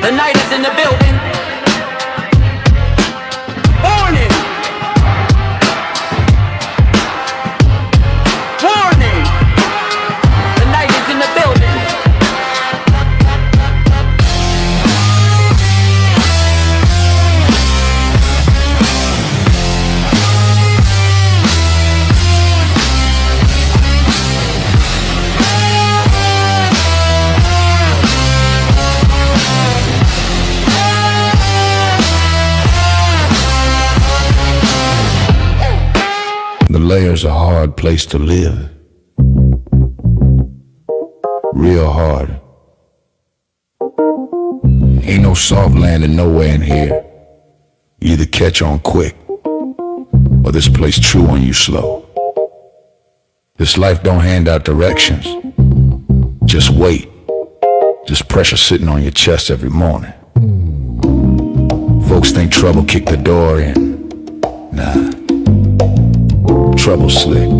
The night is in the building. Warning! Warning! The night is in the building. The Layer's a hard place to live. Real hard. Ain't no soft landing nowhere in here. You either catch on quick, or this place chew on you slow. This life don't hand out directions. Just wait. Just pressure sitting on your chest every morning. Folks think trouble kicked the door in. Nah. Trouble slick.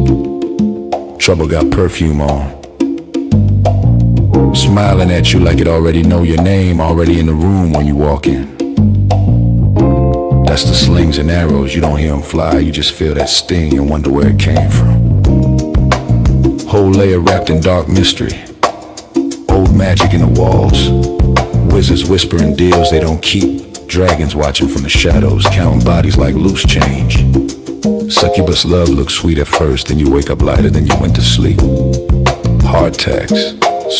Trouble got perfume on. Smiling at you like it already know your name, already in the room when you walk in. That's the slings and arrows, you don't hear them fly, you just feel that sting and wonder where it came from. Whole layer wrapped in dark mystery. Old magic in the walls. Wizards whispering deals they don't keep. Dragons watching from the shadows, counting bodies like loose change. Succubus love looks sweet at first, then you wake up lighter than you went to sleep. Hard tax,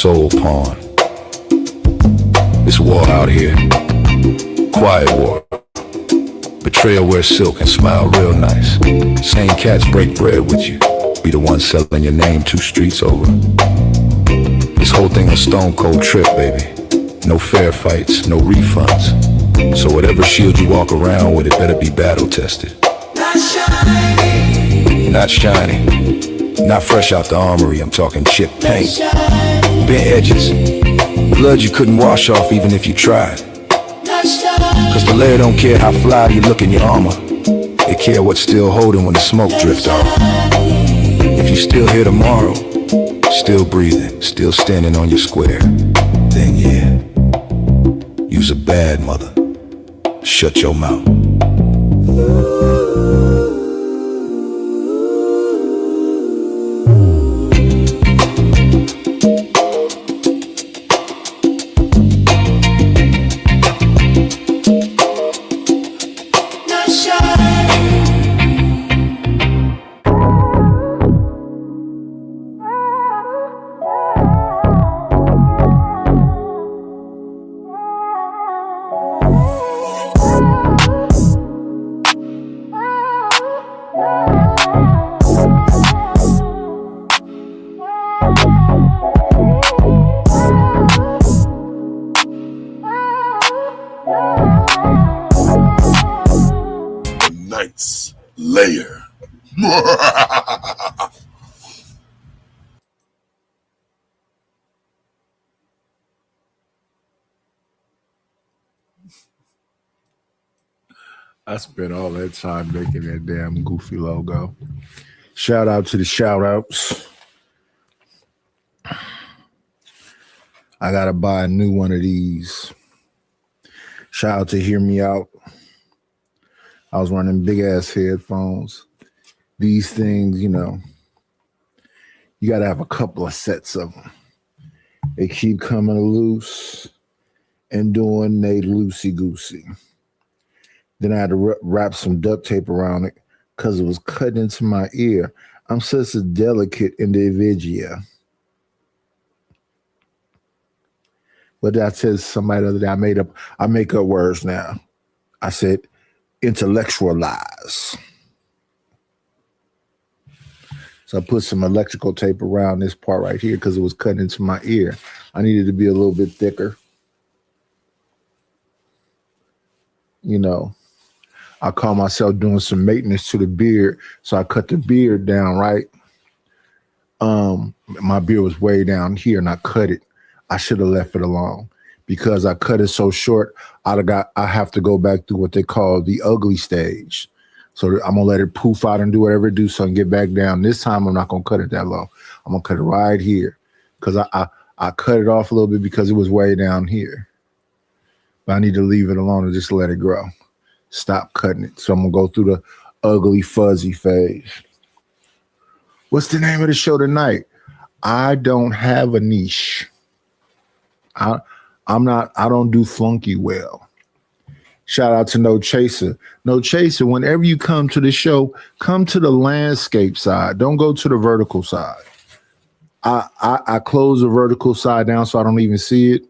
soul pawn. It's war out here. Quiet war. Betrayal wear silk and smile real nice. Same cats break bread with you. Be the one selling your name 2 streets over. This whole thing a stone cold trip, baby. No fair fights, no refunds. So whatever shield you walk around with, it better be battle tested. Not shiny, not fresh out the armory, I'm talking chip paint. Bent edges, blood you couldn't wash off even if you tried. Cause the Layer don't care how fly you look in your armor. They care what's still holding when the smoke drifts off. If you still here tomorrow, still breathing, still standing on your square, then yeah, you's a bad mother. Shut your mouth. Layer. I spent all that time making that damn goofy logo. Shout out to the shout outs. I gotta buy a new one of these. Shout out to Hear Me Out. I was running big ass headphones. These things, you know, you got to have a couple of sets of them. They keep coming loose and doing they loosey goosey. Then I had to wrap some duct tape around it because it was cutting into my ear. I'm such a delicate individual. But I said somebody the other day, I make up words now. I said, intellectualize. So I put some electrical tape around this part right here because it was cutting into my ear. I needed to be a little bit thicker. You know, I call myself doing some maintenance to the beard. So I cut the beard down, right? My beard was way down here and I cut it. I should have left it alone. Because I cut it so short, I have to go back through what they call the ugly stage. So I'm gonna let it poof out and do whatever it do so I can get back down. This time I'm not gonna cut it that low. I'm gonna cut it right here. Because I cut it off a little bit because it was way down here. but I need to leave it alone and just let it grow. Stop cutting it. So I'm gonna go through the ugly fuzzy phase. What's the name of the show tonight? I don't have a niche. I don't do flunky well. Shout out to No Chaser. No Chaser, whenever you come to the show, come to the landscape side. Don't go to the vertical side. I close the vertical side down so I don't even see it.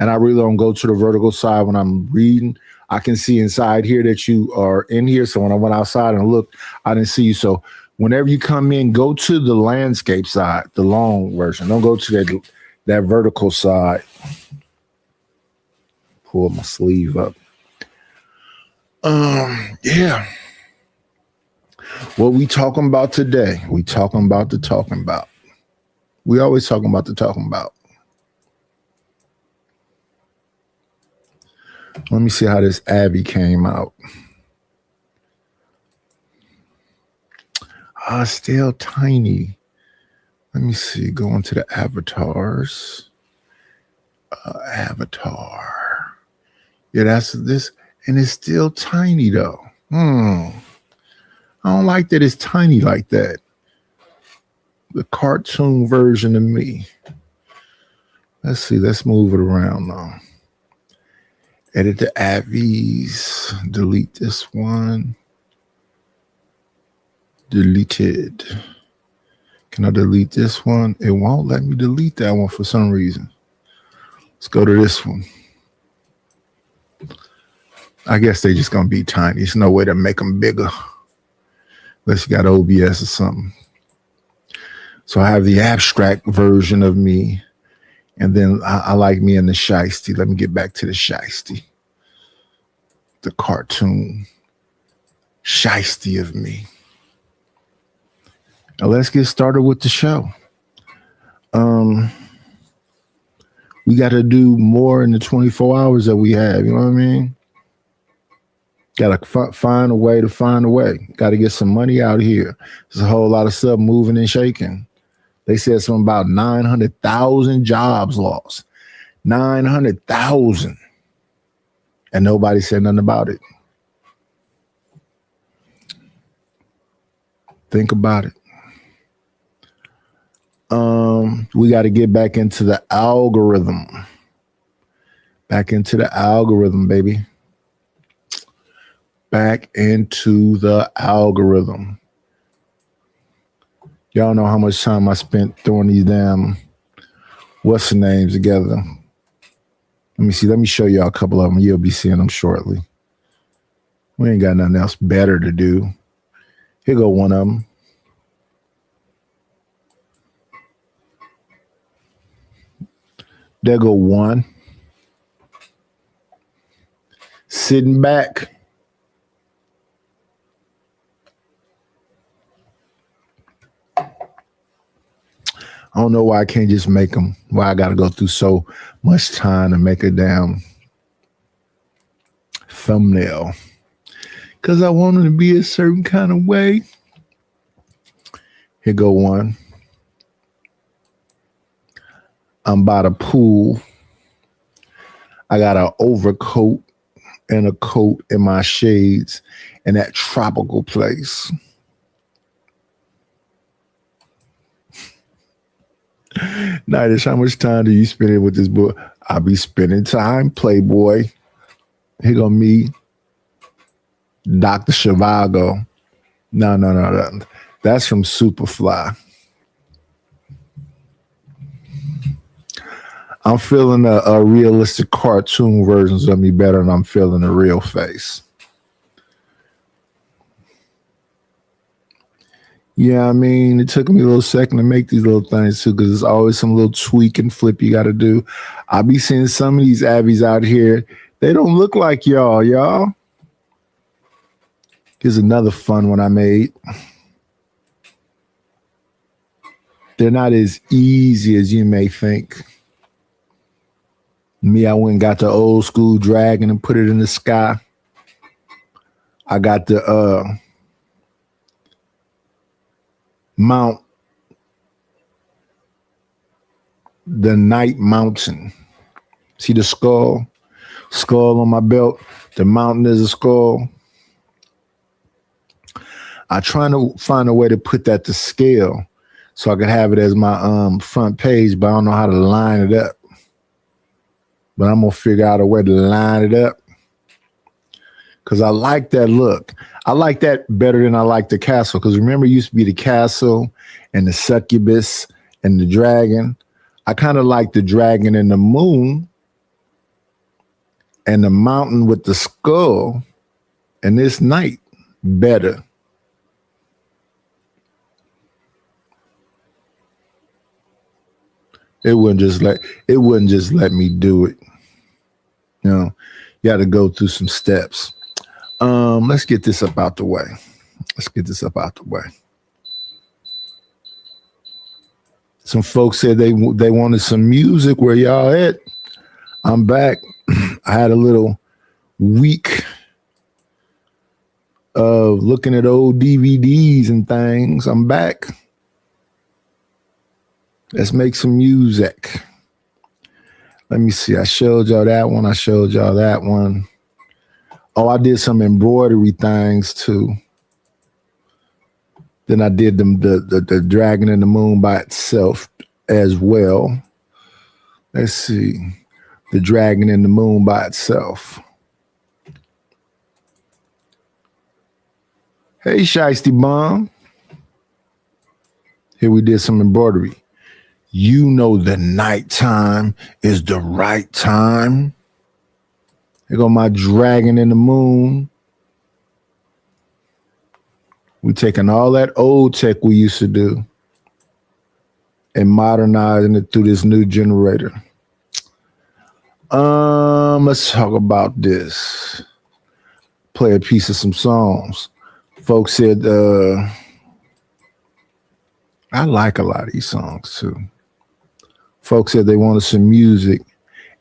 And I really don't go to the vertical side when I'm reading. I can see inside here that you are in here. So when I went outside and looked, I didn't see you. So whenever you come in, go to the landscape side, the long version. Don't go to that vertical side. Pull my sleeve up. Yeah. What we talking about today? We talking about the talking about. We always talking about the talking about. Let me see how this Abby came out. Still tiny. Let me see. Going to the avatars. Avatar. Yeah, that's this. And it's still tiny though. I don't like that it's tiny like that. The cartoon version of me. Let's see. Let's move it around now. Edit the Abby's. Delete this one. Deleted. Can I delete this one? It won't let me delete that one for some reason. Let's go to this one. I guess they're just going to be tiny. There's no way to make them bigger. Unless you got OBS or something. So I have the abstract version of me. And then I like me in the shiesty. Let me get back to the shiesty. The cartoon shiesty of me. Now let's get started with the show. We got to do more in the 24 hours that we have. You know what I mean? Got to find a way to find a way. Got to get some money out here. There's a whole lot of stuff moving and shaking. They said something about 900,000 jobs lost. 900,000. And nobody said nothing about it. Think about it. We got to get back into the algorithm. Back into the algorithm, baby. Back into the algorithm. Y'all know how much time I spent throwing these damn what's the names together. Let me see. Let me show y'all a couple of them. You'll be seeing them shortly. We ain't got nothing else better to do. Here go one of them. There go one. Sitting back. I don't know why I can't just make them. Why I got to go through so much time to make a damn thumbnail. Because I want them to be a certain kind of way. Here go one. I'm by the pool. I got an overcoat and a coat in my shades in that tropical place. Nightish, how much time do you spend with this book? I'll be spending time, Playboy. Here go me, Dr. Zhivago. No. That's from Superfly. I'm feeling a realistic cartoon versions of me better than I'm feeling a real face. Yeah, I mean, it took me a little second to make these little things too, because there's always some little tweak and flip you got to do. I'll be seeing some of these Abbies out here. They don't look like y'all. Here's another fun one I made. They're not as easy as you may think. Me, I went and got the old school dragon and put it in the sky. I got the Mount, the Night Mountain. See the skull? skull on my belt. The mountain is a skull. I trying to find a way to put that to scale so I could have it as my front page, but I don't know how to line it up. But I'm gonna figure out a way to line it up because I like that look. I like that better than I like the castle. Because remember, it used to be the castle and the succubus and the dragon. I kind of like the dragon and the moon and the mountain with the skull and this knight better. It wouldn't just let me do it. You know, you got to go through some steps. Let's get this up out the way. Some folks said they wanted some music. Where y'all at? I'm back. I had a little week of looking at old DVDs and things. I'm back. Let's make some music. Let me see. I showed y'all that one. Oh, I did some embroidery things too. Then I did the dragon and the moon by itself as well. Let's see. The dragon and the moon by itself. Hey, Shiesty Bomb. Here we did some embroidery. You know the nighttime is the right time. Here go my dragon and the moon. We taking all that old tech we used to do and modernizing it through this new generator. Let's talk about this. Play a piece of some songs. Folks said I like a lot of these songs too. Folks said they wanted some music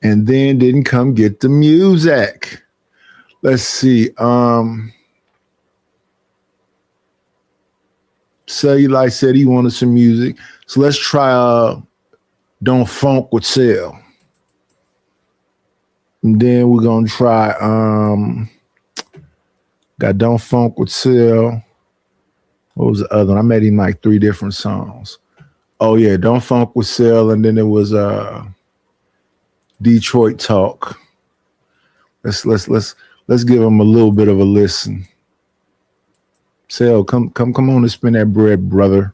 and then didn't come get the music. Let's see. Cellulite said he wanted some music. So let's try Don't Funk with Cell. And then we're gonna try got Don't Funk with Cell. What was the other one? I made him like 3 different songs. Oh yeah, Don't Funk with Cell, and then it was Detroit Talk. Let's give him a little bit of a listen. Cell, come on and spin that bread, brother.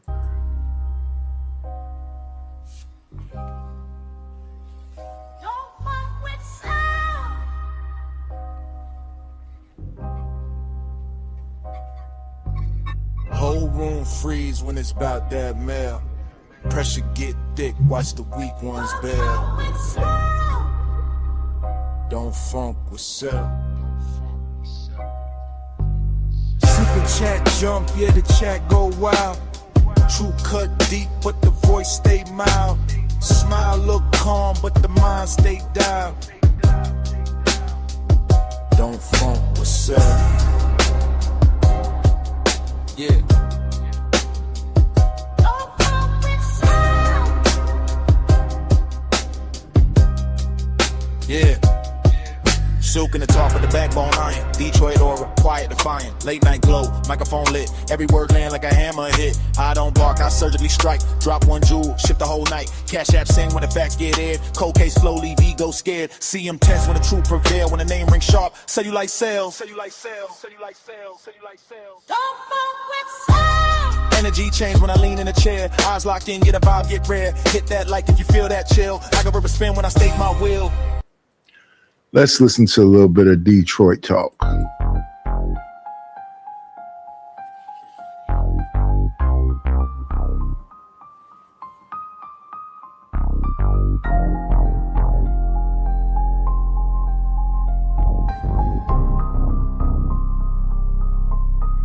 Whole room freeze when it's about that mail. Pressure get thick, watch the weak ones bail. Don't funk with Cell. Super chat jump, yeah, the chat go wild. True cut deep, but the voice stay mild. Smile look calm, but the mind stay down. Don't funk with Cell. Yeah. Yeah. Silk in the top of the backbone iron. Detroit aura, quiet defiant. Late night glow, microphone lit. Every word land like a hammer hit. I don't bark, I surgically strike. Drop 1 jewel, shift the whole night. Cash app sing when the facts get aired. Cold case flow, leave ego scared. See him tense when the truth prevail. When the name rings sharp, Cellulite sales. Cellulite sales. Cellulite sales. Cellulite sales. Don't fuck with sales. Energy change when I lean in a chair. Eyes locked in, get a vibe, get rare. Hit that like if you feel that chill. I can rip a spin when I stake my will. Let's listen to a little bit of Detroit Talk.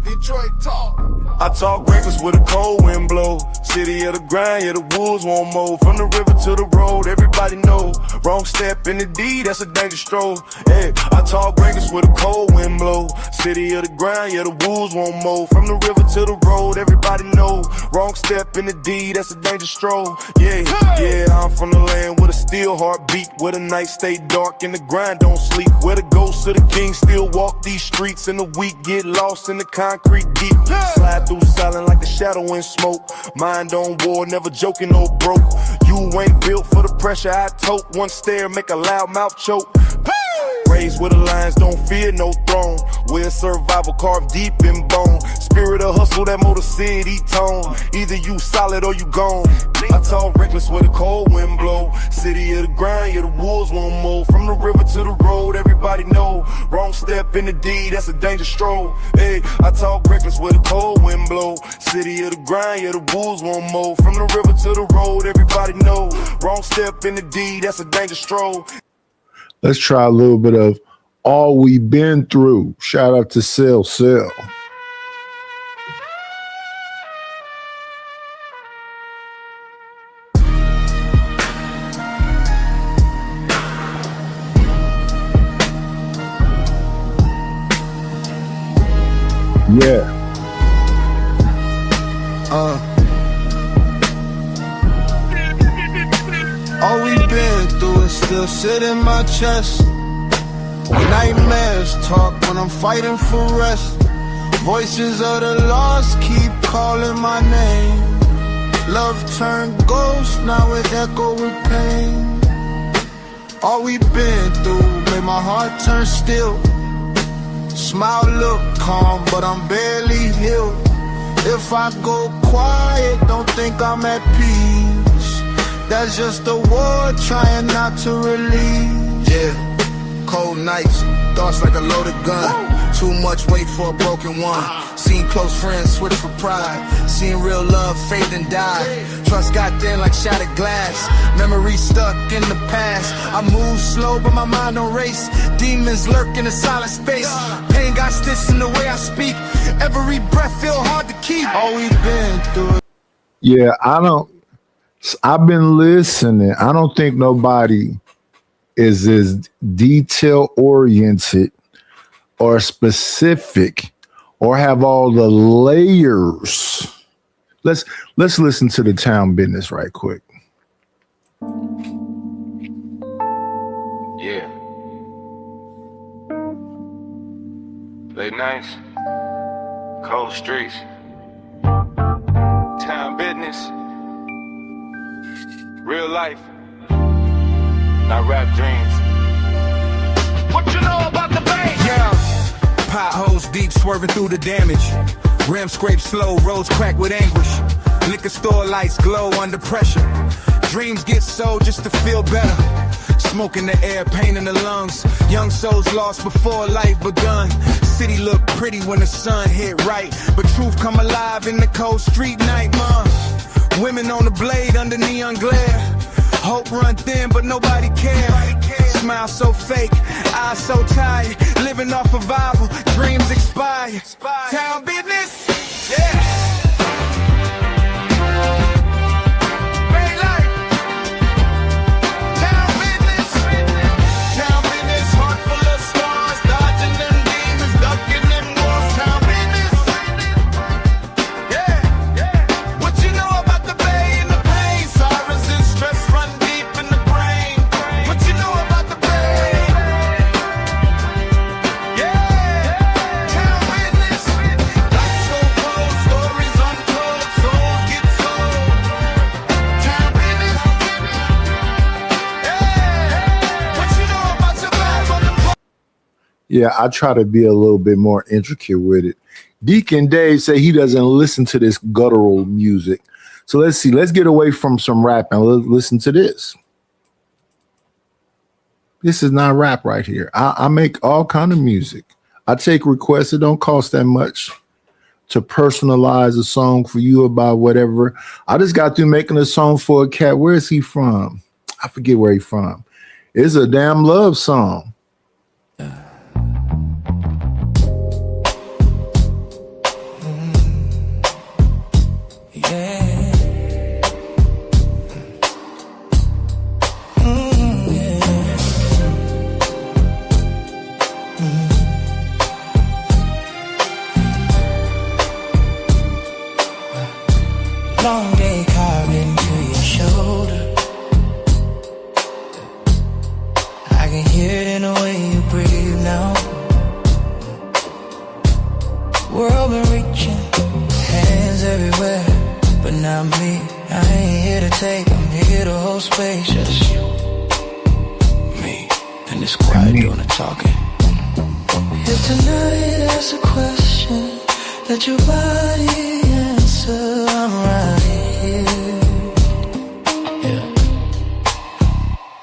Detroit Talk. I talk reckless with a cold wind blow. City of the grind, yeah, the wolves won't mow. From the river to the road, everybody know. Wrong step in the D, that's a dangerous stroll. Hey, I talk reckless with a cold wind blow. City of the grind, yeah, the wolves won't mow. From the river to the road, everybody know. Wrong step in the D, that's a dangerous stroll. Yeah, yeah, I'm from the land with a steel heartbeat, where the night stay dark and the grind don't sleep, where the ghosts of the king still walk these streets, and the weak get lost in the concrete deep. Slide through silent like a shadow in smoke. Mind on war, never joking or broke. You ain't built for the pressure I tote. One stare make a loud mouth choke. Raised where the lions don't fear no throne, where survival carved deep in bone. Spirit of hustle, that Motor City tone. Either you solid or you gone. I talk reckless where the cold wind blow. City of the grind, yeah, the wolves won't mow. From the river to the road, everybody know. Wrong step in the D, that's a dangerous stroll. Hey, I talk reckless where the cold wind blow. City of the grind, yeah, the wolves won't mow. From the river to the road, everybody know. Wrong step in the D, that's a dangerous stroll. Let's try a little bit of All We've Been Through. Shout out to Cell. Yeah. All we've been through is still sit in my chest. Nightmares talk when I'm fighting for rest. Voices of the lost keep calling my name. Love turned ghost, now it echo with pain. All we've been through made my heart turn still. Smile look calm, but I'm barely healed. If I go quiet, don't think I'm at peace. That's just a war trying not to release. Yeah, cold nights, thoughts like a loaded gun. Too much weight for a broken one. Seen close friends switch for pride. Seen real love fade and die. Trust got thin like shattered glass. Memories stuck in the past. I move slow but my mind don't race. Demons lurk in a silent space. Pain got stitched in the way I speak. Every breath feel hard to keep. All we've been through. Yeah, I've been listening. I don't think nobody is as detail oriented or specific or have all the layers. Let's listen to the Town Business right quick. Yeah. Late nights, cold streets, Town Business, real life, not rap dreams. What you know about the bank? Yeah, potholes deep, swerving through the damage. Rim scrape slow, roads crack with anguish. Liquor store lights glow under pressure. Dreams get sold just to feel better. Smoke in the air, pain in the lungs. Young souls lost before life begun. City look pretty when the sun hit right, but truth come alive in the cold street night, Women on the blade under neon glare. Hope run thin, but nobody cares. Smile so fake, eyes so tired. Living off survival, dreams expire. Town Business, yeah. Yeah, I try to be a little bit more intricate with it. Deacon Dave say he doesn't listen to this guttural music. So let's see. Let's get away from some rap and listen to this. This is not rap right here. I make all kind of music. I take requests. It don't cost that much to personalize a song for you about whatever. I just got through making a song for a cat. Where is he from? I forget where he's from. It's a damn love song. can hear it in the way you breathe now. World been reaching, hands everywhere, but not me. I ain't here to take, I'm here to hold space. Just you, me, and this quiet doing the talking. If tonight asks a question, let your body answer. I'm right here.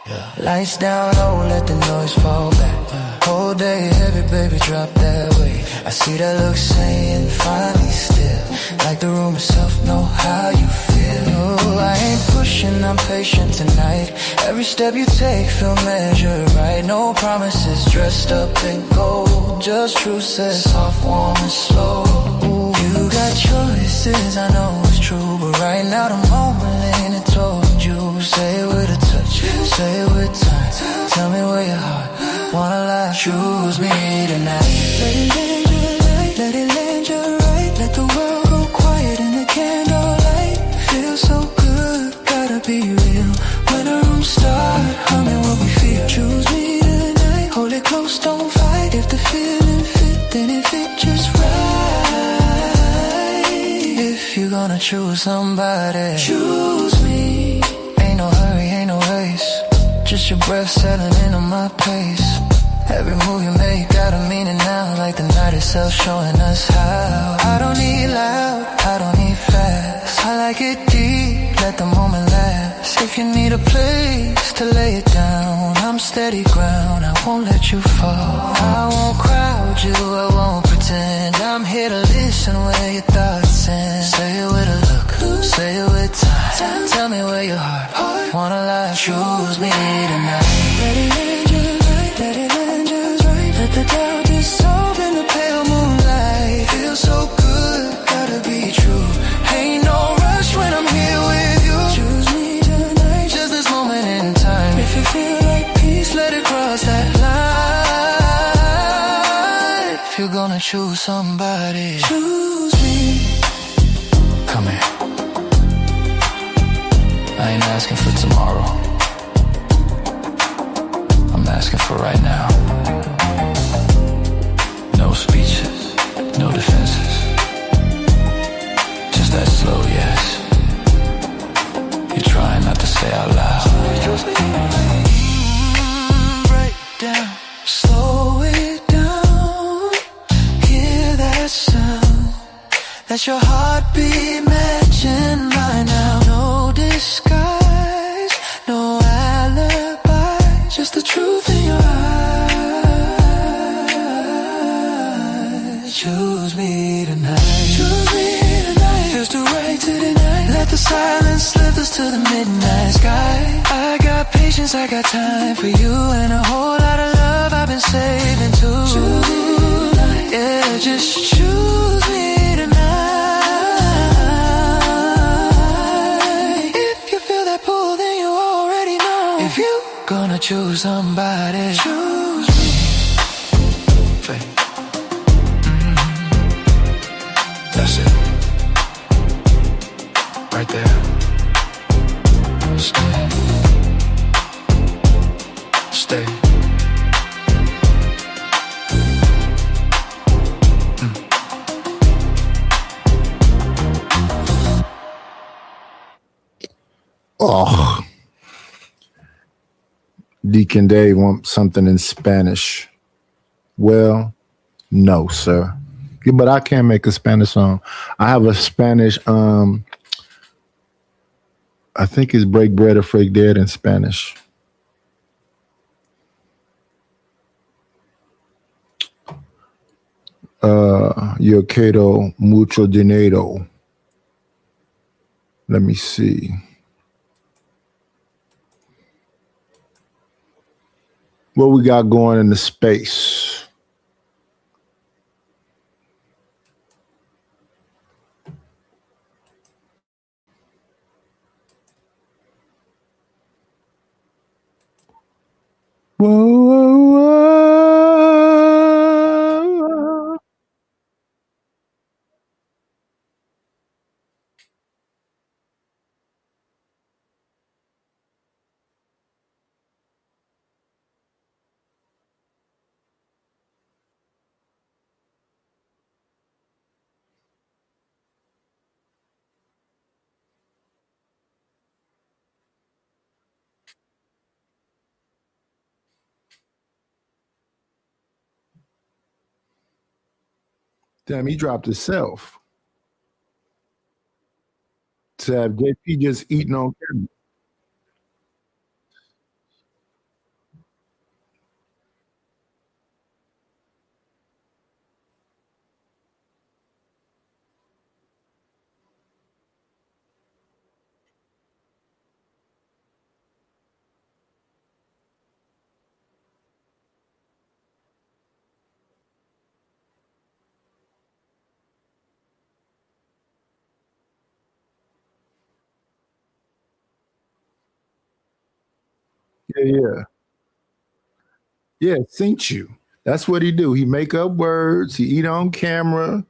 Yeah. Lights down low, let the noise fall back. Whole day heavy, baby, drop that way. I see that look saying finally still, like the room itself know how you feel. Oh, I ain't pushing, I'm patient tonight. Every step you take feel measured right. No promises dressed up in gold, just truth says soft, warm and slow. Ooh, you got choices, I know it's true, but right now the moment ain't it told you. Say it with a touch, say it with time. Tell me where your heart wanna lie. Choose me tonight. Let it land you right, let it land you right. Let the world go quiet in the candlelight. Feels so good, gotta be real. When the room start humming what we feel. Choose me tonight, hold it close, don't fight. If the feeling fit, then it fit just right. If you're gonna choose somebody, choose me. Ain't no hurry, ain't no race. Just your breath settling in on my pace. Every move you make got a meaning now, like the night itself showing us how. I don't need loud, I don't need fast. I like it deep, let the moment last. If you need a place to lay it down, I'm steady ground, I won't let you fall. I won't crowd you, I won't pretend. I'm here to listen where your thoughts end. Say it with a look, say it with time. Tell me where your heart wanna lie. Choose me tonight. Let it land you right, let it land just right. Let the doubt dissolve in the pale moonlight. Feels so good, gotta be true. Ain't no rush when I'm here with you. Choose me tonight, just this moment in time. If you feel like peace, let it cross that line. If you're gonna choose somebody, choose me. Come here. I ain't asking for tomorrow, I'm asking for right now. No speeches, no defenses, just that slow yes. You're trying not to say out loud. Break down, slow it down. Hear that sound, that's your heartbeat matching mine now. No disguise, no alibi, just the truth in your eyes. Choose me tonight, choose me tonight. Feels too right to deny. Let the silence lift us to the midnight sky. I got patience, I got time for you, and a whole lot of love I've been saving too. Choose me tonight. Yeah, just choose me tonight. If you feel that pull, then you already know. If you gonna choose somebody, choose me. That's it. Right there. Stay. Stay. Oh. Deacon Dave wants something in Spanish. Well, no, sir. Yeah, but I can make a Spanish song. I have a Spanish, I think it's Break Bread or Freak Dead in Spanish. Yo quiero mucho dinero. Let me see. What we got going in the space? Whoa, whoa, whoa. Damn, he dropped himself. To have JP just eating on camera. Yeah. Yeah, synced you. That's what he do. He make up words. He eat on camera.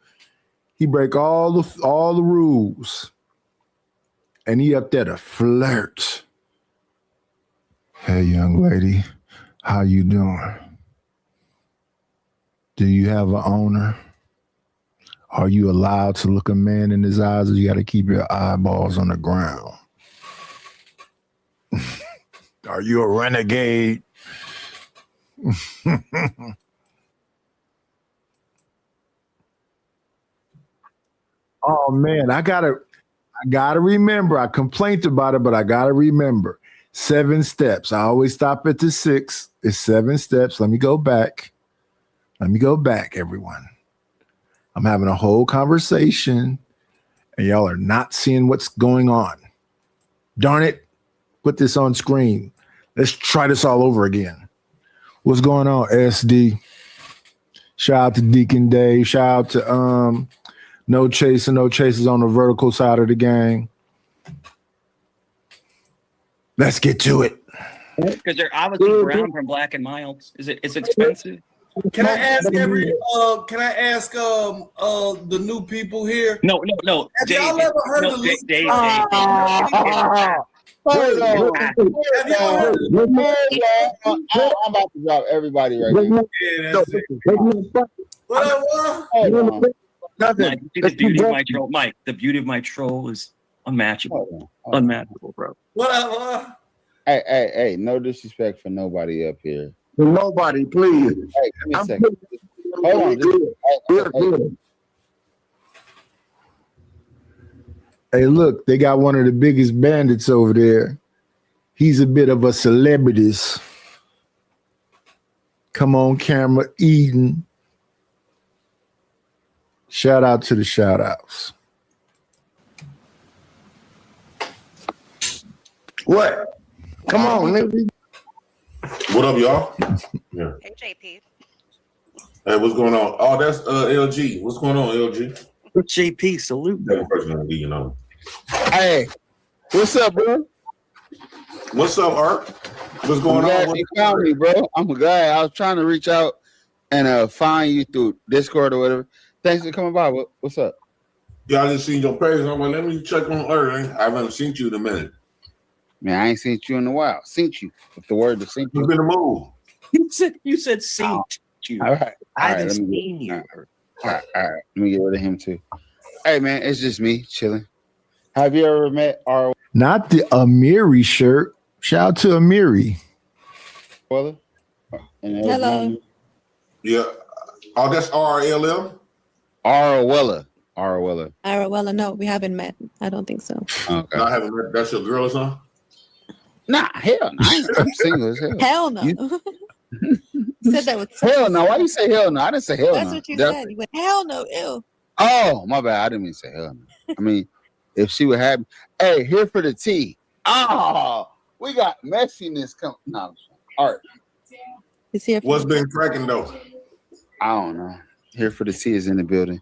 He break all the rules. And he up there to flirt. Hey, young lady, how you doing? Do you have an owner? Are you allowed to look a man in his eyes, or you got to keep your eyeballs on the ground? Are you a renegade? Oh man, I gotta remember. I complained about it, but I gotta remember 7 steps. I always stop at the 6. It's 7 steps. Let me go back. Everyone. I'm having a whole conversation, and y'all are not seeing what's going on. Darn it! Put this on screen. Let's try this all over again. What's going on, SD? Shout out to Deacon Dave. Shout out to No Chaser on the vertical side of the gang. Let's get to it. Because they're obviously brown from Black and Milds. Is it expensive? Can I ask the new people here? No. Have Dave, y'all ever heard of Dave. I'm about to drop everybody right now. Yeah, that's it. Mike, the beauty of my troll, Mike. The beauty of my troll is unmatchable. Unmatchable, bro. Whatever. Hey, no disrespect for nobody up here. Nobody, please. Hey, give me a second. Hold on. Hey, look, they got one of the biggest bandits over there. He's a bit of a celebrity. Come on camera eating. Shout out to the shout outs. What? Come on, nigga. What up, y'all? Yeah. Hey, JP. Hey, what's going on? Oh, that's LG. What's going on, LG? JP, salute. You know. Hey, what's up, bro? What's up, Art? What's going on? You found me, bro. I'm glad. I was trying to reach out and find you through Discord or whatever. Thanks for coming by. What's up? Yeah, I just seen your page. I'm like, let me check on Art. I haven't seen you in a minute. Man, I ain't seen you in a while. Seen you with the word to seen you. You've been a move. You said seen you. All right. I haven't seen you. All right. Let me get rid of him too. Hey, man, it's just me chilling. Have you ever met our? Not the Amiri shirt. Shout out to Amiri. Brother. Hello. Yeah. Oh, that's RLM? Arwella. Arwella, no, we haven't met. I don't think so. Okay. No, I haven't met. That's your girl or something? Nah, hell no. I'm single as hell. Hell no. You said that with hell no. Why you say hell no? I didn't say hell no. That's what you said. You went, hell no, ew. Oh, my bad. I didn't mean to say hell no. I mean, if she would have, hey, here for the tea. Oh, we got messiness coming. No, all right. Is here. What's been cracking though? I don't know. Here for the tea is in the building.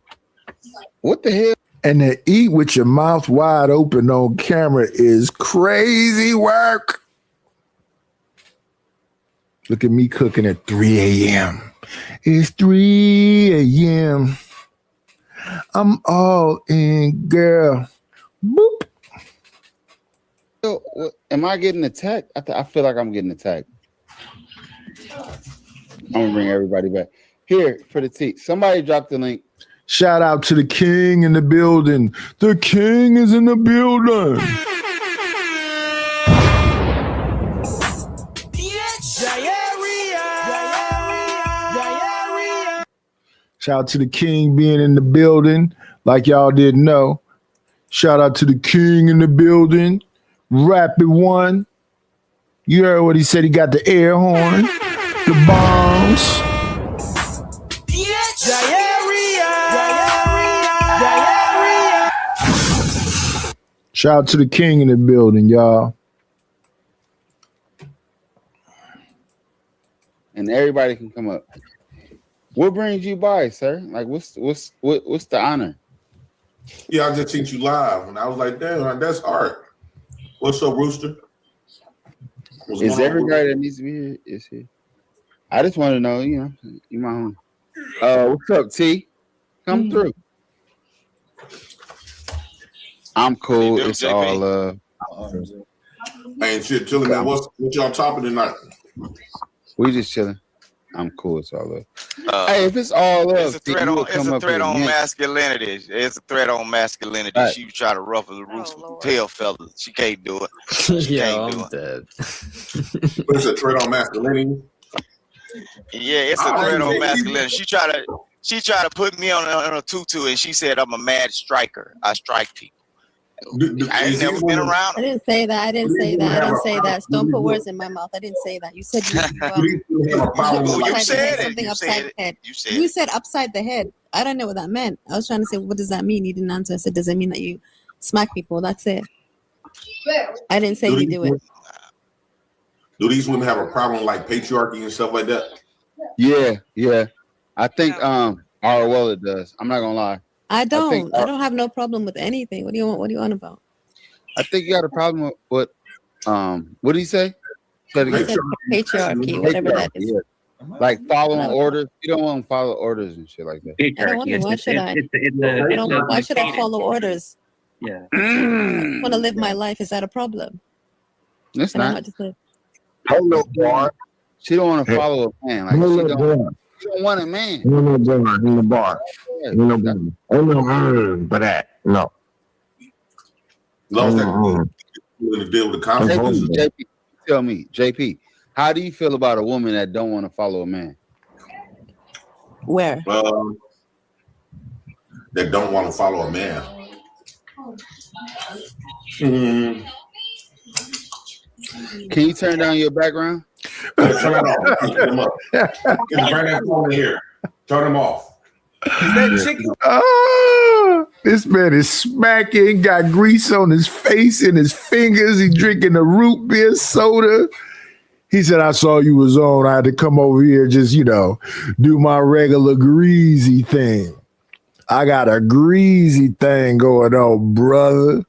What the hell? And to eat with your mouth wide open on camera is crazy work. Look at me cooking at 3 a.m. It's 3 a.m. I'm all in, girl. Boop. So, am I getting attacked? I feel like I'm getting attacked. I'm going to bring everybody back. Here for the tea. Somebody drop the link. Shout out to the king in the building. The king is in the building. Shout out to the king being in the building, like y'all didn't know. Shout out to the king in the building. Rapid One. You heard what he said. He got the air horn, the bombs. Shout out to the king in the building, y'all. And everybody can come up. What brings you by, sir? Like, what's the honor? Yeah, I just seen you live, and I was like, damn, that's art. What's up, Rooster? Is everybody that needs to be here is here? I just want to know, you know, you my home. What's up, T? Come through. I'm cool. It's all love. Ain't shit chilling, man. What y'all topping tonight? We just chilling. I'm cool. It's all love. Hey, if it's all love, it's a threat on masculinity. It's a threat on masculinity. Right. She try to ruffle the roost with the tail feathers. She can't do it. She can't do it. Dead. But it's a threat on masculinity. Yeah, it's a threat on masculinity. She try to put me on a tutu, and she said I'm a mad striker. I strike people. I ain't never been around. I didn't say that. I didn't say that. Don't put words in my mouth. I didn't say that. You said you said something it. upside the head. You said upside the head. I don't know what that meant. I was trying to say, what does that mean? You didn't answer. I said, does it mean that you smack people? That's it. I didn't say you do it. Do these women have a problem like patriarchy and stuff like that? Yeah. I think Arwella does. I'm not gonna lie. I don't have no problem with anything. What do you want? What do you want about? I think you got a problem with what did he say? Patriarchy, whatever that is. Yeah. Like following orders. You don't want to follow orders and shit like that. I don't want to. Why should I? Why should I follow orders? Yeah. I want to live my life. Is that a problem? It's not. Hold bar. She don't want to follow a man. Like she don't want a man. Ain't no bar in the bar. Ain't no bar. Ain't no for that. No. Long as to deal with the consequences. JP, tell me, JP, how do you feel about a woman that don't want to follow a man? Where? That don't want to follow a man. Can you turn down your background? Turn it off. Turn them up. Bring that phone in here. Turn them off. Is that chicken? This man is smacking, got grease on his face and his fingers. He drinking a root beer soda. He said, I saw you was on. I had to come over here, just, do my regular greasy thing. I got a greasy thing going on, brother.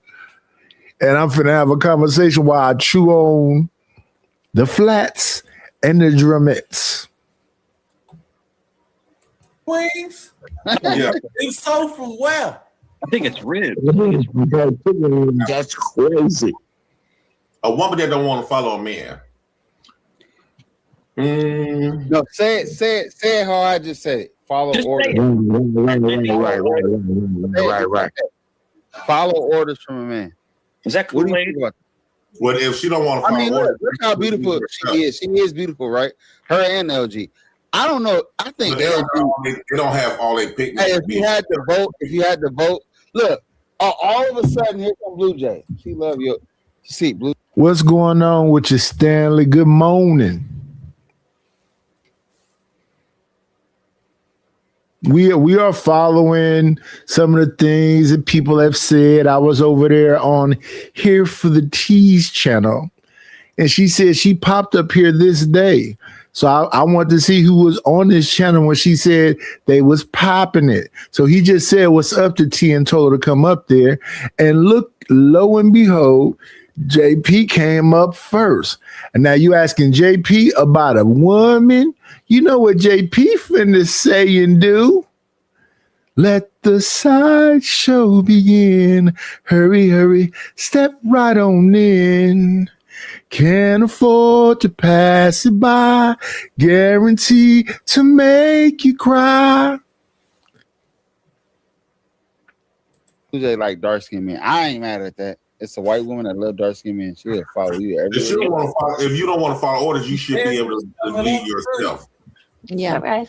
And I'm finna have a conversation while I chew on the flats and the drumettes. Wings? Yeah. It's sold from where? I think it's ribs. That's crazy. A woman that don't want to follow a man. No, say it how I just said it. Follow orders. Right. Follow orders from a man. Is that What do you think about that? Well, if she don't want to follow orders, look how beautiful she is. She is beautiful, right? Her and LG. I don't know. I think they don't have all their picnics. Hey, if you had to vote, look, all of a sudden here come Blue Jay. She love you. See, Blue. What's going on with you, Stanley? Good morning. We are following some of the things that people have said. I was over there on Here for the Tease channel, and she said she popped up here this day. So I want to see who was on this channel when she said they was popping it. So he just said what's up to T and told her to come up there. And look, lo and behold, JP came up first. And now you asking JP about a woman? You know what JP finna say and do? Let the sideshow begin. Hurry, hurry, step right on in. Can't afford to pass it by. Guaranteed to make you cry. Who's that like dark skinned men? I ain't mad at that. It's a white woman that love dark skinned men. She'll follow you everywhere. If you don't want to follow orders, you should be able to lead yourself. Yeah. Right.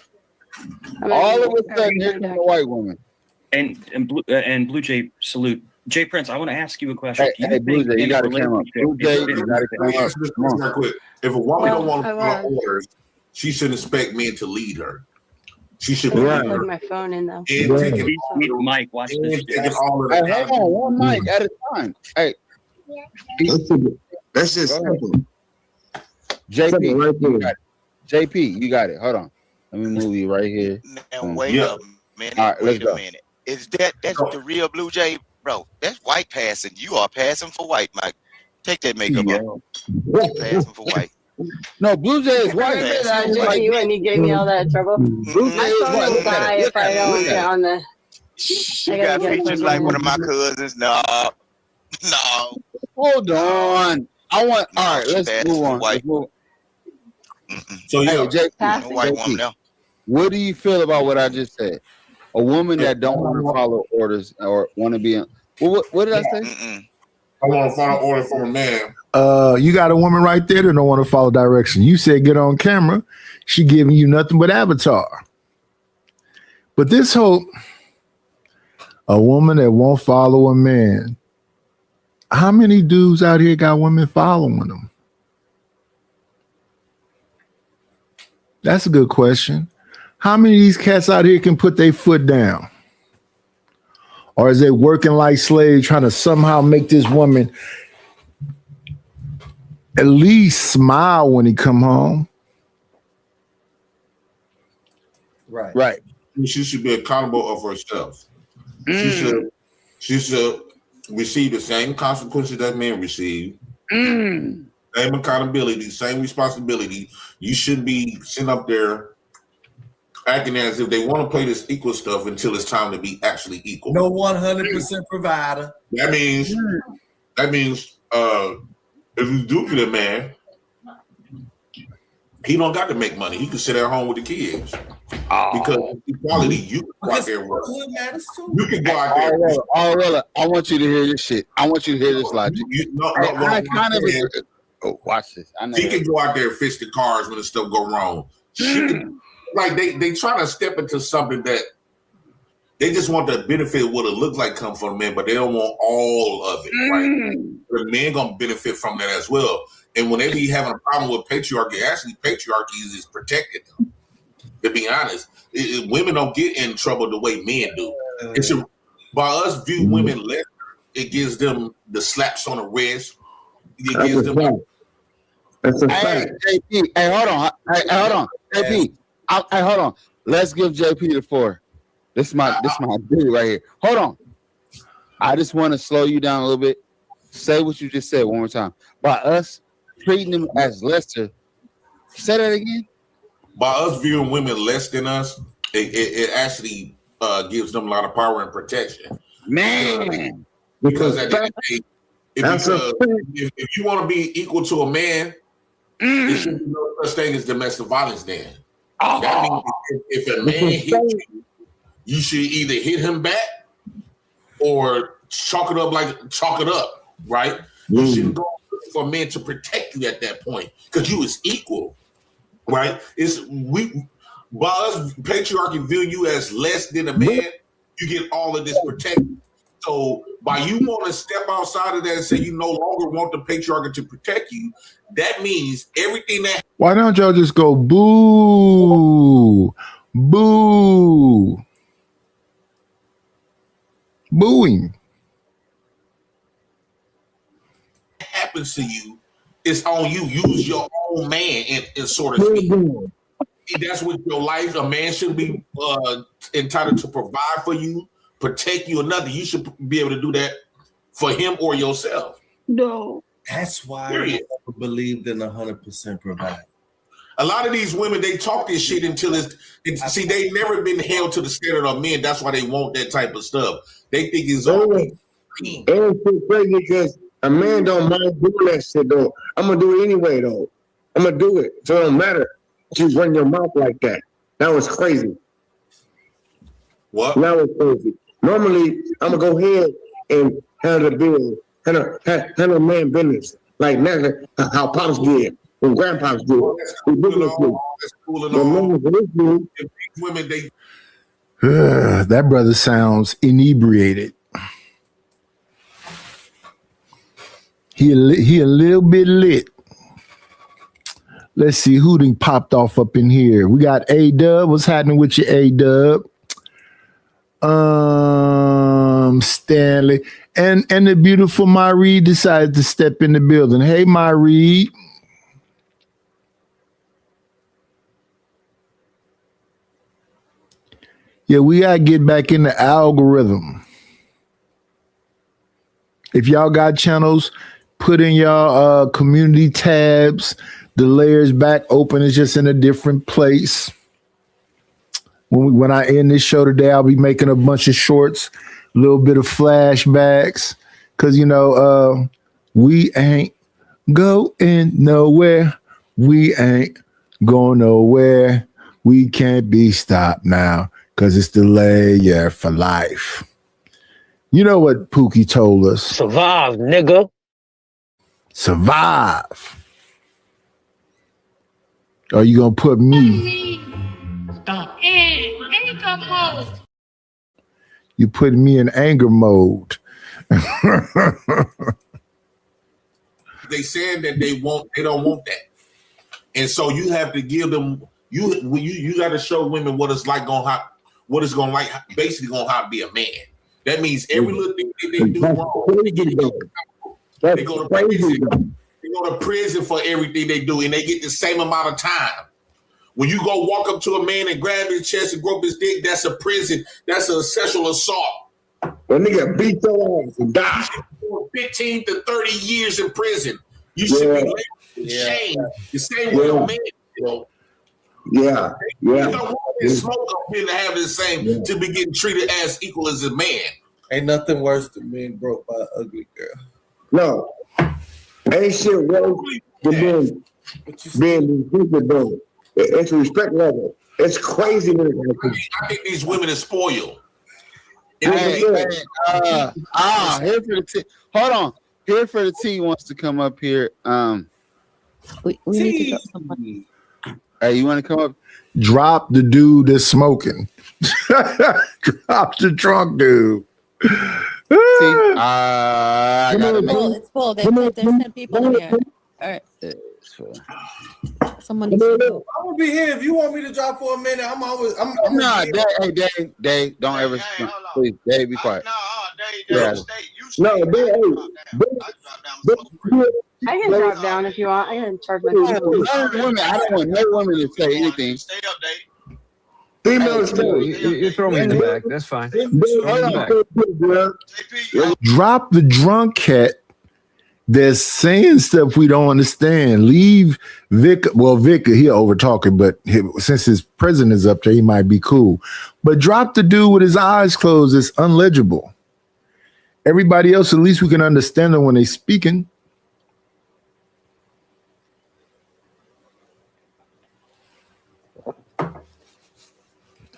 All of a sudden, here comes a white woman. And Blue Jay, salute. Jay Prince, I want to ask you a question. Hey, Blue Jay, you got to come up. Blue Jay, you got to come up. Real quick. If a woman don't want to follow orders, she shouldn't expect men to lead her. She should lead her. Plug my phone in though. And taking Mike, watch this. all of the Hey, hold on, one mic at a time. Hey, That's just simple. JP, you got it. JP, you got it. Hold on. Let me move you right here. Now wait a minute. All right, let's wait go. a minute. Is that's the real Blue Jay, bro? That's white passing. You are passing for white, Mike. Take that makeup off. You passing for white. No, Blue Jay is white. JP, when you gave me all that trouble. Blue Jay is My phone will die if I don't get on the. You got features like one of my cousins. No. Hold on. I want. All right, let's move on. Let's move. So yeah, No white woman now. What do you feel about what I just said? A woman that don't want to follow orders or want to be in. What did I say? I want to follow orders from a man. You got a woman right there that don't want to follow direction. You said get on camera. She giving you nothing but avatar. But this whole a woman that won't follow a man. How many dudes out here got women following them? That's a good question. How many of these cats out here can put their foot down? Or is they working like slaves trying to somehow make this woman at least smile when he come home? Right. She should be accountable of herself. She should receive the same consequences that men receive. Same accountability, same responsibility. You shouldn't be sitting up there acting as if they want to play this equal stuff until it's time to be actually equal. No 100% provider. That means if you do get a man, he don't got to make money. He can sit at home with the kids. Because equality, you can go out there and work. You can go out there. I want you to hear this shit. I want you to hear this logic. Watch this. She can go out there and fix the cars when the stuff go wrong. She can, like they try to step into something that they just want the benefit of what it looks like come from men, but they don't want all of it, right? The men gonna benefit from that as well. And when they be having a problem with patriarchy, actually patriarchy is protecting them. To be honest, women don't get in trouble the way men do. By us view women less, it gives them the slaps on the wrist. It gives them. Hey, JP. Hey, hold on. JP. Hey, hold on. Let's give JP the floor. This is my dude right here. Hold on. I just want to slow you down a little bit. Say what you just said one more time. By us treating them as lesser. Say that again. By us viewing women less than us, it actually gives them a lot of power and protection. Man. Because at the end of the day, if you want to be equal to a man, there should be no such thing as domestic violence then. That means if a man hits you, you should either hit him back or chalk it up, right? You shouldn't go for a man to protect you at that point because you is equal, right? By us patriarchy view you as less than a man, you get all of this protection. So by you want to step outside of that and say you no longer want the patriarchy to protect you, that means everything that. Why don't y'all just go boo, boo, booing? Happens to you, it's on you. Use your own man, and sort of speak. That's what your life. A man should be entitled to provide for you, protect you, or nothing. You should be able to do that for him or yourself. No, that's why Period. I never believed in 100% provide. A lot of these women, they talk this shit until see, they never been held to the standard of men. That's why they want that type of stuff. They think it's all. It's crazy because a man don't mind doing that shit though. I'm gonna do it anyway though. I'm gonna do it, so it don't matter. You run your mouth like that. That was crazy. What? That was crazy. Normally, I'm gonna go ahead and handle the bill, handle man business like how Pops did. When grandpas do it. Ridiculously. That's cool and The all. men for this dude, If these women, they That brother sounds inebriated. He a little bit lit. Let's see who done popped off up in here. We got A-Dub. What's happening with you, A-Dub? Stanley. And the beautiful My Reed decided to step in the building. Hey, My Reed. Yeah, we gotta get back in the algorithm. If y'all got channels, put in y'all community tabs. The layers back open is just in a different place. When I end this show today, I'll be making a bunch of shorts, a little bit of flashbacks, because we ain't going nowhere. We ain't going nowhere. We can't be stopped now, because it's the layer for life. You know what Pookie told us? Survive, nigga. Survive. Are you gonna put me? Stop. You put me in anger mode. they saying that they don't want that, and so you have to give them. You got to show women what it's like basically gonna how to be a man. That means every little thing that they do wrong, they go to prison. They go to prison for everything they do, and they get the same amount of time. When you go walk up to a man and grab his chest and grope his dick, that's a prison. That's a sexual assault. That nigga beat your ass and die. 15 to 30 years in prison. You should be labeled with shame. The same way a man, Yeah. You don't want this smoke up here to have the same, to be getting treated as equal as a man. Ain't nothing worse than being broke by an ugly girl. No. Ain't shit worse than being though. It's respect level. It's crazy when it happens. I think these women are spoiled. Here for the T. Hold on. Here for the T wants to come up here. We need to drop someone. Hey, you want to come up? Drop the dude that's smoking. Drop the drunk dude. I gotta make It's full. There's 10 people in here. All right. Someone needs to go. I'm gonna be here if you want me to drop for a minute. I'm Nah, Dave, don't ever. Please, Dave, be quiet. No, I can drop down if you want. I can charge my phone. I don't want no women to say anything. Females you throw me in the back. That's fine. Drop the drunk cat that's saying stuff we don't understand. Leave Vic. Well, Vic, he'll overtalk it, but since his president is up there, he might be cool. But drop the dude with his eyes closed. It's unlegible. Everybody else, at least we can understand them when they speaking.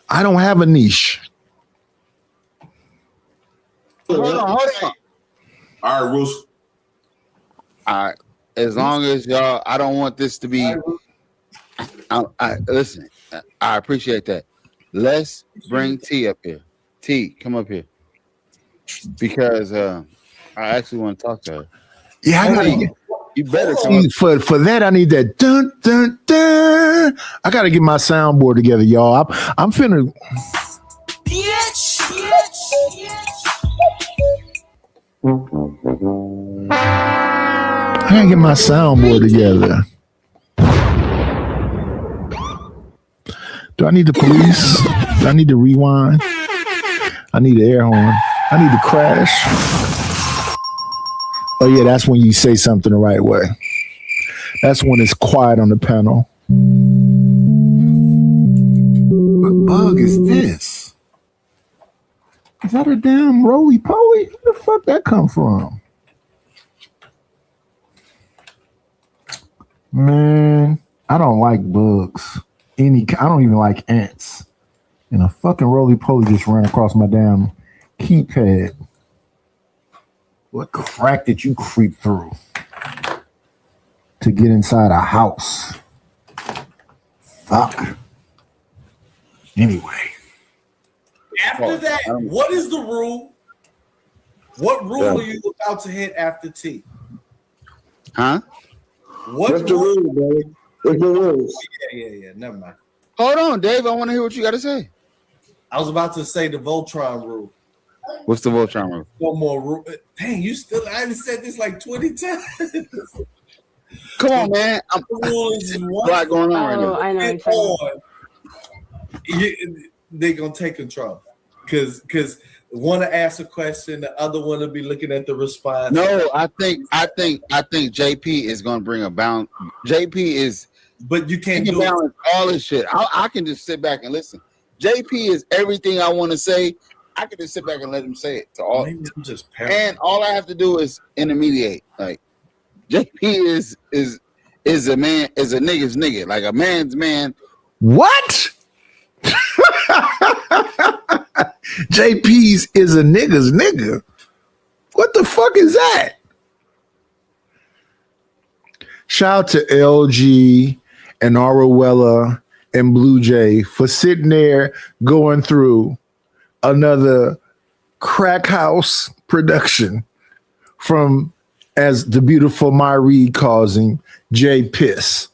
I don't have a niche. Hold on. All right, Bruce. All right. As long as y'all, I don't want this to be. Listen, I appreciate that. Let's bring T up here. T, come up here. Because I actually want to talk to her. Yeah, I gotta, you better come up. For that. I need that dun dun dun. I gotta get my soundboard together, y'all. I'm finna. I gotta get my soundboard together. Do I need the police? Do I need to rewind? I need the air horn. I need to crash. Oh yeah, that's when you say something the right way. That's when it's quiet on the panel. What bug is this? Is that a damn roly-poly? Where the fuck that come from? Man, I don't like bugs. I don't even like ants. And a fucking roly-poly just ran across my damn keypad. What crack did you creep through? to get inside a house. Fuck. Anyway. After that, what is the rule? What rule are you about to hit after T? Huh? What's the rule, baby? What's the rules? Yeah. Never mind. Hold on, Dave. I want to hear what you got to say. I was about to say the Voltron rule. What's the Voltron rule? No more rule. Dang, you still? I haven't said this like 20 times. Come on, man. The rule is a lot going on right now. I know. They're gonna take control because one to ask a question, the other one to be looking at the response. No, I think JP is gonna bring a balance. JP is, but you can't do balance all this shit. I can just sit back and listen. JP is everything I want to say. I can just sit back and let him say it to all. Maybe I'm just and all I have to do is intermediate. Like JP is a man, is a nigga's nigga, like a man's man. What? JP's is a nigga's nigga. What the fuck is that? Shout out to LG and Aruella and Blue Jay for sitting there going through another crack house production from, as the beautiful My Reed calls him, Jay Piss.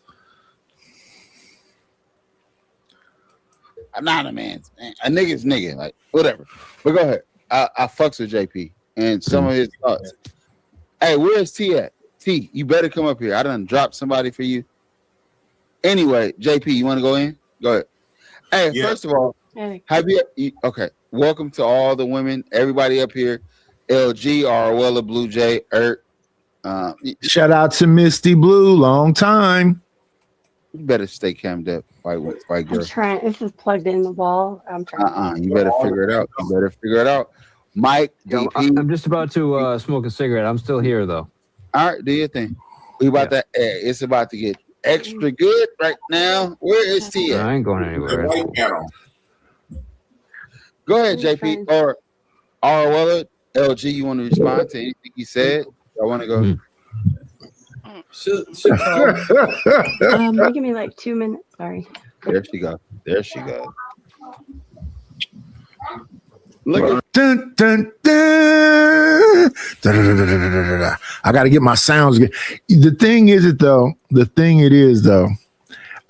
I'm not a man's man. A nigga's nigga, like whatever. But go ahead. I fucks with JP and some of his thoughts. Hey, where's T at? T, you better come up here. I done dropped somebody for you. Anyway, JP, you want to go in? Go ahead. Hey, first of all, have you okay? Welcome to all the women, everybody up here. LG, Aruella, Blue Jay, Shout out to Misty Blue, long time. You better stay cammed up, white girl. I'm trying. This is plugged in the wall. I'm trying. You better figure it out. Mike, I'm just about to smoke a cigarette. I'm still here though. All right, do your thing. We about that. It's about to get extra good right now. Where is T at? I ain't going anywhere. Go ahead, JP or Aruella, LG. You want to respond to anything he said? I want to go. Give me like 2 minutes. Sorry. There she goes. Look at dun, dun, dun. Da, da, da, da, da, da. I got to get my sounds. The thing is,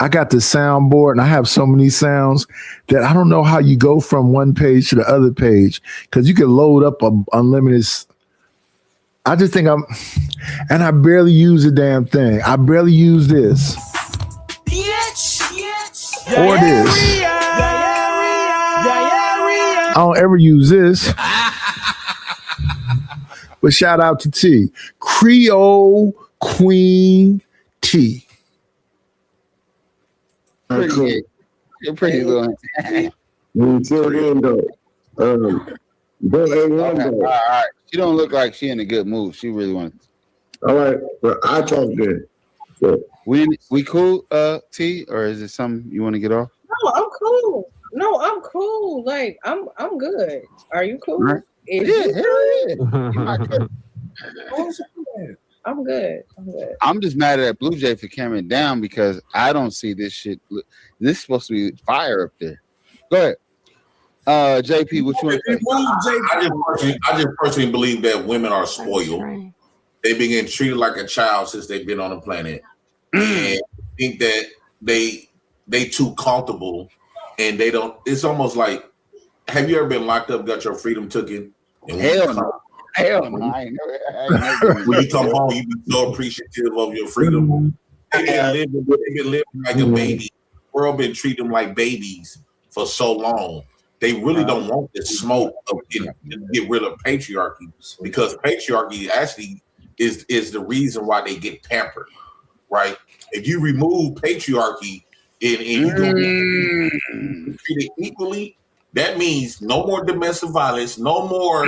I got the soundboard and I have so many sounds that I don't know how you go from one page to the other page because you can load up a unlimited. I just think and I barely use the damn thing. I barely use this or this. I don't ever use this. But shout out to T. Creole Queen T. You're pretty little. All right. She don't look like she in a good mood. She really wants. All right, but I talk good. So. We cool, T, or is it something you want to get off? No, I'm cool. Like I'm good. Are you cool? Right. I'm good. I'm just mad at Blue Jay for coming down because I don't see this shit. This is supposed to be fire up there. Go ahead. JP, what you want to say? I just personally believe that women are spoiled. They've been getting treated like a child since they've been on the planet. And think that they too comfortable and they don't. It's almost like, have you ever been locked up, got your freedom taken? Hell no. When you come home, you be so appreciative of your freedom. They've been living like a baby. The world been treating them like babies for so long. They really don't want the smoke of get rid of patriarchy because patriarchy actually is the reason why they get pampered, right? If you remove patriarchy and you don't treat it equally, that means no more domestic violence, no more,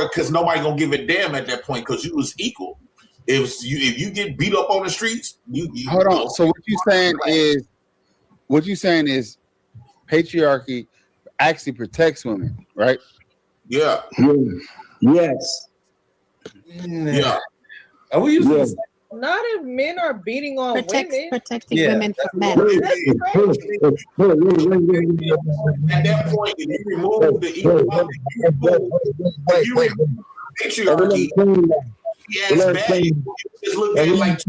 because nobody gonna give a damn at that point because you was equal. If you get beat up on the streets, you hold on. So what you saying is patriarchy actually protects women, right? Yeah. Yes. Yeah. Are we using the same? Not if men are beating on women. Protecting women from men. At that point, if you remove the equality, if you remove patriarchy, yeah, it's bad. You just look at it like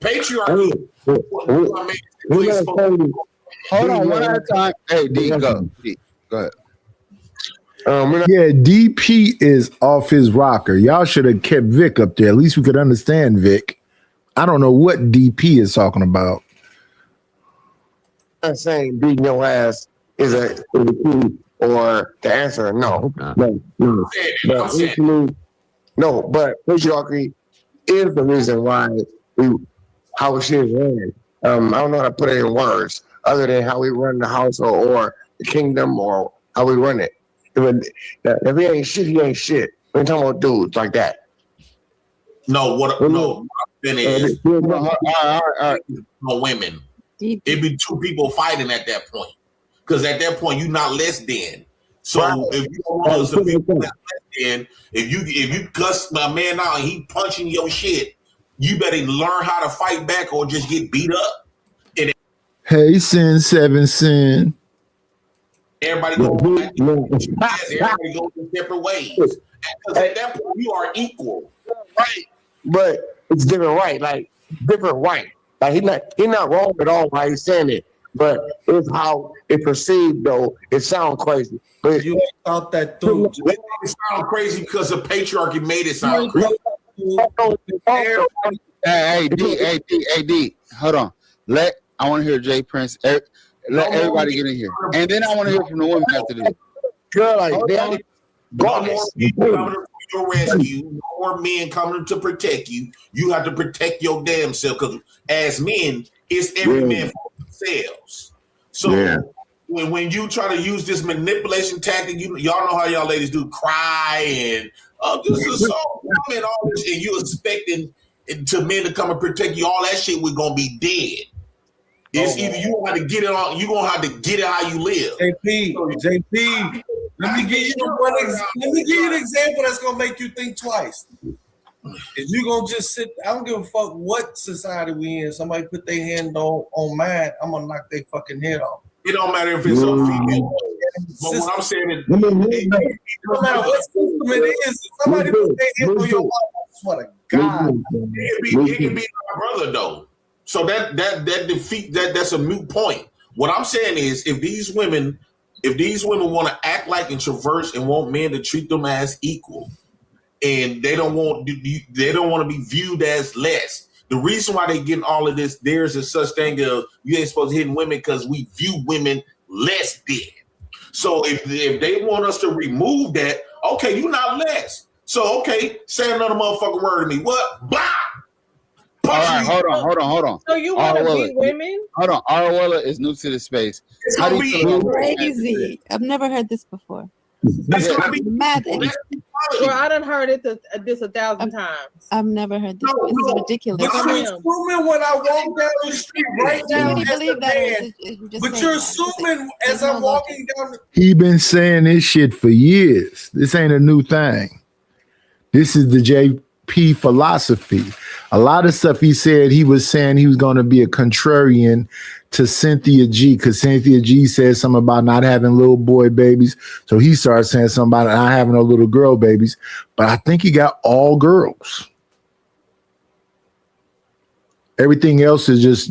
patriarchy. Hold on, one at a time. Hey, D, go. D, go ahead. Yeah, DP is off his rocker. Y'all should have kept Vic up there. At least we could understand Vic. I don't know what DP is talking about. I'm saying beating your ass is a key or the answer. No. But patriarchy is the reason why how shit is ran. I don't know how to put it in words other than how we run the household or the kingdom or how we run it. If he ain't shit, he ain't shit. We're talking about dudes like that. No, what I'm saying is no women. It'd be two people fighting at that point. Because at that point, you're not less than. So if you don't want us to be less than, if you cuss my man out and he punching your shit, you better learn how to fight back or just get beat up. And Hey, Sin 7 Sin. everybody goes in separate ways. Because at that point, you are equal. Right. But it's different right. Like different right. Like he's not wrong at all while he's saying it. But it's how it's perceived though. It sounds crazy. But you ain't thought that through. It sounds crazy because the patriarchy made it sound crazy. Hey, D. Hold on. I want to hear Jay Prince. Let everybody get in here, and then I want to hear from the women after this. Girl, like your rescue, no more men coming to protect you. You have to protect your damn self because as men, it's every man for themselves. So when you try to use this manipulation tactic, y'all know how y'all ladies do cry and this is so women, all this, and you expecting to men to come and protect you. All that shit we're gonna be dead. It's either you gonna have to get it on, you gonna have to get it how you live. JP, let me give you an example that's gonna make you think twice. If you gonna just sit, I don't give a fuck what society we in. Somebody put their hand on mine, I'm gonna knock their fucking head off. It don't matter if it's a female. But what I'm saying is, no matter what system it is, if somebody put their hand on your wife, I swear to God. It can be my brother though. So that defeat that's a moot point. What I'm saying is, if these women want to act like and traverse and want men to treat them as equal, and they don't want to be viewed as less. The reason why they getting all of this, there's a such thing of you ain't supposed to hit women because we view women less than. So if they want us to remove that, okay, you're not less. So okay, say another motherfucking word to me. What? Bah! All right, hold on. So you want to beat women? Hold on, Arwella is new to this space. How do you feel crazy? I've never heard this before. Mad. Well, I done heard it this 1,000 times. I've never heard this. This is ridiculous. But you're assuming when I walk down the street right now, but you're assuming as I'm walking down. He been saying this shit for years. This ain't a new thing. This is the JP philosophy. A lot of stuff he said, he was saying he was going to be a contrarian to Cynthia G, because Cynthia G said something about not having little boy babies. So he started saying something about not having no little girl babies. But I think he got all girls. Everything else is just,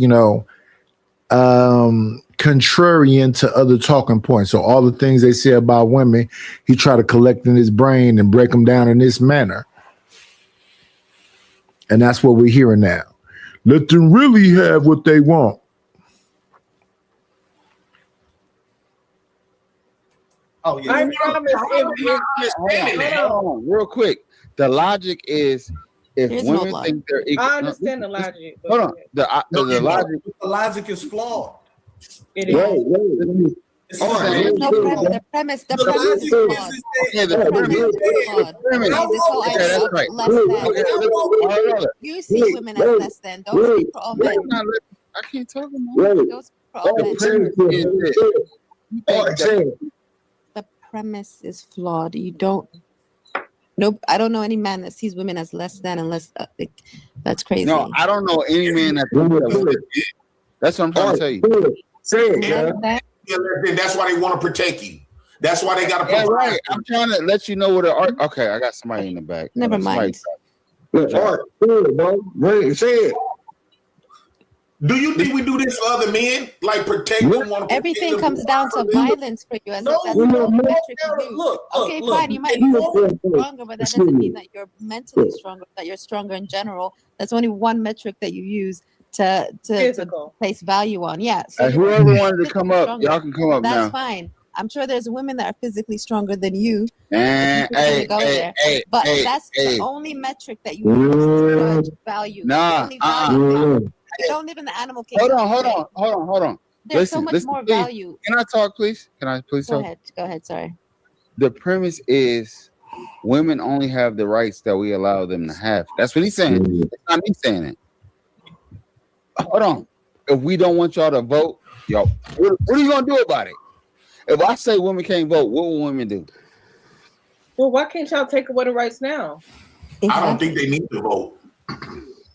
contrarian to other talking points. So all the things they say about women, he tried to collect in his brain and break them down in this manner. And that's what we're hearing now. Let them really have what they want. Oh yeah. I promise. Hold on, real quick. The logic is if There's women no think they're equal. I understand the logic. But Hold on. The logic is flawed. It is. The premise is flawed. Yeah, the premise. That's right. You see women as less than. Those speak for all men. I can't talk about Those for all men. The premise is flawed. You don't. Nope, I don't know any man that sees women as less than unless that's crazy. No, I don't know any man that thinks that. That's what I'm trying to tell you. Say it, man. That's why they want to protect you. That's why they got to. Yeah, right. I'm trying to let you know what the art. Okay, I got somebody in the back. Never mind. Art, say it. Do you think we do this for other men? Like protect them? Everything comes down to violence for you. That's the only metric you use. Okay, fine. You might be stronger, but that doesn't mean that you're mentally stronger. That you're stronger in general. That's only one metric that you use to place value on. Yeah. So whoever wanted to come up, y'all can come up now. That's fine. I'm sure there's women that are physically stronger than you. Hey, but that's the only metric that you use to judge value. You don't live in the animal kingdom. Hold on. There's so much more value. Can I talk, please? Can I please talk? Go ahead. Sorry. The premise is women only have the rights that we allow them to have. That's what he's saying. It's not me saying it. Hold on. If we don't want y'all to vote, yo, what are you gonna do about it? If I say women can't vote, what will women do? Well, why can't y'all take away the rights now? I don't think they need to vote.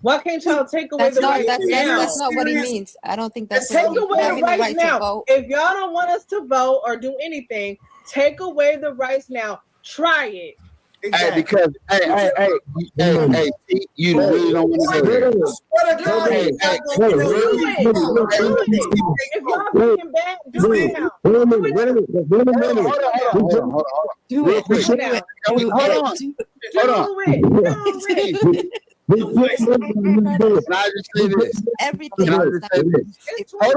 Why can't y'all take away the rights now? That's not what he means. I don't think that's take what away the rights right now. If y'all don't want us to vote or do anything, take away the rights now. Try it. Exactly. Hey, because you really don't want to do it. If y'all thinking bad, do it now. Hold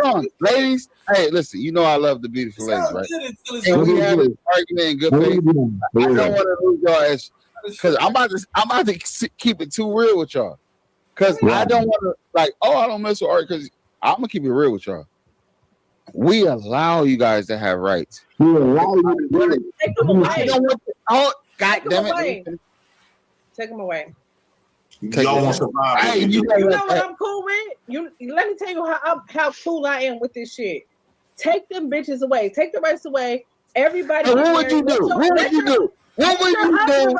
on, ladies. Hey, listen, you know I love the beautiful ladies, right? And we have an argument in good faith. I don't want to lose y'all as because I'm about to keep it too real with y'all. Because I don't want to I don't mess with art because I'm gonna keep it real with y'all. We allow you guys to have rights. We allow you to do it. Take them away. God damn it. Take them away. Y'all want to survive. Hey, you know what I'm cool with? Let me tell you how cool I am with this shit. Take them bitches away. Take the rights away. Everybody. Hey, what would you do? What would you do? What would you do?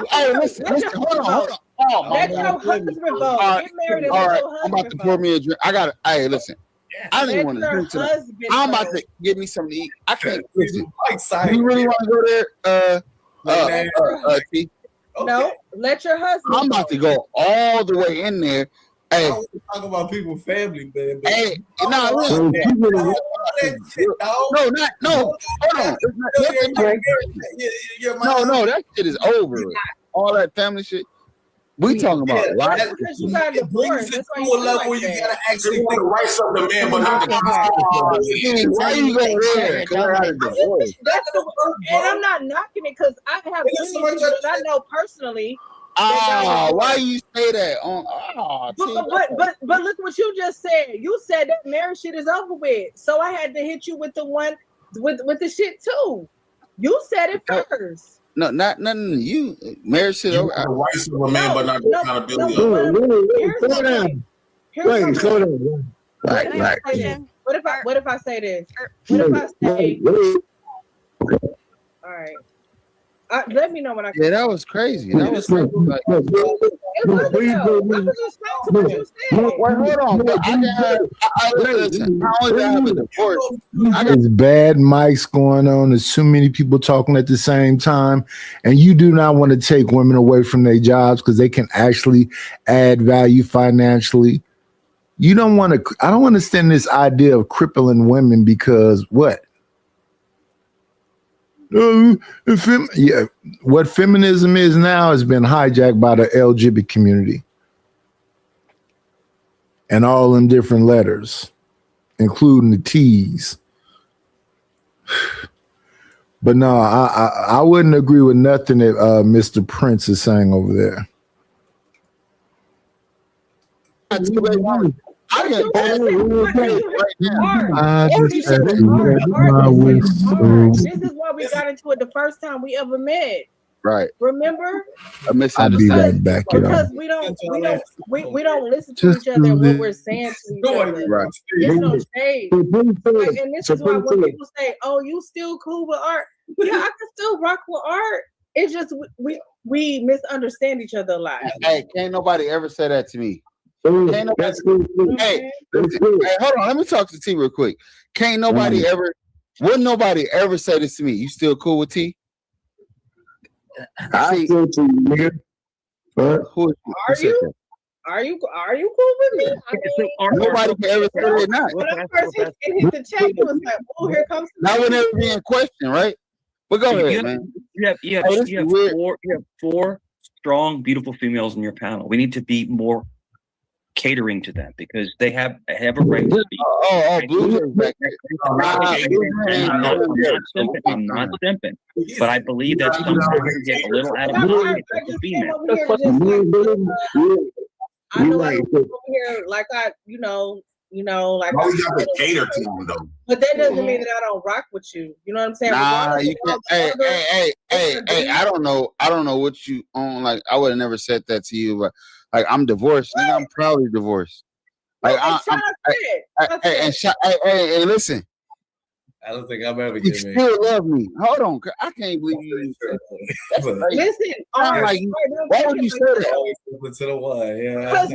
Hey, listen, hold on. Oh, let your husband vote. Get married and let your husband I'm about to pour me a drink. Hey, listen. I don't even want to drink tonight. I'm about to give me something to eat. I can't listen. You really want to go there? T? No, let your husband. I'm about to go all the way in there. Hey, I was talking about people's family, man. Hey, no. Hold on. No, that shit is over. All that family shit. We talking about life. Because you got divorced. That's why to a level where you gotta actually think the rights of the man, but not the why you go there? And I'm not knocking it because I have many people that I know personally. Why you say that? But look what you just said. You said that marriage shit is over with. So I had to hit you with the one with the shit too. You said it first. No, not nothing. You marriage shit over. The rights of a man, but not the accountability. What if I say this? What if I say? All right. Let me know when I. Yeah, that was crazy. That was crazy. Hold on. There's bad mics going on. There's too many people talking at the same time, and you do not want to take women away from their jobs because they can actually add value financially. You don't want to. I don't understand this idea of crippling women because what? What feminism is now has been hijacked by the LGBT community and all them different letters, including the T's. But no, I wouldn't agree with nothing that Mr. Prince is saying over there. This is why we got into it the first time we ever met. Right. Remember? I'll be right back. Because we don't listen to each other and what we're saying to each other. Right. There's no shade. And this is why when people say, "Oh, you still cool with art?" Yeah, I can still rock with art. It's just we misunderstand each other a lot. Hey, can't nobody ever say that to me. Can't nobody, hey, hold on. Let me talk to T real quick. Can't nobody ever, wouldn't nobody ever say this to me? You still cool with T? I still to you, nigga. Who Are you cool with me? I mean, nobody can ever say it not. when I first hit the chat, you was like, "Oh, here comes." That would never be in question, right? But go ahead, man. You have four strong, beautiful females in your panel. We need to be more catering to them because they have a right to speak. Blue Jays. I'm not simping, but I believe that sometimes we get a little out of line with the female. I know I'm over here like I, like Why we got to cater to them though? But that doesn't mean that I don't rock with you. You know what I'm saying? Nah, you can't. Hey, I don't know what you own. Like, I would have never said that to you, but like, I'm divorced. Nigga, I'm proudly divorced. Like, hey, listen. I don't think I'm ever You getting still love me. Hold on, I can't believe you. Listen, why would you say that? To the one, yeah.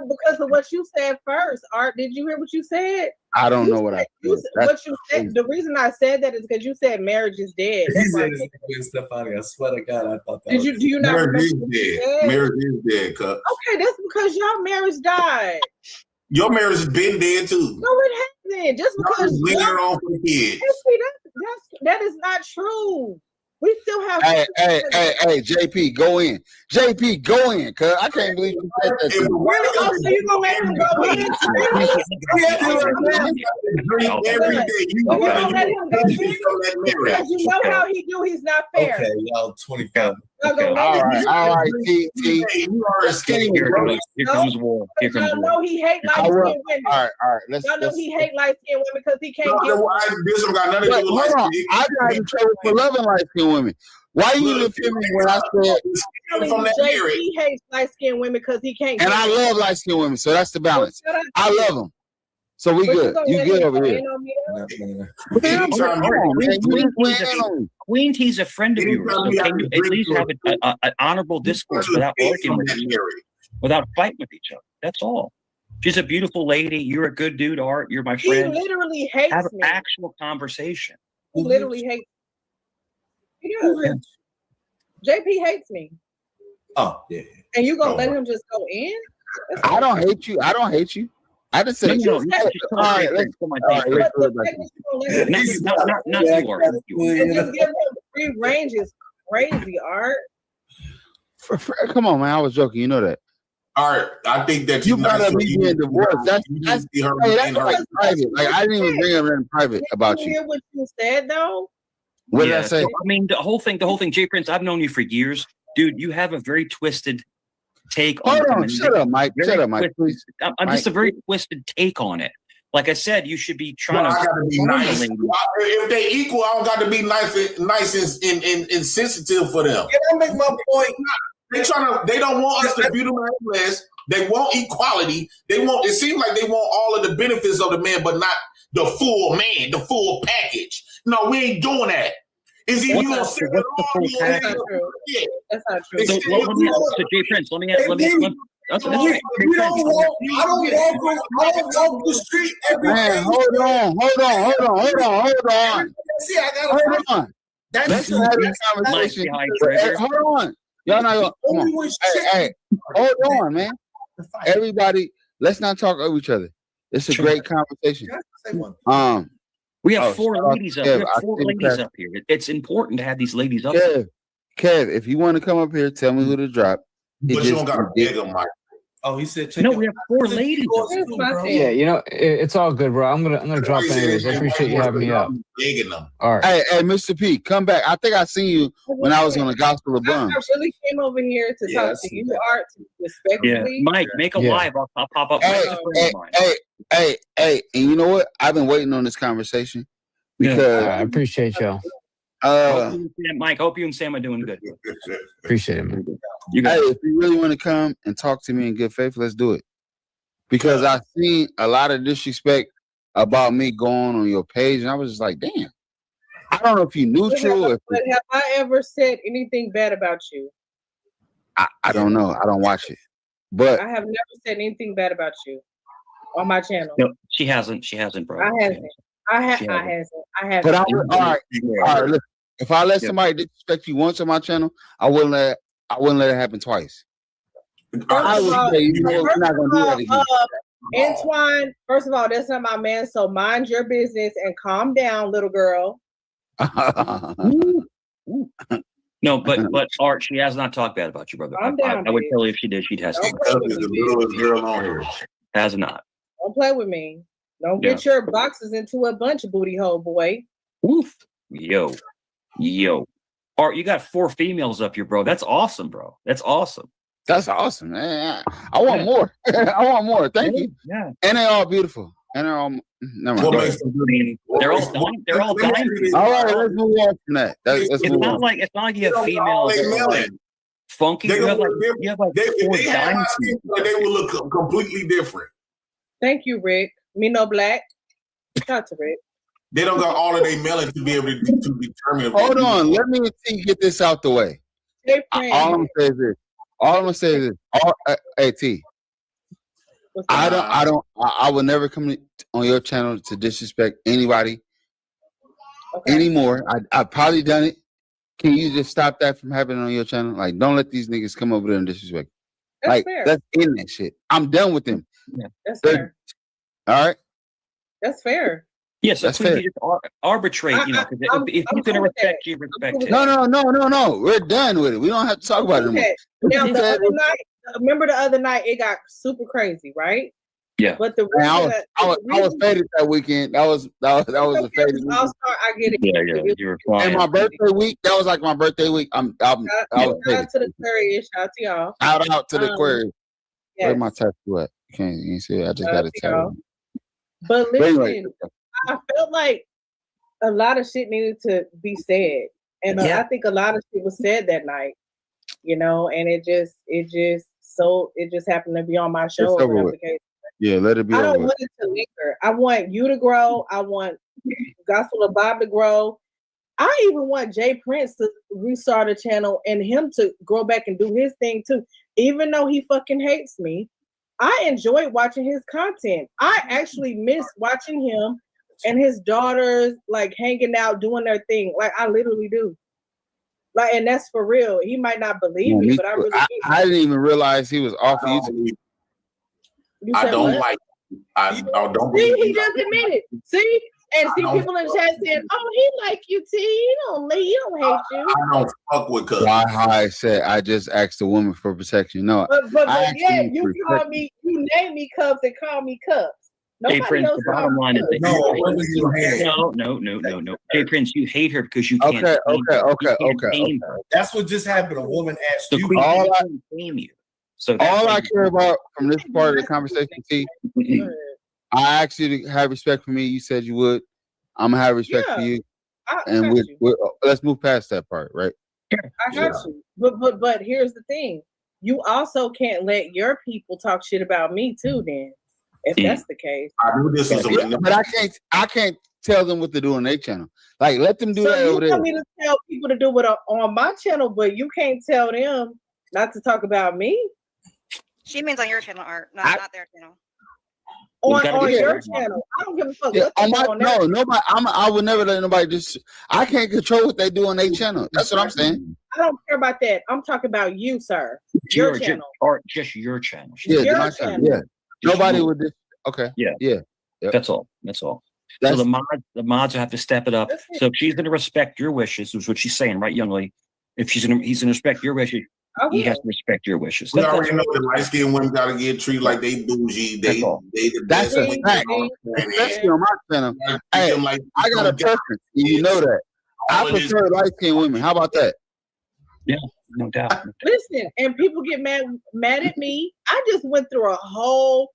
Because of what you said first, Art. Did you hear what you said? I don't know what I said. What you said. The reason I said that is because you said marriage is dead. He said Stephanie. I swear to God, I thought that. Do you not remember marriage is what you dead. said? Marriage is dead, cuz. Okay, that's because your marriage died. Your marriage has been dead too. No, it hasn't. Just because leave her on for the kids. That is not true. We still have. Hey, JP, go in. JP, go in, cuz I can't believe you said that. Really? Oh, so you gonna let him go in? Drink every day. You gonna let him go in? Because you know how he do. He's not fair. Okay, y'all 25. Okay. All right, T. You are a skinny. Here comes war. Here comes Y'all war. know he hate light skinned women. All right. Y'all know he hate light skinned women because he can't get. This one got nothing to do with light skin. I got in trouble for loving light skinned women. Why you didn't feel me when I said He hates light skinned women because he can't. And I love light skinned women, so that's the balance. I love them. So we good. You good over here. Queen T's a friend of yours. So can you at least have an honorable discourse without arguing with each other, without fighting with each other? That's all. She's a beautiful lady. You're a good dude, Art. You're my friend. He literally hates have me. Have an actual conversation. He literally hates me. He does. JP hates me. Oh, yeah. And you gonna let him just go in? I don't hate you. I just said, all right, let's go. Not you are. And just give him free range is crazy, Art. Come on, man. I was joking. You know that. All right, I think that you gotta be being divorced. That's private. Like, I didn't even bring up anything private about you. Hear what you said though? What did I say? So, I mean, the whole thing, J Prince. I've known you for years, dude. You have a very twisted take on it. Shut up, Mike. Please. I'm just a very twisted take on it. Like I said, you should be trying I gotta be nice. to. If they equal, I don't got to be nice and sensitive for them. Can I make my point? They don't want us to be the less. They want equality. It seems like they want all of the benefits of the man, but not the full man, the full package. No, we ain't doing that. Is he you gonna sit it all? That's not true. So J Prince, let me. I don't walk the street every day. Man, hold on. See, I got on. Let's have a conversation. Hold on. Y'all not gonna hey, hold on, man. Everybody, let's not talk over each other. It's a great conversation. We have four ladies up. We have four ladies up here. It's important to have these ladies up. Kev, if you want to come up here, tell me who to drop. But you don't got to beg them, Mike. Oh, he said, no, we have four ladies. Yeah, it's all good, bro. I'm gonna drop anyways. I appreciate you having me up. All right. Hey, Mr. P, come back. I think I seen you when I was on the Gospel of Bum. I really came over here to talk to you, Art, respectfully. Yeah, Mike, make a live. I'll pop up. Hey, and you know what? I've been waiting on this conversation because I appreciate y'all. Mike, hope you and Sam are doing good. Appreciate it, man. Hey, if you really want to come and talk to me in good faith, let's do it. Because I've seen a lot of disrespect about me going on your page, and I was just like, damn. I don't know if you neutral. But have I ever said anything bad about you? I don't know. I don't watch it, but I have never said anything bad about you on my channel. No, she hasn't. She hasn't, bro. I haven't. I haven't. But all right. Listen, if I let somebody disrespect you once on my channel, I wouldn't let it happen twice. I would say, you know, we're not gonna do that again. Antoine, first of all, that's not my man. So mind your business and calm down, little girl. No, but Art, she has not talked bad about you, brother. I would tell you if she did, she'd have to. Has not. Don't play with me. Don't get your boxes into a bunch of booty hole, boy. Oof. Yo. Art, you got 4 females up here, bro. That's awesome, bro. That's awesome. That's awesome, man. I want more. I want more. Thank you. Yeah. And they're all beautiful. And they're all never mind. They're all dying. They're all dying. All right, let's move on from that. It's not like you have females that are like funky. You have like 4 dimes. They will look completely different. Thank you, Rick. Me no black. Shout to Rick. They don't got all of their melanin to be able to determine. Hold on, let me get this out the way. All I'm gonna say is this. Hey T. I will never come on your channel to disrespect anybody anymore. I've probably done it. Can you just stop that from happening on your channel? Like, don't let these niggas come over there and disrespect. That's fair. Let's end that shit. I'm done with them. Yeah, that's fair. All right. That's fair. Yes, that's fair. You just arbitrate, you know, because if you're going to respect you, respect it. No. We're done with it. We don't have to talk about it anymore. Now, the other night, remember the other night, it got super crazy, right? Yeah. But the I was faded that weekend. That was a faded weekend. I get it. Yeah. You were flying. And my birthday week, that was like my birthday week. I was shout out to the Aquarius. Shout out to y'all. Shout out to the Aquarius. Yes. Where's my tattoo at? You see it? I just got a tattoo. But listen, I felt like a lot of shit needed to be said. And I think a lot of shit was said that night, you know, and it just happened to be on my show. Yeah, let it be. I don't want it to linger. I want you to grow. I want Gospel of Bob to grow. I even want Jay Prince to restart a channel and him to grow back and do his thing too. Even though he fucking hates me, I enjoy watching his content. I actually miss watching him and his daughters like hanging out, doing their thing. Like I literally do. Like, and that's for real. He might not believe me, but I really do. I didn't even realize he was off YouTube. I don't like. I don't. See, he just admitted. See, and see people in the chat saying, "Oh, he like you, T. He don't hate you." I don't fuck with Cubs. Why? How I said I just asked the woman for protection. No, but yeah, you call me, you name me Cubs and call me Cubs. Hey Prince, the bottom line is that no. Hey Prince, you hate her because you can't. Okay. That's what just happened. A woman asked you. So all I care about from this part of the conversation, T, I asked you to have respect for me. You said you would. I'm gonna have respect for you, and let's move past that part, right? I got you. But here's the thing: you also can't let your people talk shit about me too. Then, if that's the case, I knew this was but I can't tell them what to do on their channel. Like, let them do that over there. You want me to tell people to do it on my channel, but you can't tell them not to talk about me. She means on your channel, Art, not their channel. On your channel, I don't give a fuck. I would never let nobody I can't control what they do on their channel. That's what I'm saying. I don't care about that. I'm talking about you, sir. Your channel, or just your channel. Yeah, my channel. Yeah, nobody would. Okay. Yeah. That's all. So the mods have to step it up. So if she's going to respect your wishes, is what she's saying, right, young lady? If he's going to respect your wishes. He has to respect your wishes. We already know that light-skinned women gotta get treated like they bougie. That's a fact. Especially on my channel. Hey, I got a preference. You know that. I prefer light-skinned women. How about that? Yeah, no doubt. Listen, and people get mad at me. I just went through a whole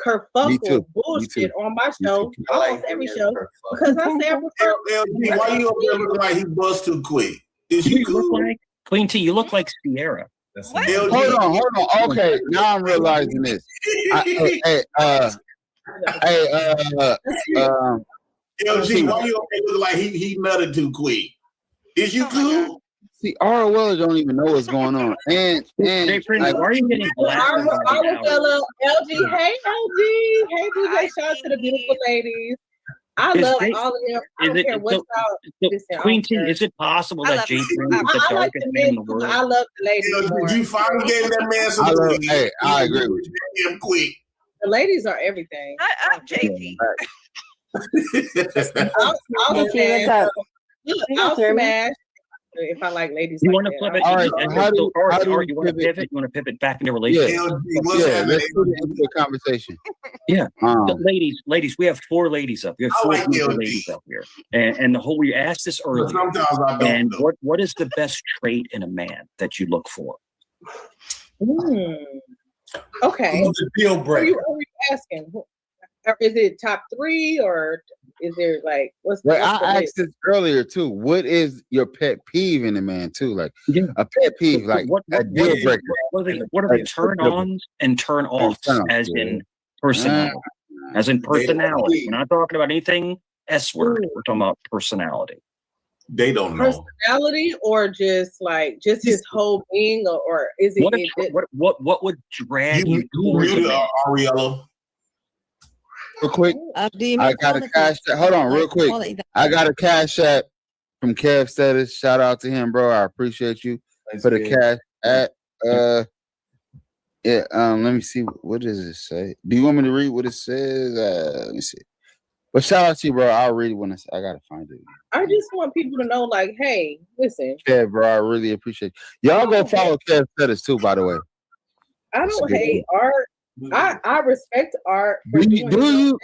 kerfuffle bullshit on my show, almost every show, because I say I prefer. Why you up there looking like he bust too quick? Is you cool? Queen T, you look like Sierra. Hold on. Okay, now I'm realizing this. LG, why you okay look like he nutted too quick? Is you cool? See, ROL don't even know what's going on. And Jay Prince, like, why are you getting blasted? Arwella, LG, hey LG, hey DJ, shout out to the beautiful ladies. I love all of them. I don't care what y'all. Quentin, is it possible that Jay Prince is the darkest man in the world? I love the ladies. Did you finally gave that man some? Hey, I agree with you. Quick. The ladies are everything. I'm JP. I'll smash if I like ladies. You like want to flip it? All right, how do you want to pivot? pivot? You want to pivot back into relationship? Yeah, let's put it into a conversation. Yeah, ladies, we have 4 ladies up. We have 4 beautiful ladies up here, and the whole we asked this earlier. Sometimes I don't. And what is the best trait in a man that you look for? Okay. What's the deal breaker? Are you asking? Is it top 3 or is there like what's? Well, what's the I list? asked this earlier too. What is your pet peeve in a man too? Like a pet peeve, like a deal breaker. What are the turn-ons and turn-offs, as in personality? As in personality. We're not talking about anything S word. We're talking about personality. They don't know. Personality or just his whole being, or is it? What would drag you towards a man? Ariella. Real quick, I got a cash app. Hold on, real quick. I got a cash app from Kev Status. Shout out to him, bro. I appreciate you for the cash app. Let me see. What does it say? Do you want me to read what it says? Let me see. But shout out to you, bro. I'll read it when I gotta find it. I just want people to know, like, hey, listen. Kev, bro, I really appreciate you. Y'all go follow Kev Status too, by the way. I don't hate art. I respect art. Do you really?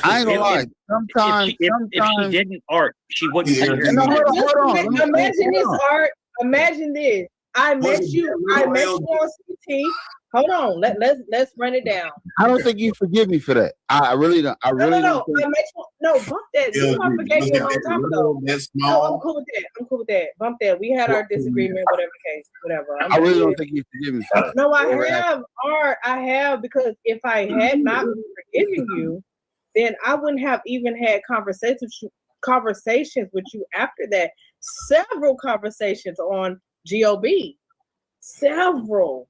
I ain't gonna lie. Sometimes if she didn't art, she wouldn't. No, hold on. Imagine this art. Imagine this. I met you on CT. Hold on. Let's run it down. I don't think you forgive me for that. I really don't. I really don't. No, bump that. You know, I forgave you a long time ago. No, I'm cool with that. I'm cool with that. Bump that. We had our disagreement, whatever the case, whatever. I really don't think you forgive me for that. No, I have art. I have, because if I had not forgiven you, then I wouldn't have even had conversations with you after that. Several conversations on GOB. Several.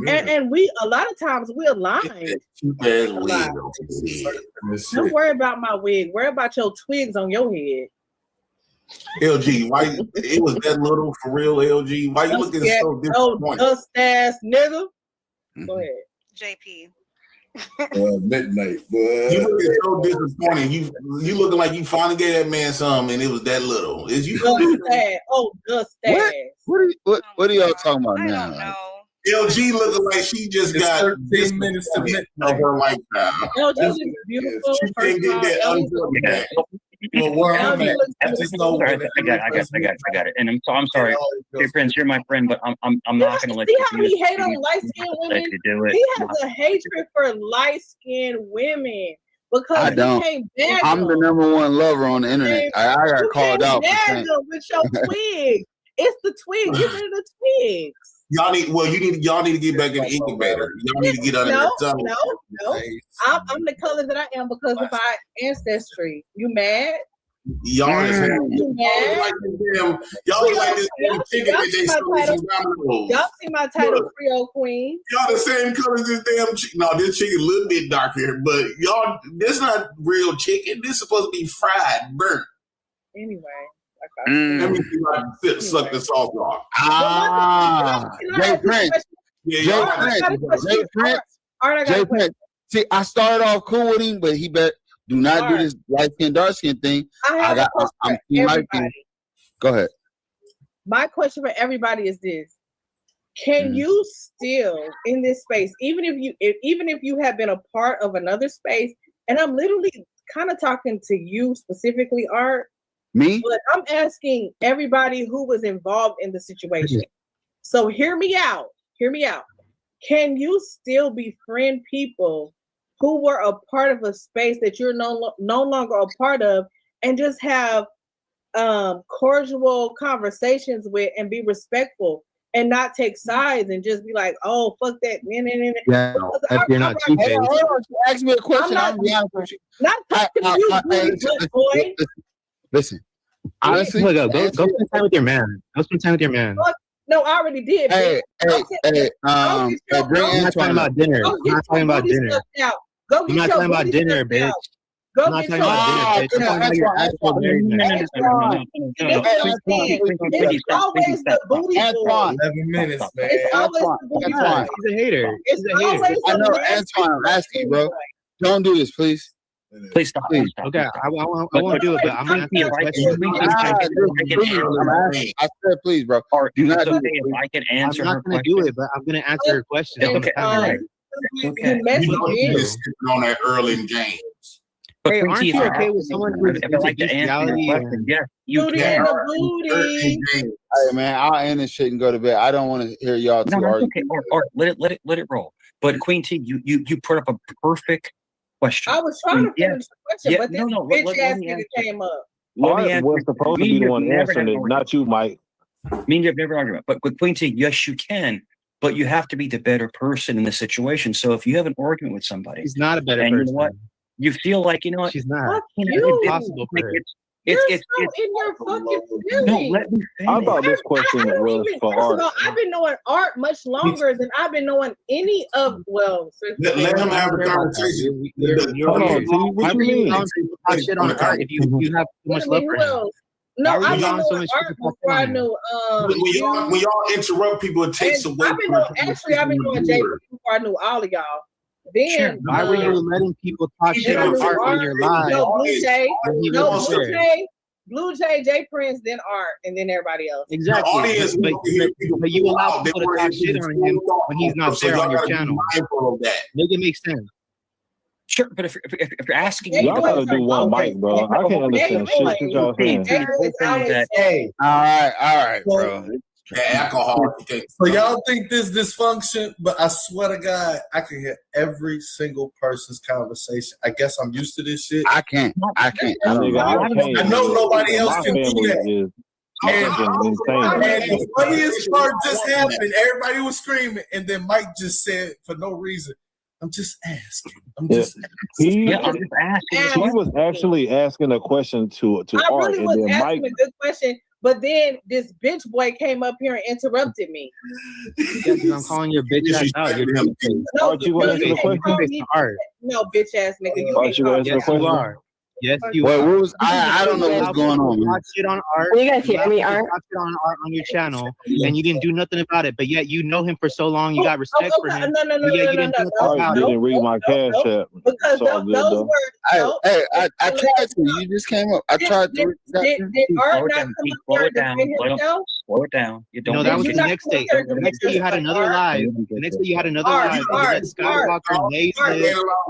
And we a lot of times we aligned. Don't worry about my wig. Worry about your twigs on your head. LG, why it was that little for real? LG, why you looking so disappointed? Dust ass nigga. Go ahead, JP. Midnight, boy. You looking so disappointed. You looking like you finally gave that man some, and it was that little. Is you? Dust ass. What are y'all talking about now? LG looking like she just got 13 minutes to midnight of her lifetime. LG is beautiful. She can't get that uncovered back. Well, where I'm at, I got it. And I'm sorry, hey Prince, you're my friend, but I'm not gonna let you. See how he hate on light-skinned women? He has a hatred for light-skinned women because he can't bag I'm the #1 lover on the internet. I got called out. With your twigs. It's the twigs. Get rid of the twigs. Y'all need to get back in the incubator. Y'all need to get under the tunnel. No. I'm the color that I am because of my ancestry. You mad? Y'all you mad? Y'all like this chicken that they sold. Y'all see my title, Creole Queen. Y'all the same color as this damn chicken. No, this chicken a little bit darker, but y'all, this not real chicken. This is supposed to be fried, burnt. Anyway. Let me see my suck the sauce off. Jay Prince. Jay Prince. See, I started off cool with him, but he do not do this light skin, dark skin thing. I'm Go ahead. My question for everybody is this: can you still in this space, even if you have been a part of another space, and I'm literally kind of talking to you specifically, Art. Me? But I'm asking everybody who was involved in the situation. So hear me out. Can you still befriend people who were a part of a space that you're no longer a part of, and just have cordial conversations with and be respectful? and not take sides and just be like, oh, fuck that. Yeah, if you're not too big. Ask me a question. I'm I'm be honest with you. not talking to you, booty butt boy. Listen. Honestly, go spend time with your man. Go spend time with your man. No, I already did. Hey, bring I'm not talking about dinner. I'm not talking about dinner. I'm not talking about dinner, bitch. I'm not talking about dinner, bitch. I'm talking about your actual It's always the booty boy. 11 minutes, man. It's always the booty boy. He's a hater. It's always I know, the Antoine. I'm asking, bro. Don't do this, please. Please stop. Please. Okay, I won't do it, but I'm gonna answer your question. I said, please, bro. Do not do if I can answer I'm her not gonna question. do it, but I'm gonna answer her question. Okay. Okay. You know he's sitting on that Earl James. But Hey, Queen aren't T, you okay with someone who's if I like to into answer your bestiality question, yes, you Booty can. and the booty. Hey, man, I'll end this shit and go to bed. I don't want to hear y'all two No, that's argue. okay. Or let it roll. But Queen T, you put up a perfect question. I was trying to finish the question, Yeah, but this no, bitch let ass me nigga answer. came up. Art was supposed to be the one answering it, not you, Mike. Me and you have never argument. But with Queen T, yes, you can. But you have to be the better person in the situation. So if you have an argument with somebody, She's not a better and person. you know what? You feel like, you know what? She's not. You. Impossible for her. You're so in your fucking feelings. No, let me finish. I thought this question was for First Art. of all, I've been knowing Art much longer than I've been knowing any of Let him have a conversation. Hold on, T, what you mean? Talk shit on Art if you have too much love for him. No, Why I've were you been on so knowing much Art shit to talk before I on him? knew When y'all interrupt people, it takes away I've been from knowing, actually I've been knowing Jay before I knew all of y'all. Then Why were you letting people talk shit then I on knew Art on your live? No, Blue Jay, when he no, wasn't Blue there? Jay, Blue Jay, Jay Prince, then Art, and then everybody else. Exactly. But you allow people to talk shit on him when he's not there on your channel. Make it make sense. Sure, but if you're asking me, Y'all gotta do one mic, bro. I can't understand shit that y'all saying. Hey, all right, bro. Alcohol. So y'all think this dysfunction, but I swear to God, I can hear every single person's conversation. I guess I'm used to this shit. I can't. I know nobody else My can do family that. is And insane. the funniest part just happened. Everybody was screaming, and then Mike just said, for no reason, "I'm just asking. I'm just asking." He asking. was actually asking a question to I Art, really and was then asking Mike. a good question, but then this bitch boy came up here and interrupted me. Yeah, 'cause I'm calling your bitch ass out. You're No, Art, you gonna answer the can't call question? me- Art. No, bitch ass nigga. You Art, can't you call gonna me answer the Yes, you question? are. Yes, you Wait, are. what was I don't know what's going on, man. Talk shit on Art. You guys hear me, Art? Talk shit on Art on your channel, and you didn't do nothing about it. But yet you know him for so long, you got respect for him. No, but yet you didn't do nothing Art about it. didn't read my cash app. Because It's all good those though. were Hey, I tried to. You just came up. I tried to. Did Art Slow it not down, come Pete, up slow here it to down. defend Let 'em- himself? Slow it down. You don't. No, that was you the not next come day. up here The to next day you had defend another yourself? live. The next day you had another Art, live. Art, You let Skywalker, Lace,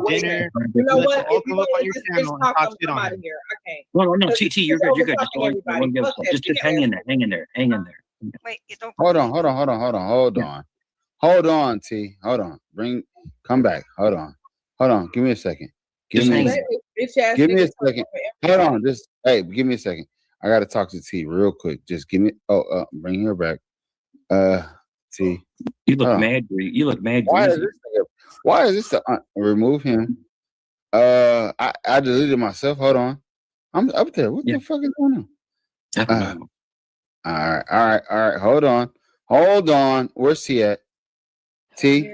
dinner. You know let what? them all If you come up on your this channel bitch and talk, talk I'm shit on out him. of here. I can't. No, Because TT, you're good. You're good. Just, overtalking everybody. Fuck that. just You hang can in there. Hang in there. Hang in there. Wait, you don't. Hold on. Hold on, T. Hold on. Come back. Hold on. Give me a second. Give me a second. Hold on. Give me a second. I gotta talk to T real quick. Just give me. Bring her back. T. You look mad. You look mad. Why is this? Remove him. I deleted myself. Hold on. I'm up there. What the fuck is going on? All right. Hold on. Where's T at? T.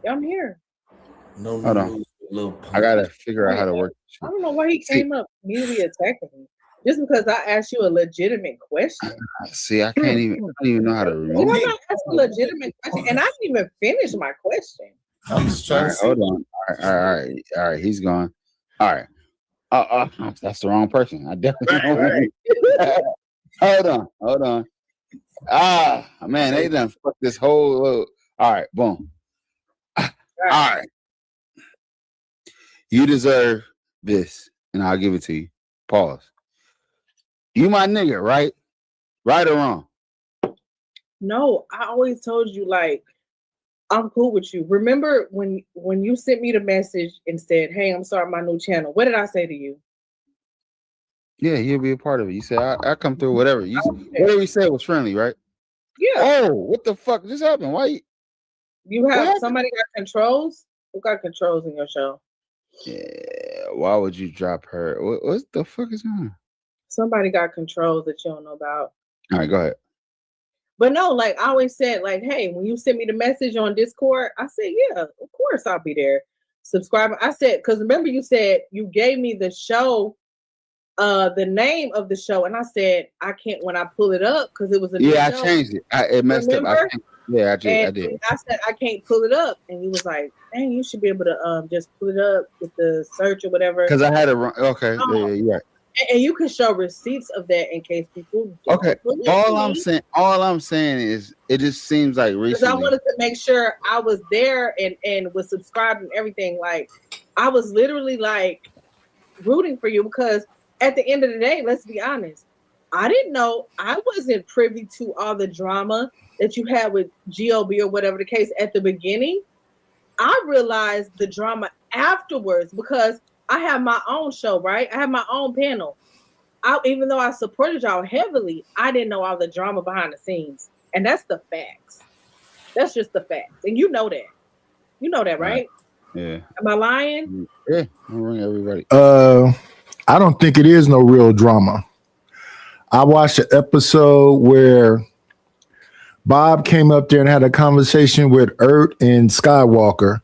I'm here. No, hold on. I gotta figure out how to work. I don't know why he came up immediately attacking me. Just because I asked you a legitimate question. See, I don't even know how to You remove know, it. I asked a legitimate question, and I didn't even finish my question. I'm just All trying right, to hold on. All right. He's gone. All right. That's the wrong person. I definitely don't. Hold on. Man, they done fucked this whole load. All right, boom. All right. You deserve this, and I'll give it to you. Pause. You my nigga, right? Right or wrong? No, I always told you, like, I'm cool with you. Remember when you sent me the message and said, "Hey, I'm starting my new channel." What did I say to you? Yeah, he'll be a part of it. You said I come through. Whatever you said was friendly, right? Yeah. Oh, what the fuck just happened? Why you have somebody got controls? Who got controls in your show? Yeah. Why would you drop her? What the fuck is going on? Somebody got controls that you don't know about. All right, go ahead. But no, like I always said, like, hey, when you send me the message on Discord, I said, yeah, of course I'll be there. Subscribe. I said, because remember you said you gave me the show, the name of the show, and I said I can't when I pull it up because it was a new show. I changed it. It messed up. I did. I said I can't pull it up, and he was like, "Dang, you should be able to just pull it up with the search or whatever." Because I had it wrong. Okay, yeah, you're right. And you can show receipts of that in case people. Okay. All I'm saying is, it just seems like recently. Because I wanted to make sure I was there and was subscribed and everything. Like I was literally like rooting for you because at the end of the day, let's be honest, I didn't know, I wasn't privy to all the drama that you had with GOB or whatever the case at the beginning. I realized the drama afterwards because I have my own show, right? I have my own panel. Even though I supported y'all heavily, I didn't know all the drama behind the scenes. And that's the facts. That's just the facts. And you know that. You know that, right? Yeah. Am I lying? Yeah. I'm ring everybody. I don't think it is no real drama. I watched an episode where Bob came up there and had a conversation with Ert and Skywalker.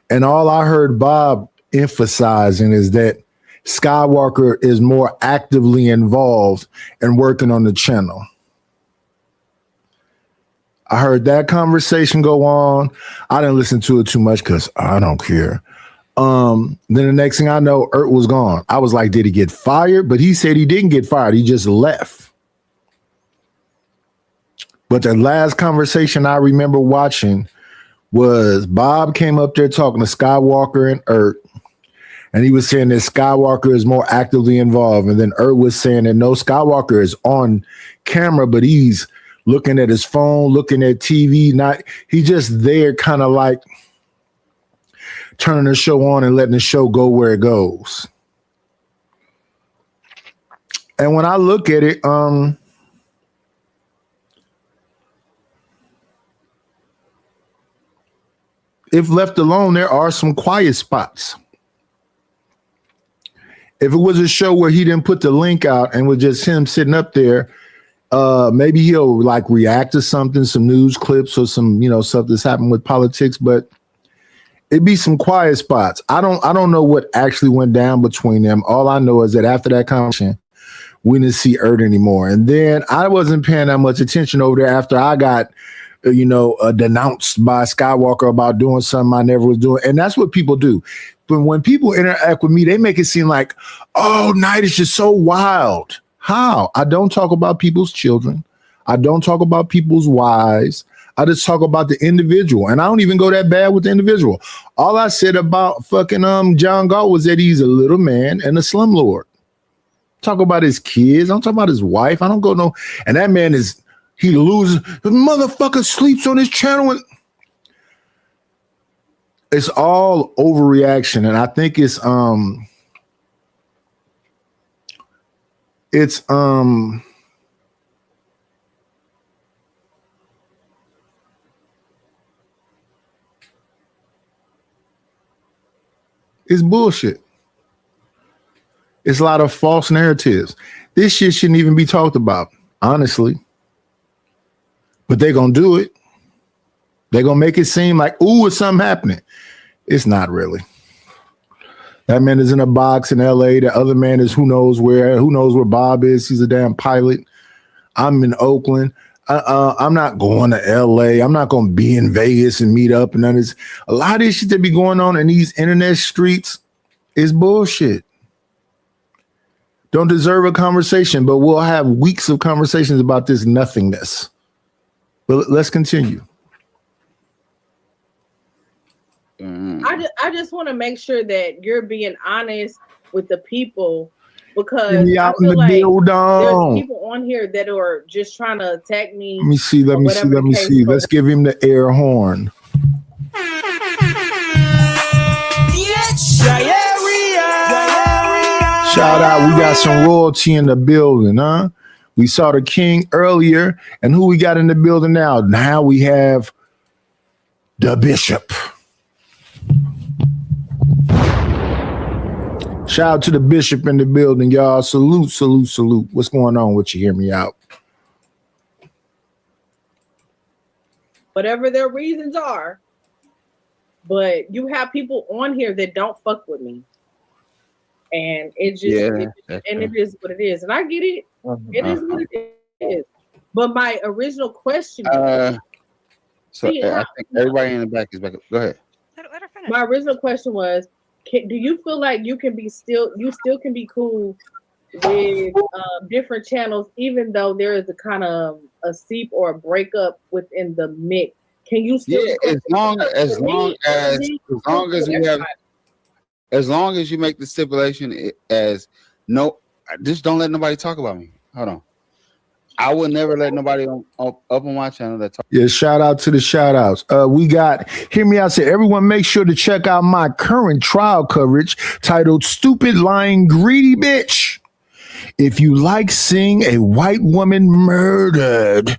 And all I heard Bob emphasizing is that Skywalker is more actively involved in working on the channel. I heard that conversation go on. I didn't listen to it too much because I don't care. Then the next thing I know, Ert was gone. I was like, did he get fired? But he said he didn't get fired. He just left. But the last conversation I remember watching was Bob came up there talking to Skywalker and Ert. And he was saying that Skywalker is more actively involved. And then Ert was saying that no, Skywalker is on camera, but he's looking at his phone, looking at TV. He's just there kind of like turning the show on and letting the show go where it goes. And when I look at it, if left alone, there are some quiet spots. If it was a show where he didn't put the link out and was just him sitting up there, maybe he'll like react to something, some news clips or some, stuff that's happened with politics, but it'd be some quiet spots. I don't know what actually went down between them. All I know is that after that conversation, we didn't see Ert anymore. And then I wasn't paying that much attention over there after I got, denounced by Skywalker about doing something I never was doing. And that's what people do. But when people interact with me, they make it seem like, oh, Night is just so wild. How? I don't talk about people's children. I don't talk about people's wives. I just talk about the individual. And I don't even go that bad with the individual. All I said about fucking John Galt was that he's a little man and a slumlord. Talk about his kids. I don't talk about his wife. I don't go no. And that man he loses. The motherfucker sleeps on his channel. And it's all overreaction. And I think it's bullshit. It's a lot of false narratives. This shit shouldn't even be talked about, honestly. But they're going to do it. They're going to make it seem like, ooh, it's something happening. It's not really. That man is in a box in LA. The other man is who knows where Bob is. He's a damn pilot. I'm in Oakland. I'm not going to LA. I'm not going to be in Vegas and meet up. And none of this. A lot of this shit that be going on in these internet streets is bullshit. Don't deserve a conversation, but we'll have weeks of conversations about this nothingness. But let's continue. I just want to make sure that you're being honest with the people because I feel like there's people on here that are just trying to attack me. Let me see. Let's give him the air horn. Shout out. We got some royalty in the building, huh? We saw the king earlier. And who we got in the building now? Now we have the bishop. Shout out to the bishop in the building, y'all. Salute, salute, salute. What's going on with you? Hear me out. Whatever their reasons are, but you have people on here that don't fuck with me. And it just, it is what it is. And I get it. It is what it is. But my original question I think everybody in the back is back. Go ahead. My original question was, do you feel like you still can be cool with different channels, even though there is a kind of a seep or a breakup within the mix? Can you still? Yeah, as long as you make the stipulation as no, just don't let nobody talk about me. Hold on. I will never let nobody up on my channel that talk. Yeah, shout out to the shout outs. We got, hear me out, say everyone make sure to check out my current trial coverage titled Stupid Lying Greedy Bitch. If you like seeing a white woman murdered,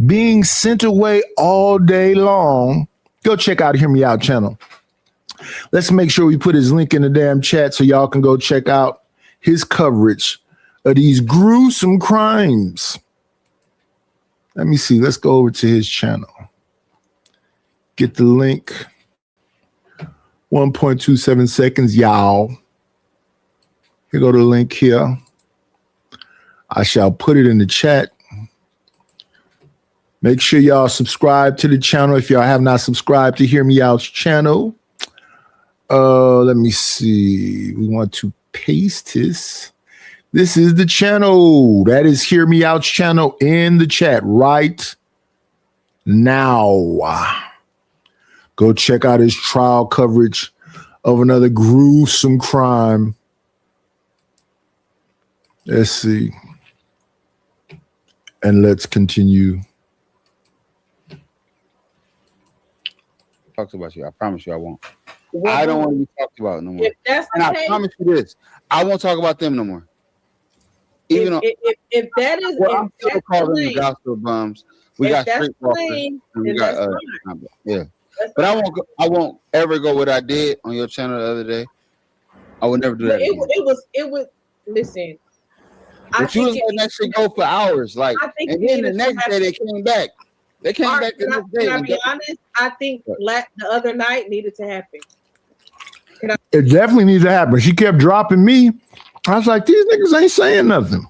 being sent away all day long, go check out Hear Me Out channel. Let's make sure we put his link in the damn chat so y'all can go check out his coverage of these gruesome crimes. Let me see. Let's go over to his channel. Get the link. 1.27 seconds, y'all. Here go the link here. I shall put it in the chat. Make sure y'all subscribe to the channel if y'all have not subscribed to Hear Me Out's channel. Let me see. We want to paste this. This is the channel. That is Hear Me Out's channel in the chat right now. Go check out his trial coverage of another gruesome crime. Let's see. And let's continue. Talk about you. I promise you I won't. I don't want to be talked about no more. If that's and the I case, promise you this. I won't talk about them no more. Even though if that is, well, I'm still calling them the gospel bums. We got streetwalkers. We got yeah. But I won't ever go what I did on your channel the other day. I would never do that. It was listen. But you was letting that shit go for hours, like, and then the next day they came back. They came back the next day. Can I be honest? I think the other night needed to happen. It definitely needs to happen. She kept dropping me. I was like, these niggas ain't saying nothing.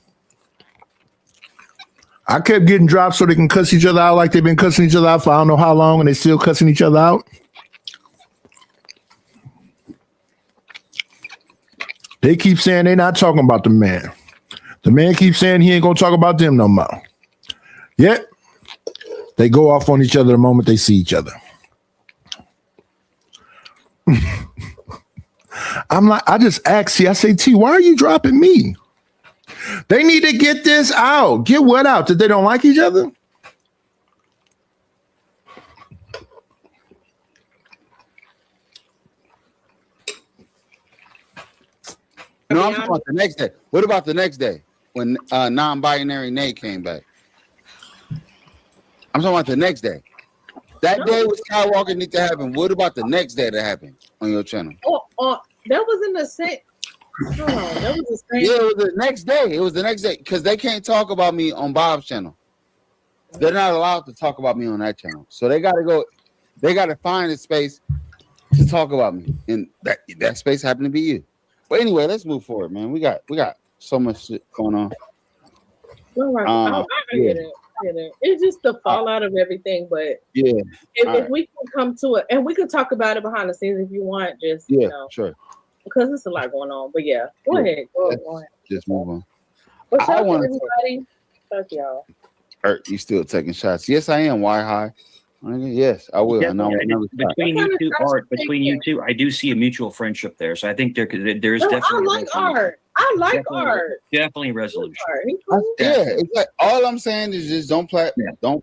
I kept getting dropped so they can cuss each other out like they've been cussing each other out for I don't know how long, and they still cussing each other out. They keep saying they're not talking about the man. The man keeps saying he ain't gonna talk about them no more. Yet they go off on each other the moment they see each other. I'm like, I just asked you, I say, T, why are you dropping me? They need to get this out. Get what out? That they don't like each other? No, I'm talking about the next day. What about the next day when non-binary Nate came back? I'm talking about the next day. That day with Skywalker need to happen. What about the next day that happened on your channel? That was in the same. That was the same. Yeah, it was the next day. It was the next day because they can't talk about me on Bob's channel. They're not allowed to talk about me on that channel. So they got to go. They got to find a space to talk about me, and that space happened to be you. But anyway, let's move forward, man. We got so much shit going on. I get it. It's just the fallout of everything, but yeah, if we can come to it, and we can talk about it behind the scenes if you want, just sure, because it's a lot going on. But yeah, go ahead. Just move on. What's up, everybody? Fuck y'all. You still taking shots? Yes, I am. Why high? Yes, I will. Between you two, Art, between you two, I do see a mutual friendship there. So I think there's definitely. I like Art. I like Art. Definitely resolution. Yeah, it's like all I'm saying is just don't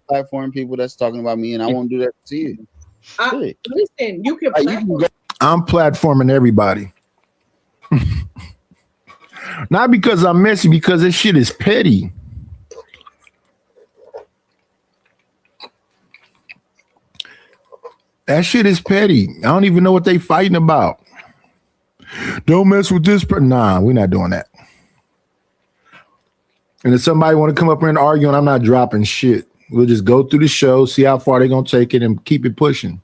platform people that's talking about me, and I won't do that to you. Listen, you can. I'm platforming everybody. Not because I'm messy, because this shit is petty. That shit is petty. I don't even know what they fighting about. Don't mess with this. Nah, we're not doing that. And if somebody want to come up here and argue, and I'm not dropping shit. We'll just go through the show, see how far they're gonna take it, and keep it pushing.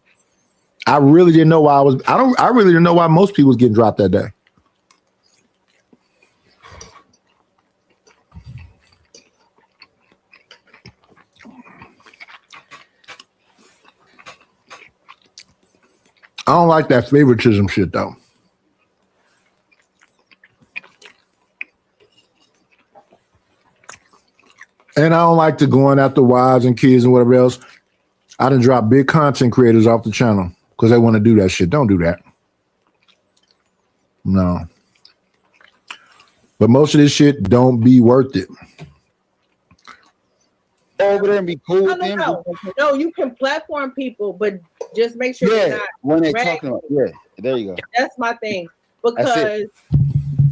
I really didn't know why I really didn't know why most people was getting dropped that day. I don't like that favoritism shit though. And I don't like to going after wives and kids and whatever else. I done drop big content creators off the channel because they want to do that shit. Don't do that. No. But most of this shit don't be worth it. Over there and be cool with them. No, you can platform people, but just make sure Yeah, you're not when they're dragging. talking about, yeah, there you go. That's my thing. Because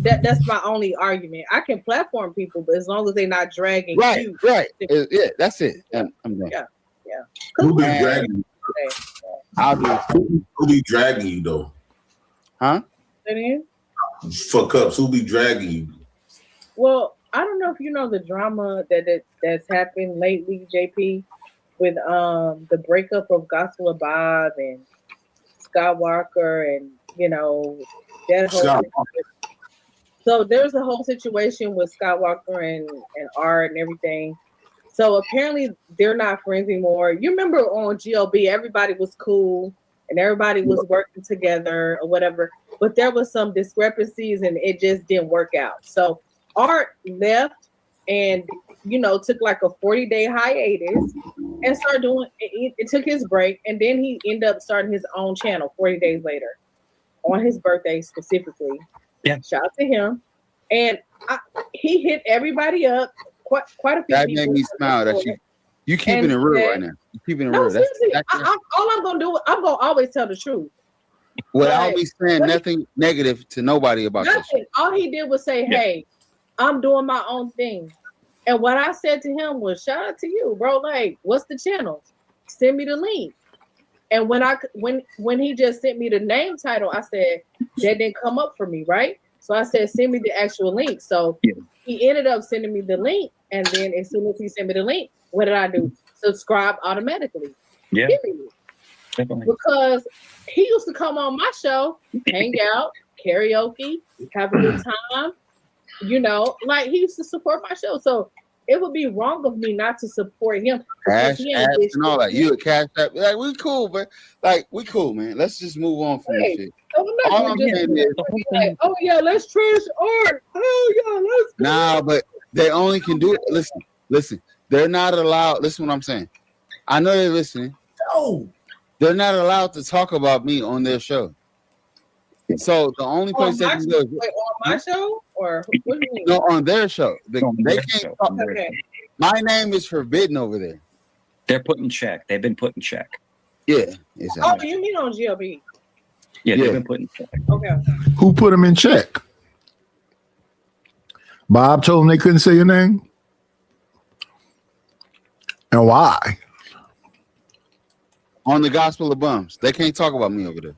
that's my only argument. I can platform people, but as long as they're not dragging Right, you. right. Yeah, that's it. I'm done. Yeah. Who be dragging you? I'll do it. Who be dragging you though? Huh? For Cups, who be dragging you? Well, I don't know if you know the drama that's happened lately, JP, with the breakup of Gospel of Bob and Scott Walker, and you know that whole Scott so there's a whole situation with Scott Walker and Art and everything. So apparently they're not friends anymore. You remember on GLB, everybody was cool and everybody was working together or whatever, but there was some discrepancies and it just didn't work out. So Art left and, you know, took like a 40-day hiatus and started doing it took his break, and then he ended up starting his own channel 40 days later on his birthday specifically. Yeah. Shout out to him. And he hit everybody up, quite a few That people. made me smile. That you keeping it real right now. You keeping it real. That's Seriously, exactly all I'm gonna do, I'm gonna always tell the truth. without me saying nothing negative to nobody about this. Nothing. All he did was say, "Hey, I'm doing my own thing." And what I said to him was, "Shout out to you, bro. Like, what's the channel? Send me the link." And when he just sent me the name title, I said that didn't come up for me, right? So I said, "Send me the actual link." So he ended up sending me the link, and then as soon as he sent me the link, what did I do? Subscribe automatically. Yeah. Period. Definitely. Because he used to come on my show, hang out, karaoke, have a good time. You know, like he used to support my show. So it would be wrong of me not to support him. Cash He ain't apps did and all that. shit. You a cash app. Like, we cool, but like we cool, man. Let's just move on from this shit. So I'm not All gonna I'm just saying be is- like, oh yeah, let's trash Art. Oh yeah, let's go. Nah, but they only can do it. Listen. They're not allowed. Listen what I'm saying. I know they're listening. No. They're not allowed to talk about me on their show. So the only place they can go is Wait, on my show or what do you mean? no on their show. They their can't show. talk. Okay. My name is forbidden over there. They're put in check. They've been put in check. Yeah, Oh, exactly. you mean on GLB? Yeah, Yeah. they've been put in check. Okay. Who put them in check? Bob told them they couldn't say your name? And why? On the Gospel of Bums, they can't talk about me over there.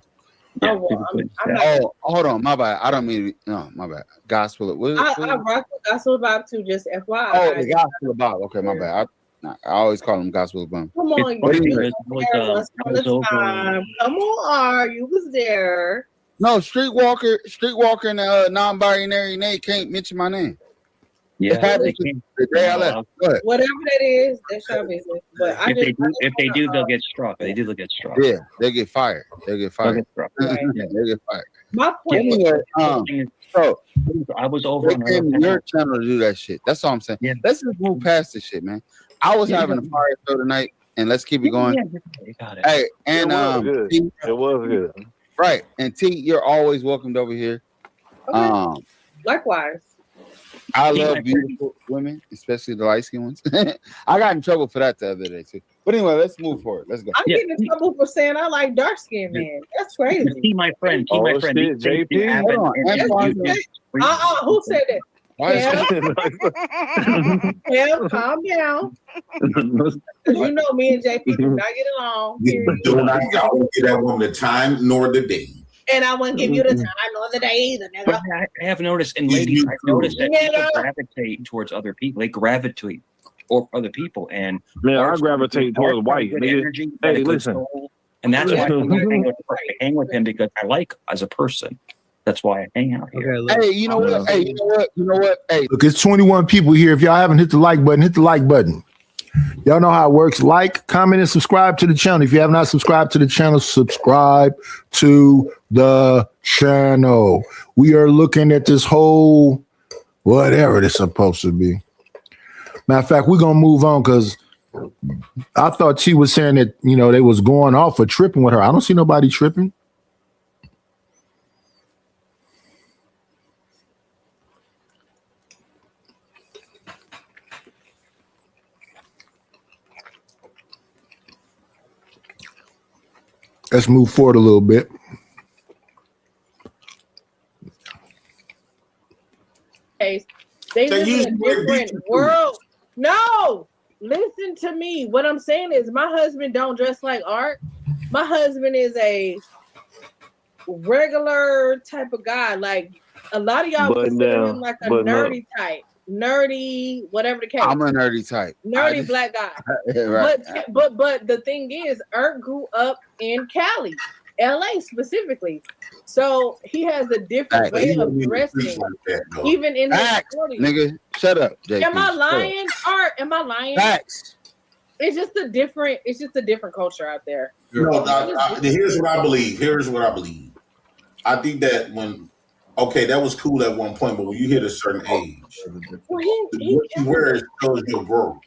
Yeah, Oh, well, they've been put in I'm check. not. Oh, hold on, my bad. I don't mean no, my bad. Gospel of what? I rock with Gospel Vibe too. Just FYI. Oh, the Gospel of Bob. Okay, my bad. I always call them Gospel of Bums. Come on, It's funny you because was there once upon a time. Come on, you was there. No, Streetwalker, and non-binary Nate can't mention my name. Yeah, It happened they can't. the day I left. Go ahead. Whatever that is, that's your business. But I If just, they do, if they do, they'll get struck. They do, they'll get struck. Yeah, they get fired. They get They'll fired. get struck. Yeah, they get fired. my point is, Anyway, so I was over they on came to your channel to do that shit. That's all I'm saying. Yeah. Let's just move past this shit, man. I was having a fire show tonight, and let's keep it going. You got it. Hey, and It was good. T, It was good. right, and T, you're always welcomed over here. Okay. Likewise. I love beautiful women, especially the light skinned ones. I got in trouble for that the other day too. But anyway, let's move forward. Let's go. I'm getting in trouble for saying I like dark skinned men. That's crazy. He, my friend. He, my friend. shit, JP. Hold on, Antoine. Who said that? Kev, calm down. You know me and JP do not get along. Do not give that woman the time nor the day. And I wouldn't give you the time nor the day either, nigga. But I have noticed, and ladies, I've noticed that people gravitate towards other people. They gravitate or other people, and man, I gravitate towards white. Energy, hey, listen, soul, and that's why I hang with him because I like as a person. That's why I hang out here. Hey, you know what? Hey, you know what? You know what? Hey, look, it's 21 people here. If y'all haven't hit the like button, hit the like button. Y'all know how it works. Like, comment, and subscribe to the channel. If you have not subscribed to the channel, subscribe to the channel. We are looking at this whole whatever it's supposed to be. Matter of fact, we're gonna move on because I thought she was saying that they was going off or tripping with her. I don't see nobody tripping. Let's move forward a little bit. They live in a different world. No, listen to me. What I'm saying is my husband don't dress like Art. My husband is a regular type of guy. Like a lot of y'all consider him like a nerdy type. Nerdy, whatever the case. I'm a nerdy type. Nerdy black guy. Right. But the thing is, Art grew up in Cali, LA specifically. So he has a different way of dressing. Even in his 40s. Nigga, shut up, JP. Am I lying? Art, am I lying? Facts. It's just a different culture out there. No, here's what I believe. I think that that was cool at one point, but when you hit a certain age, what you wear shows your growth.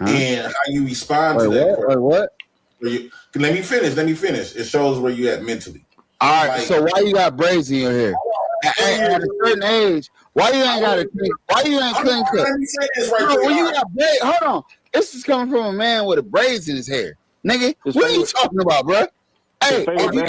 And how you respond to that. What? Let me finish. It shows where you at mentally. All right, so why you got braids in your hair? At a certain age, why you ain't got clean cut? When you got braids, hold on. This is coming from a man with a braids in his hair. Nigga, what are you talking about, bro? Hey, if you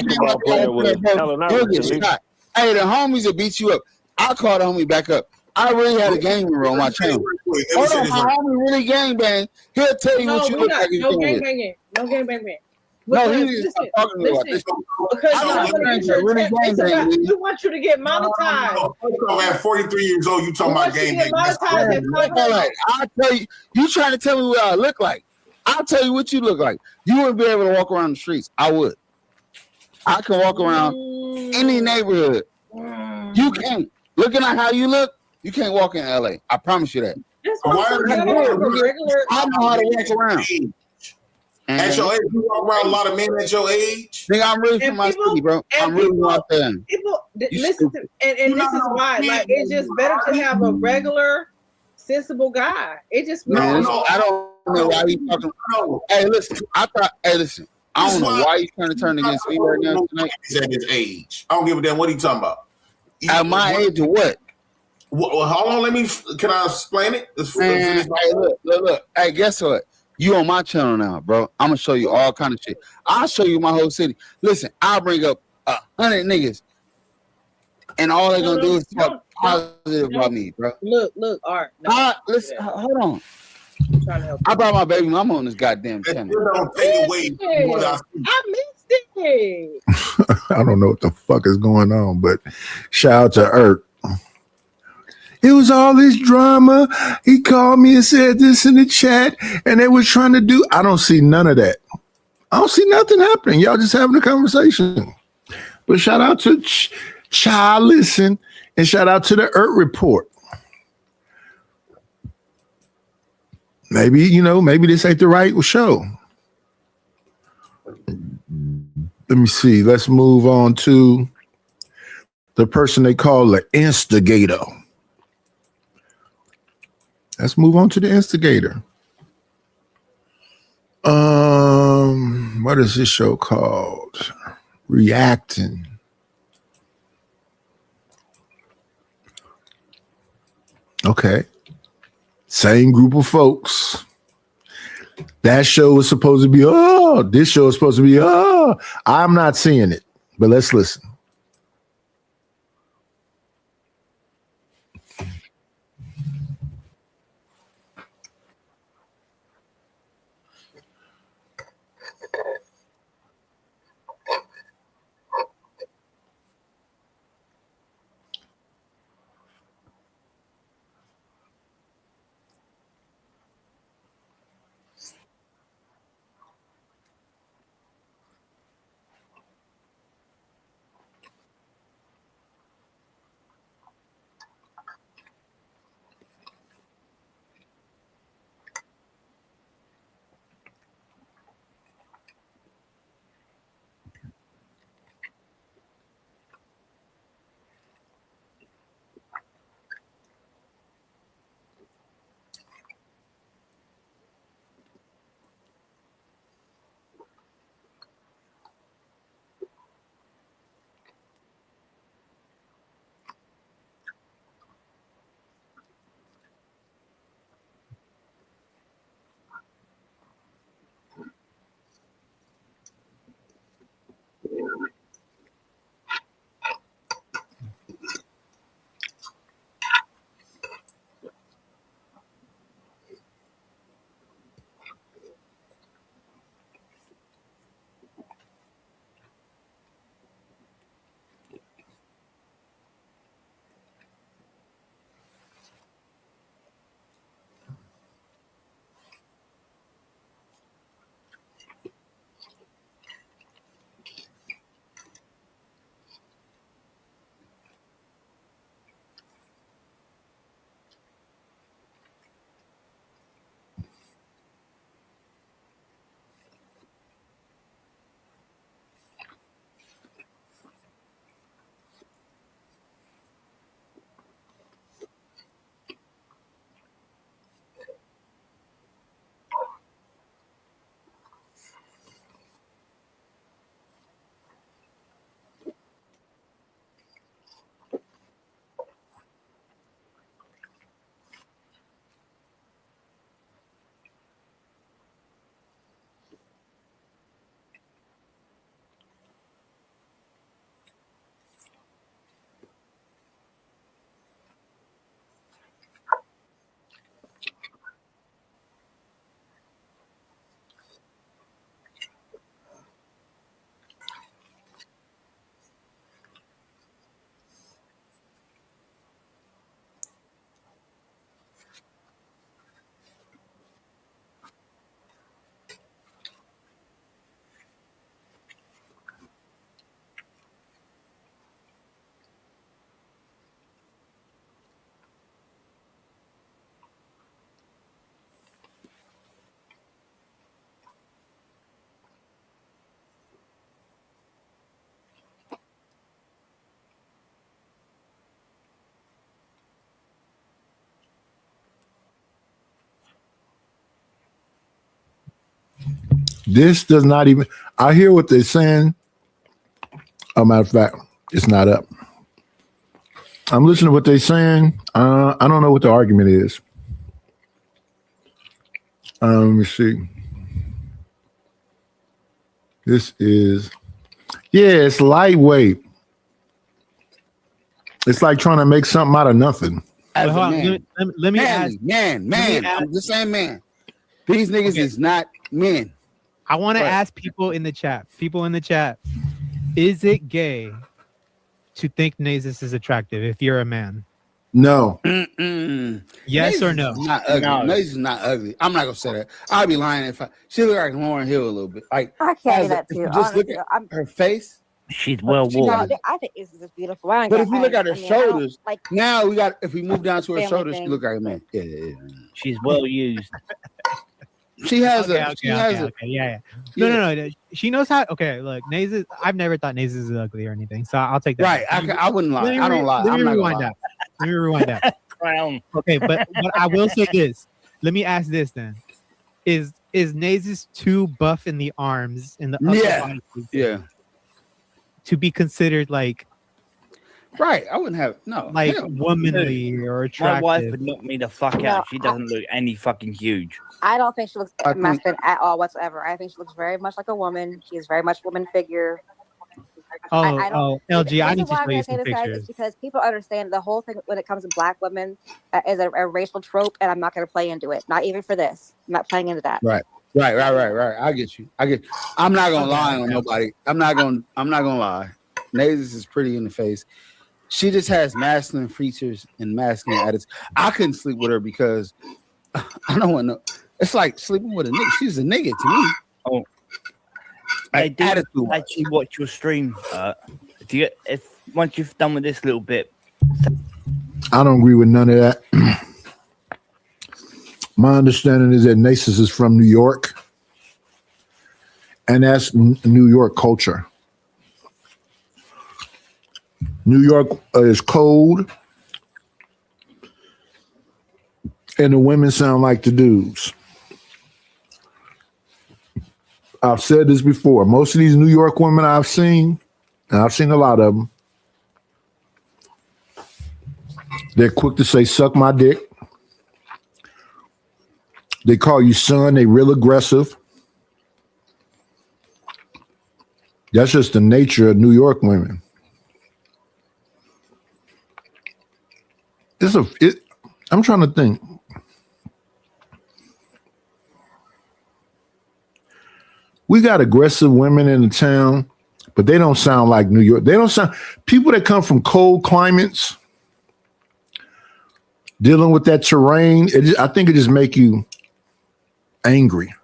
you'll get shot. Hey, the homies will beat you up. I'll call the homie back up. I really had a gang member on my channel. Hold on, my homie really gang bang. He'll tell you what you look like. No gang banging. No gang banging. No, he just talking about this. Because we want you to get monetized. At 43 years old, you talking about gang banging. I'll tell you, you trying to tell me what I look like. I'll tell you what you look like. You wouldn't be able to walk around the streets. I would. I can walk around any neighborhood. You can't. Looking at how you look, you can't walk in LA. I promise you that. I know how to walk around. At your age, you walk around a lot of men at your age. Nigga, I'm really from my city, bro. I'm really out there. People listen to, and this is why, like, it's just better to have a regular, sensible guy. It just I don't know why you talking. Hey, listen, I don't know why you trying to turn against me right now tonight. At his age, I don't give a damn what he talking about. At my age of what? Well, hold on. Can I explain it? Man, hey, look. Hey, guess what? You on my channel now, bro. I'm gonna show you all kind of shit. I'll show you my whole city. Listen, I'll bring up 100 niggas, and all they're gonna do is talk positive about me, bro. Look, Art. Listen, hold on. I brought my baby mama on this goddamn channel. I missed it. I don't know what the fuck is going on, but shout out to Ert. It was all this drama. He called me and said this in the chat, and they were trying to do. I don't see none of that. I don't see nothing happening. Y'all just having a conversation. But shout out to Child Listen, and shout out to the Ert Report. Maybe, maybe this ain't the right show. Let me see. Let's move on to the person they call the instigator. Let's move on to the instigator. What is this show called? Reacting. Okay. Same group of folks. That show is supposed to be, this show is supposed to be, I'm not seeing it, but let's listen. This does not even. I hear what they're saying. A matter of fact, it's not up. I'm listening to what they're saying. I don't know what the argument is. Let me see. This is, it's lightweight. It's like trying to make something out of nothing. As a Hold on, man. let me ask. Man. I'm just saying, man. These niggas is not men. I want to Right. ask people in the chat. Is it gay to think Nasus is attractive if you're a man? No. Yes Nasus or no? is not ugly. No. Nasus is not ugly. I'm not gonna say that. I'd be lying if she look like Lauryn Hill a little bit. Like I can't as do that if too. you just look Honestly, at her face. She's No, I think Isis is beautiful. I don't But get- if you look at her I mean, I don't- shoulders, like now we got. If we move down to her family shoulders, thing. she look like a man. Yeah. She's well used. She has Okay. Yeah. No. She knows how. Okay, look, Nasus. I've never thought Nasus is ugly or anything, so I'll take that. Right. I wouldn't lie. I don't lie. Let me I'm not gonna rewind lie. that. Let me rewind that. Okay, but I will say this. Let me ask this then: Is Nasus too buff in the arms in the upper body to be considered like? Right. I wouldn't have like hell no. womanly or My attractive. wife would knock me the fuck No, out. She doesn't look any fucking huge. I don't think she looks I think- masculine at all whatsoever. I think she looks very much like a woman. She is very much woman figure. I don't- LG, I the need reason to why show I'm you gonna say some this, guys, pictures. is because people understand the whole thing when it comes to black women is a racial trope, and I'm not going to play into it. Not even for this. I'm not playing into that. Right. I get you. I'm not gonna lie on nobody. I'm not gonna lie. Nasus is pretty in the face. She just has masculine features and masculine attitudes. I couldn't sleep with her because I don't want to. It's like sleeping with a nigga. She's a nigga to me. Oh, I do actually watch your stream. Do you? If once you've done with this little bit, I don't agree with none of that. My understanding is that Nasus is from New York, and that's New York culture. New York is cold, and the women sound like the dudes. I've said this before. Most of these New York women I've seen, and I've seen a lot of them, they're quick to say, suck my dick. They call you son. They real aggressive. That's just the nature of New York women. I'm trying to think. We got aggressive women in the town, but they don't sound like New York. They don't sound, people that come from cold climates, dealing with that terrain, I think it just make you angry.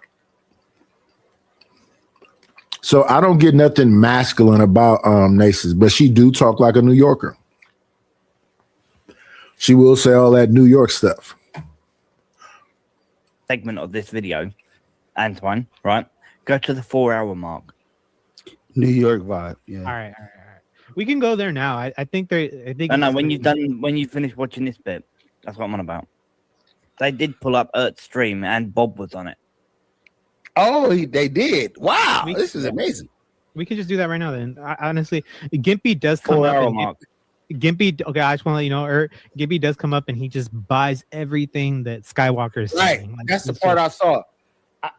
So I don't get nothing masculine about Nasus, but she do talk like a New Yorker. She will say all that New York stuff. segment of this video, Antoine, right? Go to the 4-hour mark. New York vibe. Yeah. All right. We can go there now. I think they. I think. No, when you finish watching this bit, that's what I'm on about. They did pull up Earth's stream, and Bob was on it. Oh, they did. Wow, this is amazing. We can just do that right now. Then, honestly, Gimpy does come up. 4-hour mark. Gimpy, okay, I just want to let you know, Gimpy does come up and he just buys everything that Skywalker is Right. saying. Like, That's the it's part just- I saw.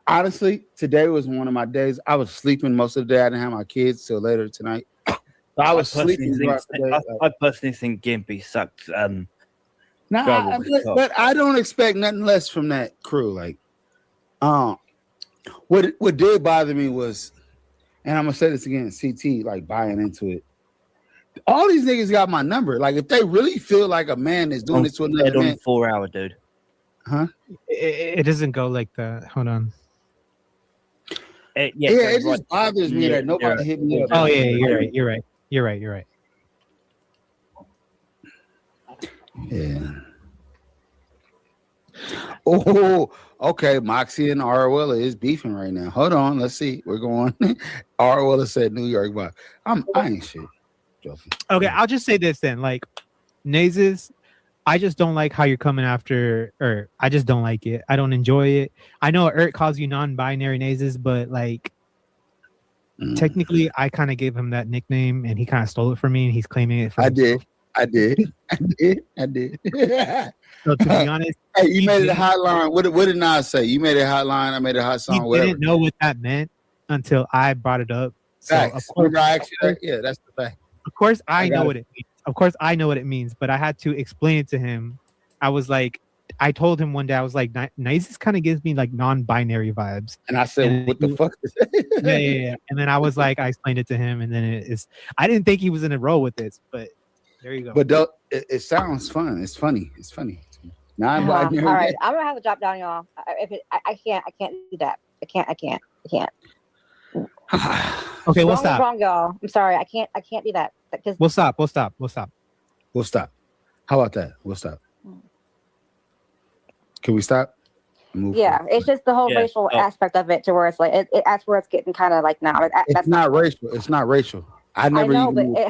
Honestly, today was one of my days. I was sleeping most of the day. I didn't have my kids till later tonight. So I was sleeping throughout the day. I personally think Gimpy sucks. Nah, but I don't expect nothing less from that crew. Like, what did bother me was, and I'm gonna say this again, CT like buying into it. All these niggas got my number. Like, if they really feel like a man is doing this to another man, 4-hour, dude. Huh? It doesn't go like that. Hold on. It just bothers me that nobody hit me up. Oh yeah, you're right. Yeah. Oh, okay. Moxie and Arwella is beefing right now. Hold on, let's see. We're going. Arwella said New York vibe. I ain't shit. Joking. Okay, I'll just say this then. Like, Nasus, I just don't like how you're coming after, or I just don't like it. I don't enjoy it. I know Eric calls you non-binary Nazes, but like technically I kind of gave him that nickname and he kind of stole it from me and he's claiming it for himself. I did. So to be honest, hey, you made it a hotline. What did Nas say? You made it a hotline. I made it a hot song. He Whatever. didn't know what that meant until I brought it up. So Facts. of course, Yeah, that's the fact. Of course, I got know it. what it means. Of course, I know what it means, but I had to explain it to him. I was like, I told him one day, I was like, Nazes kind of gives me like non-binary vibes. And I said, what the fuck? Yeah. And then I was like, I explained it to him, and then I didn't think he was in a row with this, but there you go. But it sounds fun. It's funny. It's funny. Non-binary. All right, I'm gonna have to drop down, y'all. I can't do that. I can't. Okay, we'll Wrong is stop. wrong, y'all. I'm sorry. I can't do that. Because We'll stop. We'll stop. How about that? We'll stop. Can we stop? Move yeah, forward. it's just the whole Yeah. racial aspect of it, to where it's like that's where it's getting kind of like now. It's not racial. It's not racial. I never. I know, even but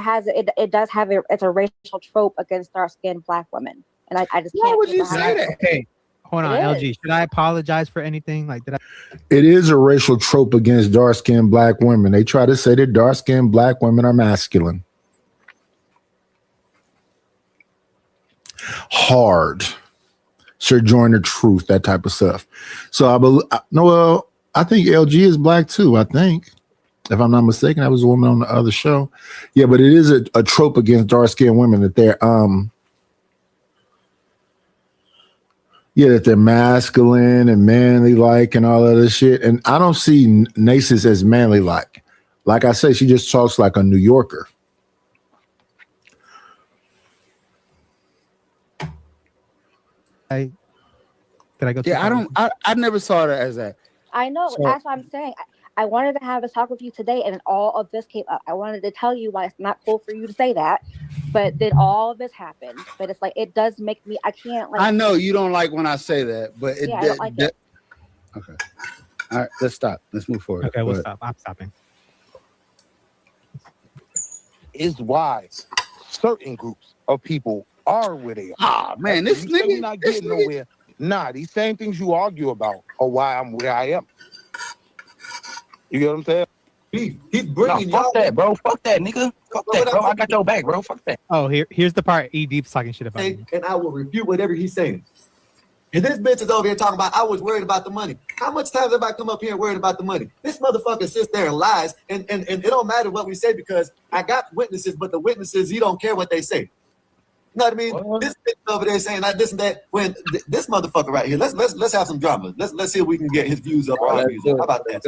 it does have it's a racial trope against dark-skinned Black women, and I just Why can't. would get you behind say it. that? Okay, hold on, It LG. Should I apologize for anything? Like, did I? It is a racial trope against dark-skinned Black women. They try to say that dark-skinned Black women are masculine. Hard. Sojourner Truth, that type of stuff. So I think LG is Black too. I think, if I'm not mistaken, that was a woman on the other show. Yeah, but it is a trope against dark-skinned women that they're that they're masculine and manly like and all of this shit. And I don't see Nasis as manly like. Like I say, she just talks like a New Yorker. Did I go? Yeah, I never saw that as that. I know. So- That's what I'm saying. I wanted to have a talk with you today, and then all of this came up. I wanted to tell you why it's not cool for you to say that, but then all of this happened. But it's like it does make me. I can't like. I know you don't like when I say that, but Yeah, I don't like it. Okay. All right, let's stop. Let's move forward. Okay, Go we'll ahead. stop. I'm stopping. Is why certain groups of people are where they are. Ah, man, this You say nigga- you're not this getting nigga- nowhere. Nah, these same things you argue about are why I'm where I am. You get what I'm saying? He's bringing Nah, fuck y'all. that, bro. Fuck that, nigga. Fuck that, bro. I got your back, bro. Fuck that. Oh, here's the part E Deep's talking shit about. me. And I will refute whatever he's saying. And this bitch is over here talking about I was worried about the money. How much times have I come up here and worried about the money? This motherfucker sits there and lies, and it don't matter what we say because I got witnesses, but the witnesses, you don't care what they say. You know what I mean? This bitch over there saying that this and that. When this motherfucker right here, let's have some drama. Let's see if we can get his views up or our views up. How about that?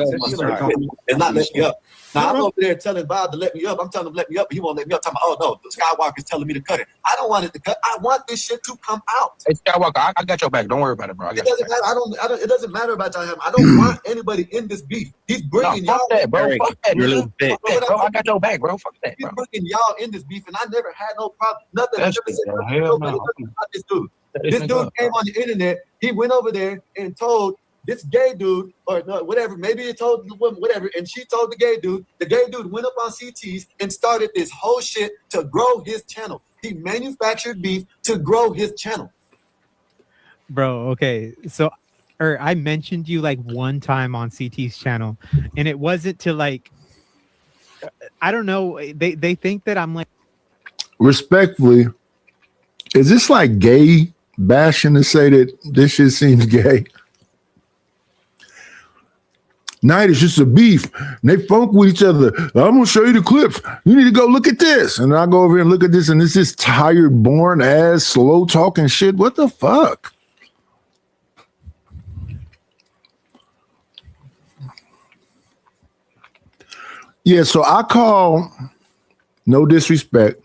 And not let me up. Now I'm over there telling Bob to let me up. I'm telling him to let me up, but he won't let me up. Talking about, oh no, the Skywalker's telling me to cut it. I don't want it to cut. I want this shit to come out. Hey, Skywalker, I got your back. Don't worry about it, bro. I It got your doesn't back. matter. I don't. It doesn't matter about y'all. I don't want anybody in this beef. He's bringing Nah, fuck y'all. that, bro. Eric, Fuck that, you're a nigga. little bitch. Fuck that, bro. I got your back, bro. Fuck that, He's bro. bringing y'all in this beef, and I never had no problem. Nothing. I That's never said good, nothing hell about no. this dude. That This nigga dude up, came bro. on the internet. He went over there and told this gay dude, or no, whatever, maybe he told the woman, whatever, and she told the gay dude. The gay dude went up on CTs and started this whole shit to grow his channel. He manufactured beef to grow his channel. Bro, okay. So I mentioned you like one time on CT's channel, and it wasn't to like I don't know. They think that I'm like Respectfully, is this like gay bashing to say that this shit seems gay? Night is just a beef. And they funk with each other. I'm gonna show you the clips. You need to go look at this. And I go over here and look at this, and this is tired, boring ass, slow talking shit. What the fuck? Yeah, so I call, no disrespect,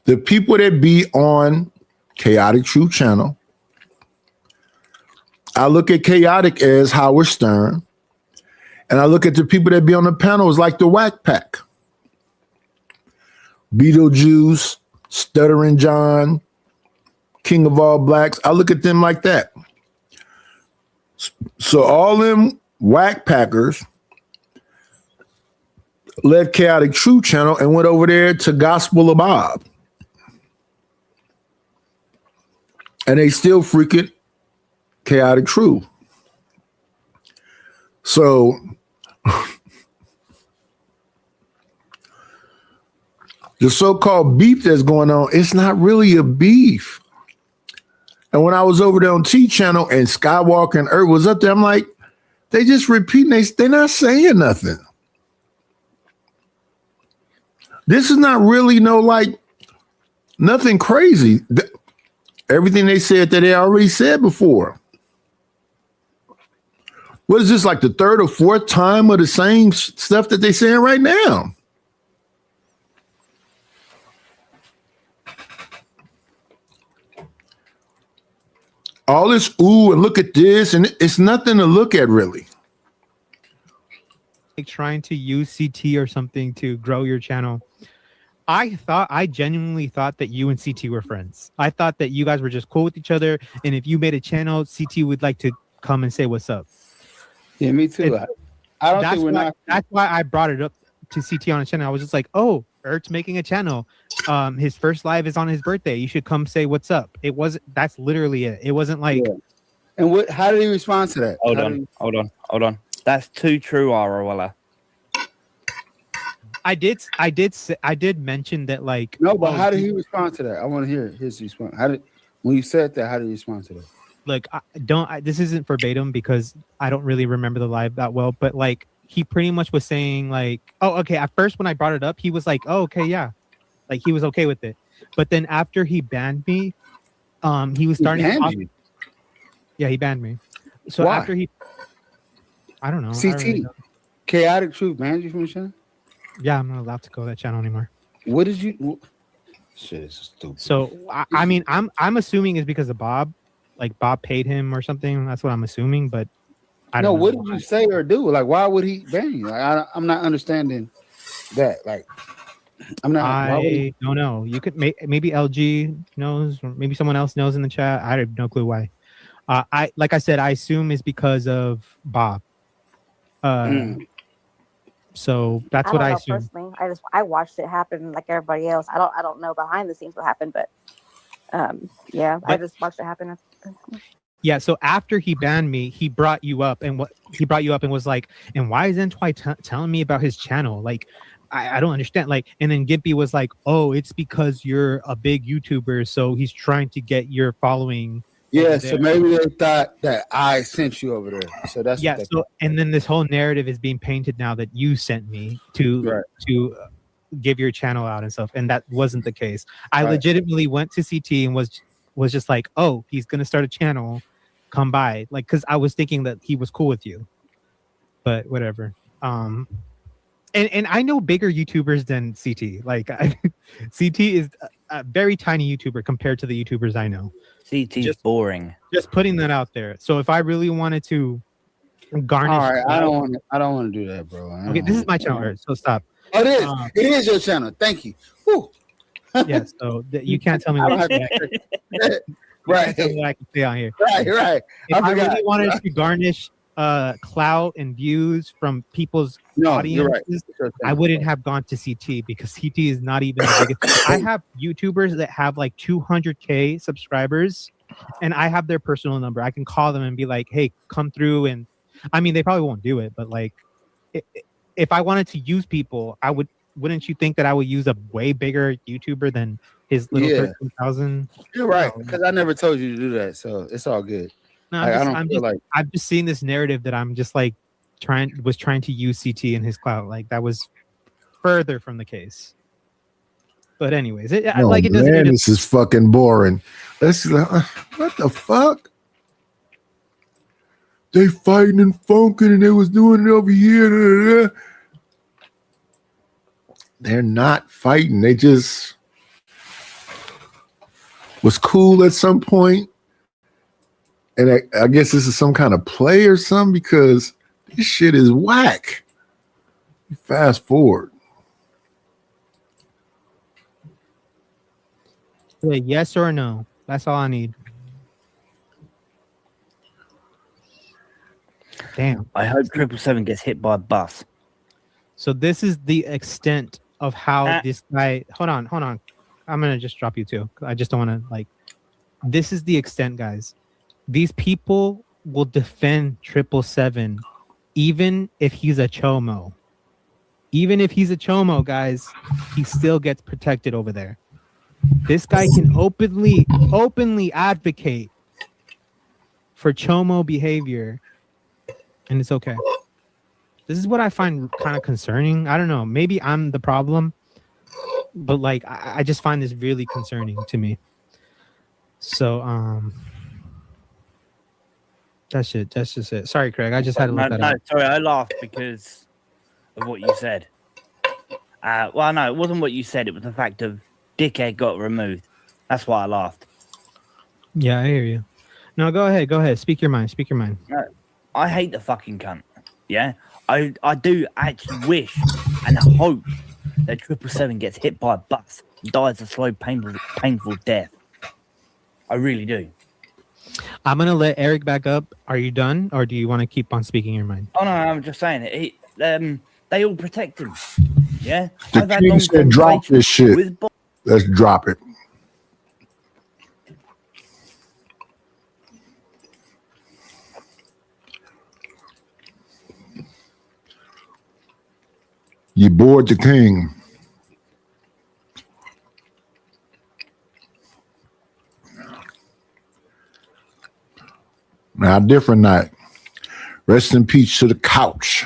the people that be on Chaotic Truth channel. I look at Chaotic as Howard Stern, and I look at the people that be on the panels like the Whack Pack, Beetlejuice, Stuttering John, King of All Blacks. I look at them like that. So all them Whack Packers left Chaotic Truth channel and went over there to Gospel of Bob. and they still freaking chaotic true. So the so-called beef that's going on, it's not really a beef. And when I was over there on T Channel and Skywalker and Earth was up there, I'm like, they just repeating, they're not saying nothing. This is not really nothing crazy. Everything they said that they already said before. What is this, like the third or fourth time of the same stuff that they're saying right now? All this, ooh, and look at this, and it's nothing to look at, really. Like trying to use CT or something to grow your channel. I genuinely thought that you and CT were friends. I thought that you guys were just cool with each other, and if you made a channel, CT would like to come and say what's up. Yeah, me too. I don't think we're not. That's why I brought it up to CT on a channel. I was just like, oh, Ert's making a channel. His first live is on his birthday. You should come say what's up. That's literally it. It wasn't like. Yeah. And how did he respond to that? Hold on. That's too true, Arawala. I did mention that, like. No, but how did he respond to that? I want to hear his response. When you said that, how did he respond to that? Look, this isn't verbatim because I don't really remember the live that well, but like he pretty much was saying like, oh, okay. At first, when I brought it up, he was like, oh, okay, yeah, like he was okay with it. But then after he banned me, he was starting to talk. Yeah, he banned me. So why? After I don't know. CT, Chaotic Truth banned you from the channel? Yeah, I'm not allowed to go to that channel anymore. What did you? Shit, it's stupid. So I mean, I'm assuming it's because of Bob. Like Bob paid him or something. That's what I'm assuming, but I don't know. What did you say or do? Like, why would he ban you? Like, I'm not understanding that. Like, I'm not. I don't know. You could maybe LG knows, or maybe someone else knows in the chat. I have no clue why. Like I said, I assume it's because of Bob. So that's what I assume. Personally, I watched it happen like everybody else. I don't know behind the scenes what happened, but yeah, I just watched it happen. Yeah, so after he banned me, he brought you up and was like, and why is N2Y telling me about his channel? Like, I don't understand. Like, and then Gimpy was like, oh, it's because you're a big YouTuber, so he's trying to get your following. Yeah, so maybe they thought that I sent you over there. So that's so and then this whole narrative is being painted now that you sent me to give your channel out and stuff, and that wasn't the case. I legitimately went to CT and was just like, oh, he's gonna start a channel, come by, like, because I was thinking that he was cool with you, but whatever. And I know bigger YouTubers than CT. Like CT is a very tiny YouTuber compared to the YouTubers I know. CT is boring. Just putting that out there. So if I really wanted to garnish, all right, I don't want to do that, bro. Okay, this is my channel, so stop. Oh, it is. It is your channel. Thank you. Whew. Yes, so you can't tell me what I can say on here. Right. If I really wanted to garnish clout and views from people's audiences, I wouldn't have gone to CT because CT is not even the biggest. I have YouTubers that have like 200K subscribers, and I have their personal number. I can call them and be like, hey, come through. And I mean, they probably won't do it, but like, if I wanted to use people, I would. Wouldn't you think that I would use a way bigger YouTuber than his little 13,000? You're right, because I never told you to do that, so it's all good. No, I'm just seeing this narrative that I'm just like trying to use CT and his clout. Like that was further from the case. But anyways, it doesn't. This is fucking boring. What the fuck? They fighting and funking, and they was doing it over here. They're not fighting. They just was cool at some point. And I guess this is some kind of play or something because this shit is whack. Fast forward. Yes or no? That's all I need. Damn. I hope 777 gets hit by a bus. So this is the extent of how this guy. Hold on. I'm gonna just drop you too. I just don't want to like. this is the extent, guys. These people will defend 777 even if he's a chomo. Even if he's a chomo, guys, he still gets protected over there. This guy can openly advocate for chomo behavior, and it's okay. This is what I find kind of concerning. I don't know. Maybe I'm the problem, but like I just find this really concerning to me. So that's just it. Sorry, Craig. I just had to look that up. Sorry, I laughed because of what you said. Well, no, it wasn't what you said. It was the fact of dickhead got removed. That's why I laughed. Yeah, I hear you. No, go ahead. Speak your mind. I hate the fucking cunt. Yeah, I do actually wish and hope that 777 gets hit by a bus, dies a slow, painful death. I really do. I'm gonna let Eric back up. Are you done, or do you want to keep on speaking your mind? Oh no, I'm just saying it. They all protect him. Yeah. The king said, "Drop this shit. Let's drop it." You bored the king. Now, different night. Rest in peace to the couch.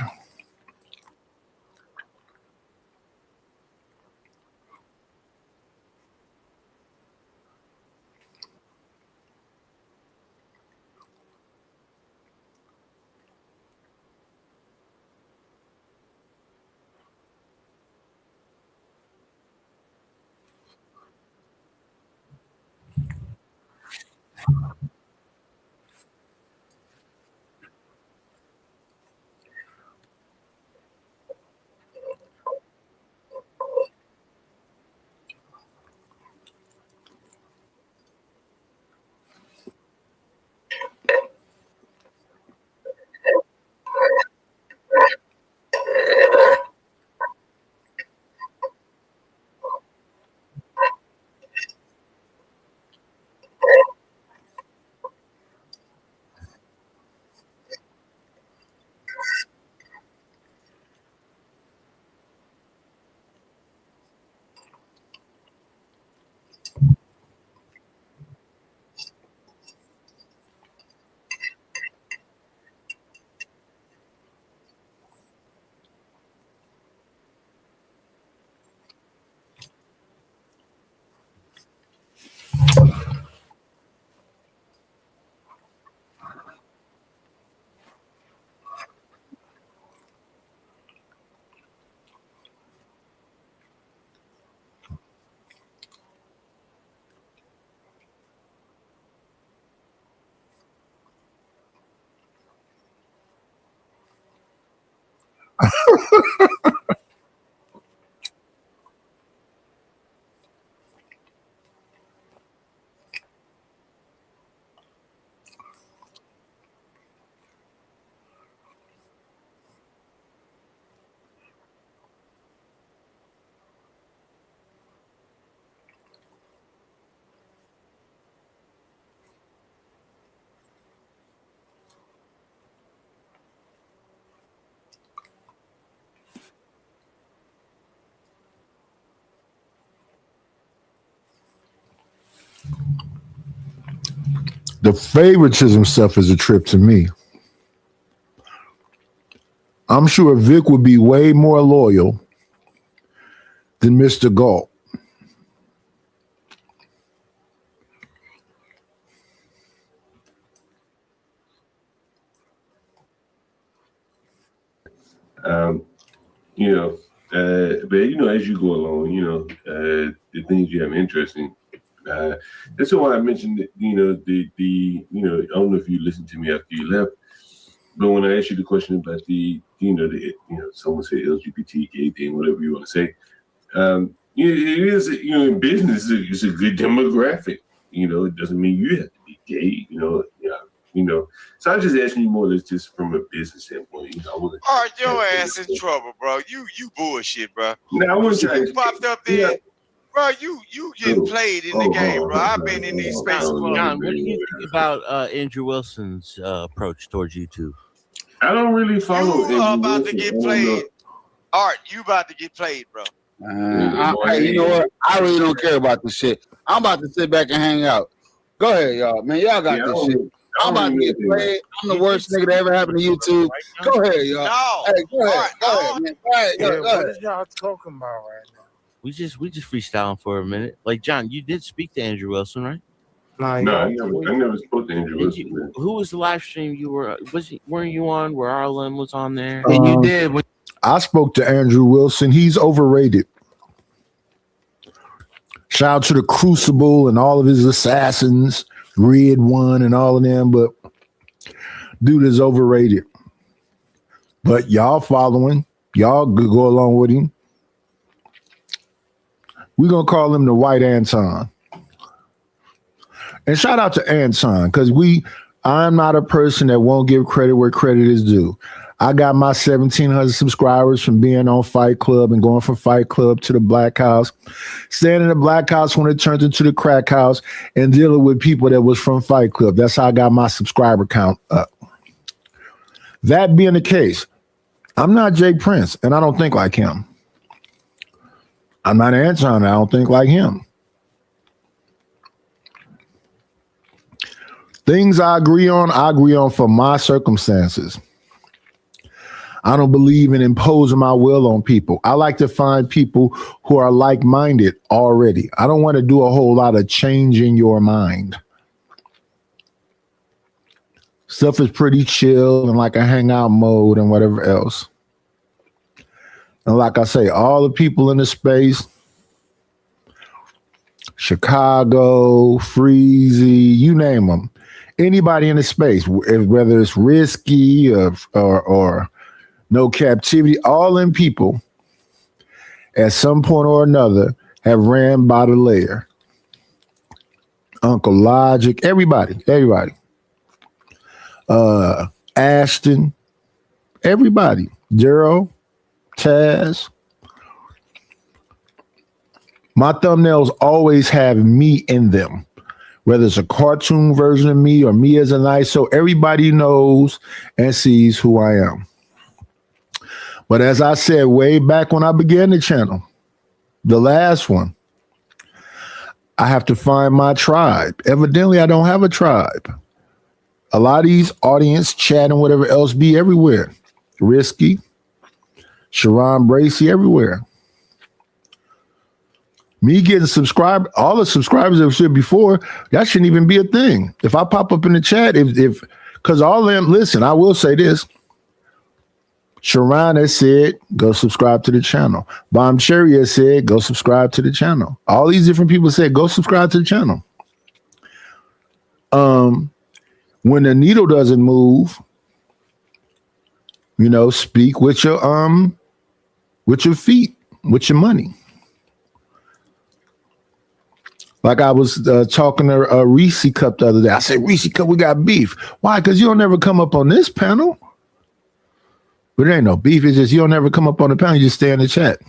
The favoritism stuff is a trip to me. I'm sure Vic would be way more loyal than Mr. Galt. But as you go along, the things you have interest in. That's why I mentioned that, I don't know if you listened to me after you left, but when I asked you the question about someone say LGBT gay thing, whatever you want to say, it is, in business, it's a good demographic. It doesn't mean you have to be gay, So I'm just asking you more or less just from a business standpoint. All right, your ass in trouble, bro. You bullshit, bro. No, I wasn't trying You popped up there. Bro, you getting played in the game, bro. I've been in these spaces. John, what do you think about Andrew Wilson's approach towards YouTube? I don't really follow. You are about to get played. Art, you about to get played, bro. Hey, you know what? I really don't care about this shit. I'm about to sit back and hang out. Go ahead, y'all. Man, y'all got this shit. I'm about to get played. I'm the worst nigga that ever happened to YouTube. Go ahead, y'all. No. Hey, go ahead. Go ahead, man. Go ahead, go What ahead. is y'all talking about right now? We just freestyling for a minute. Like John, you did speak to Andrew Wilson, right? No, I never spoke to Andrew Wilson. Man. Who was the live stream you were? Weren't you on? Where Arlen was on there? And you did. I spoke to Andrew Wilson. He's overrated. Shout out to the Crucible and all of his assassins, Red One and all of them, but dude is overrated. But y'all following, y'all go along with him. We're gonna call him the White Anton. And shout out to Anton, because I'm not a person that won't give credit where credit is due. I got my 1,700 subscribers from being on Fight Club and going from Fight Club to the Black House, staying in the Black House when it turned into the Crack House, and dealing with people that was from Fight Club. That's how I got my subscriber count up. That being the case, I'm not Jay Prince, and I don't think like him. I'm not Anton, I don't think like him. Things I agree on for my circumstances. I don't believe in imposing my will on people. I like to find people who are like-minded already. I don't want to do a whole lot of changing your mind. Stuff is pretty chill and like a hangout mode and whatever else. And like I say, all the people in the space, Chicago, Freezy, you name them. Anybody in the space, whether it's Risky or No Captivity, all them people at some point or another have ran by the layer. Uncle Logic, everybody. Ashton, everybody. Daryl, Taz. My thumbnails always have me in them, whether it's a cartoon version of me or me as an ISO. Everybody knows and sees who I am. But as I said way back when I began the channel, the last one, I have to find my tribe. Evidently, I don't have a tribe. A lot of these audience, chat, and whatever else be everywhere. Risky, Sharon Bracey, everywhere. Me getting subscribed, all the subscribers that said before, that shouldn't even be a thing. If I pop up in the chat, because all of them, listen, I will say this. Sharon has said, go subscribe to the channel. Bomb Cherry has said, go subscribe to the channel. All these different people said, go subscribe to the channel. When the needle doesn't move, speak with your feet, with your money. Like I was talking to Reese Cup the other day. I said, Reese Cup, we got beef. Why? Because you don't ever come up on this panel. But it ain't no beef. It's just you don't ever come up on the panel. You just stay in the chat.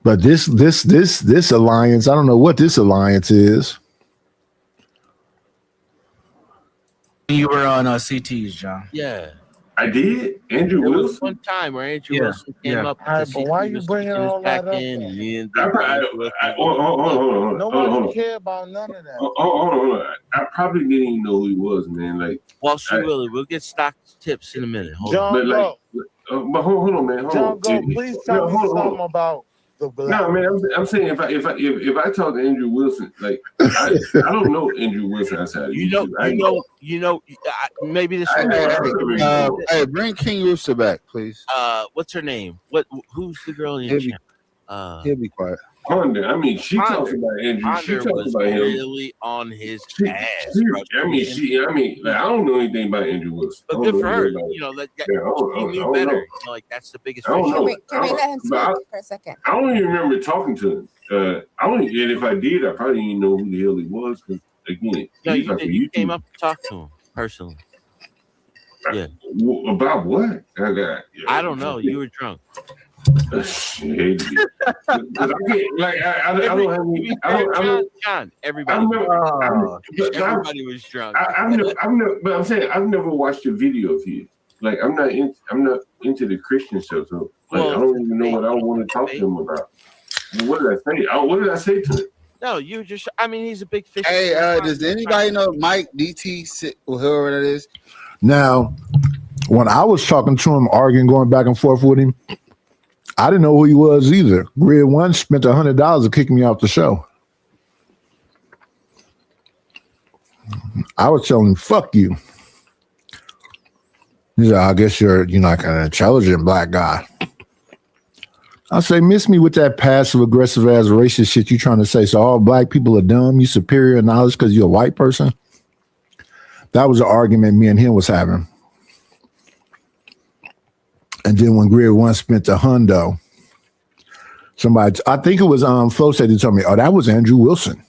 But this alliance, I don't know what this alliance is. You were on CTs, John. Yeah. I did. Andrew There was Wilson. one time where Andrew Wilson came up. But why you bringing all that up? Hold on. Nobody care about none of that. Hold on. I probably didn't even know who he was, man. Like, well, we'll get stock tips in a minute. Hold John, on. But hold on, man. John, go. Please tell me something about the black. No, man. I'm saying if I talk to Andrew Wilson, like I don't know Andrew Wilson outside of YouTube. Maybe this. Hey, bring King Rooster back, please. What's her name? Who's the girl in your channel? He'll be quiet. Honda. I mean, she talks about Andrew. She talks about him. Really on his ass. I don't know anything about Andrew Wilson. But good for her. She knew better. Like that's the biggest. Can we let him speak for a second? I don't even remember talking to him. And if I did, I probably didn't know who the hell he was. Because again, you came up to talk to him personally. Yeah. About what? I don't know. You were drunk. Shit. I don't have any. John, everybody. Everybody was drunk. But I'm saying I've never watched a video of his. Like I'm not into the Christian stuff, so like I don't even know what I want to talk to him about. What did I say? What did I say to him? No, you just. I mean, he's a big fish. Hey, does anybody know Mike DT or whoever that is? Now, when I was talking to him, arguing, going back and forth with him, I didn't know who he was either. Grid One spent $100 to kick me off the show. I was telling him, "Fuck you." He said, "I guess you're like an intelligent black guy." I say, miss me with that passive aggressive ass racist shit you trying to say. So all black people are dumb. You superior in knowledge because you're a white person. That was the argument me and him was having. And then when Grid One spent the hundo, somebody, I think it was Flo said, he told me, "Oh, that was Andrew Wilson."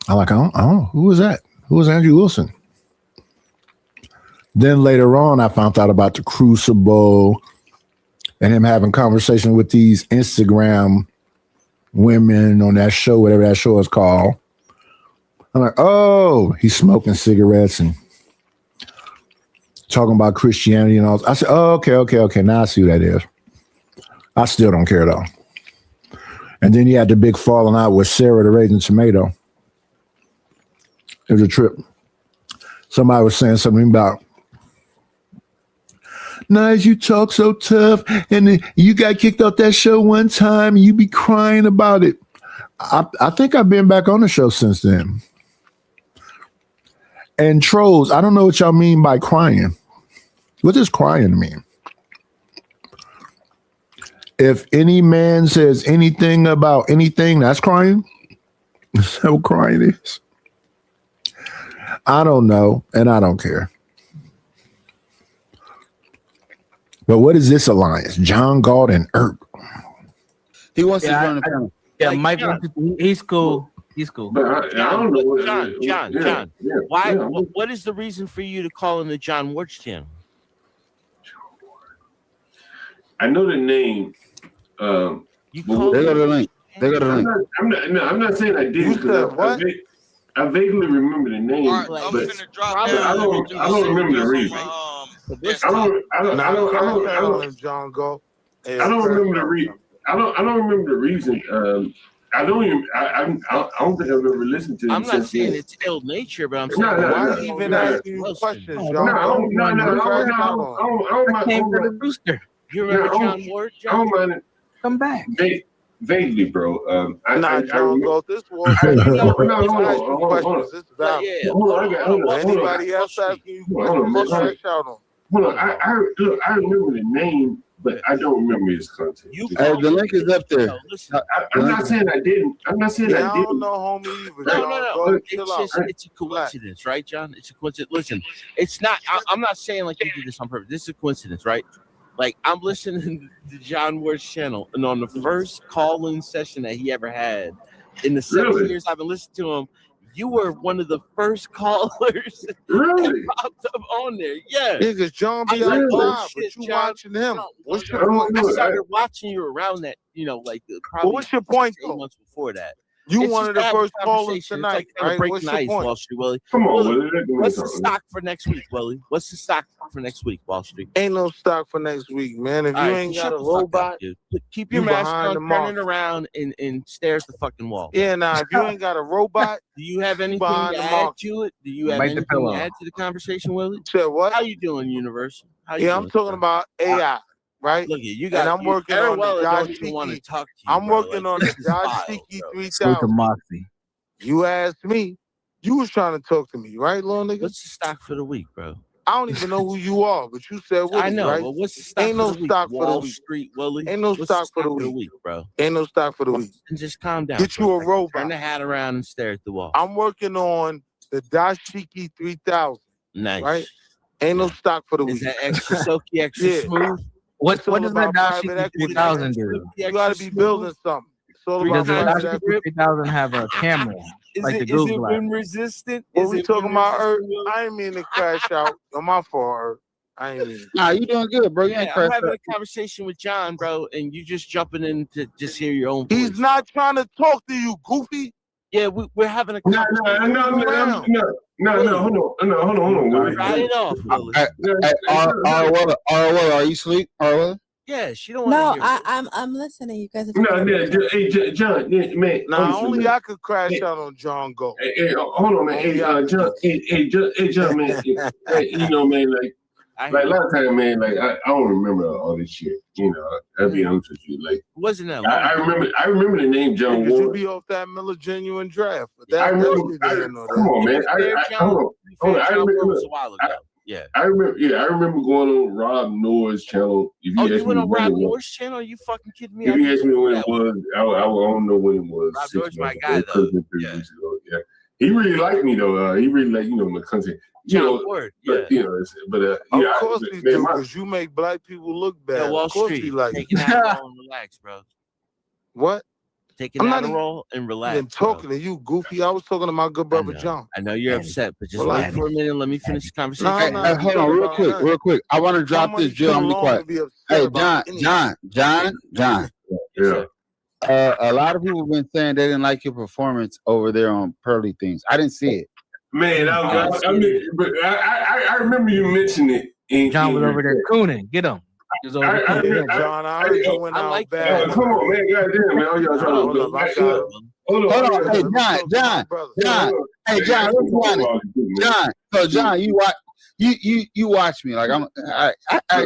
I'm like, I don't know. Who was that? Who was Andrew Wilson? Then later on, I found out about the Crucible and him having conversation with these Instagram women on that show, whatever that show is called. I'm like, oh, he's smoking cigarettes and talking about Christianity and all. I said, oh, okay. Now I see who that is. I still don't care though. And then he had the big falling out with Sarah the Raisin Tomato. It was a trip. Somebody was saying something about, "Nice, you talk so tough, and you got kicked off that show one time, and you be crying about it." I think I've been back on the show since then. And trolls, I don't know what y'all mean by crying. What does crying mean? If any man says anything about anything, that's crying? Is that what crying is? I don't know, and I don't care. But what is this alliance? John Galt and Erp. He wants to run the panel. Yeah, Mike. He's cool. He's cool. But I don't know. John. Why? What is the reason for you to call him the John Ward channel? I know the name. You call they got the link. They got the link. I'm not saying I did because I vaguely remember the name, but I don't remember the reason. I don't John Go. I don't remember the reason. I don't remember the reason. I don't think I've ever listened to it. I'm not saying it's ill nature, but I'm saying why even asking you questions, John? I came for the rooster. You remember John Ward? John? Come back. Vaguely, bro. John Go. This was anybody else asking you questions? Shout on. Hold on. I remember the name, but I don't remember his content. The link is up there. I'm not saying I didn't. I'm not saying I didn't. No, homie. No. It's a coincidence, right, John? It's a coincidence. Listen, it's not. I'm not saying like you did this on purpose. This is a coincidence, right? Like I'm listening to John Ward's channel, and on the first call-in session that he ever had, in the 7 years I've been listening to him, you were one of the first callers that popped up on there. Yeah. Because John be on live, but you watching him. What's your point? I started watching you around that, like probably what's your point, 8 months before that. You one of the first callers tonight, right? What's your point? Wall Street, Willie. Come on, what's the stock for next week, Willie? What's the stock for next week, Wall Street? Ain't no stock for next week, man. If you ain't got a robot, keep your mask on, turn it around, and stare at the fucking wall. Yeah, now if you ain't got a robot, do you have anything to add to it? Do you have anything to add to the conversation, Willie? Said what? How you doing, Universal? I'm talking about AI. Right? Look, you got. And I'm working on the Dashiki. I'm working on the Dashiki 3000. You asked me. You was trying to talk to me, right, little nigga? What's the stock for the week, bro? I don't even know who you are, but you said what? I know, right? but what's the stock? Ain't no for the stock week? for the Wall week. Street, Willie. Ain't no What's stock the for the week, bro. Ain't no stock for the week. And just calm down. Get you a robot. Turn the hat around and stare at the wall. I'm working on the Dashiki 3000. Nice. Right? Ain't no stock for the week. Is that extra silky, extra smooth? What does that Dashiki 3000 do? You got to be building something. Does the Dashiki 3000 have a camera? Like the Google wind resistant? What we talking about, Earth? I ain't mean to crash out on my fault, Earth. I ain't mean. Nah, you doing good, bro. You ain't I'm crashed having up. a conversation with John, bro, and you just jumping in to just hear your own. He's voice. not trying to talk to you, goofy. Yeah, we're having a No, conversation. hold on. Willie. Write it off, Willis. Are you asleep? Yeah, she don't No, want to hear. I'm listening. You guys are No, talking about hey, John, man. Nah, honestly, only man. I could crash out on John Go. Hey, hold on, man. Hey, John, John, man. Hey, you know, man, like a lot of time, man, like I don't remember all this shit. You know, I'll be honest with you. Like, wasn't that? I remember the name John You Ward. be off that Miller Genuine draft. But I that, remember. Come on, man. Hold on. I remember. A while ago. Yeah. I remember going on Rob Noah's channel. If you You asked went me on when Rob it was, Moore's channel? Are you fucking kidding me? if you asked me when it was, I don't know when it was. Rob 6 Moore's my months guy, ago, though. 3 weeks ago. Yeah. He really liked me though. He really liked my content. John Ward. But, Yeah. Of course he do, because you make black people look bad. Yeah, Wall of course Street. he like Taking Adderall and relax, bro. What? Taking I'm not Adderall and relax. even talking to you, goofy. I was talking to my good brother John. I know you're upset, but just Relax. wait for a minute and let me finish the conversation. No, Hold on, real quick. I want to drop this drill. I'm gonna be quiet. Hey, John. Yeah. A lot of people have been saying they didn't like your performance over there on Pearly Things. I didn't see it. Man, I remember you mentioning it. John was over there cooning. Get him. John, I heard you went out bad. Come on, man. Goddamn, man. Oh, y'all trying to Hold on. Hey, John. Hey, John, let's be honest. John, so John, you watch me. Like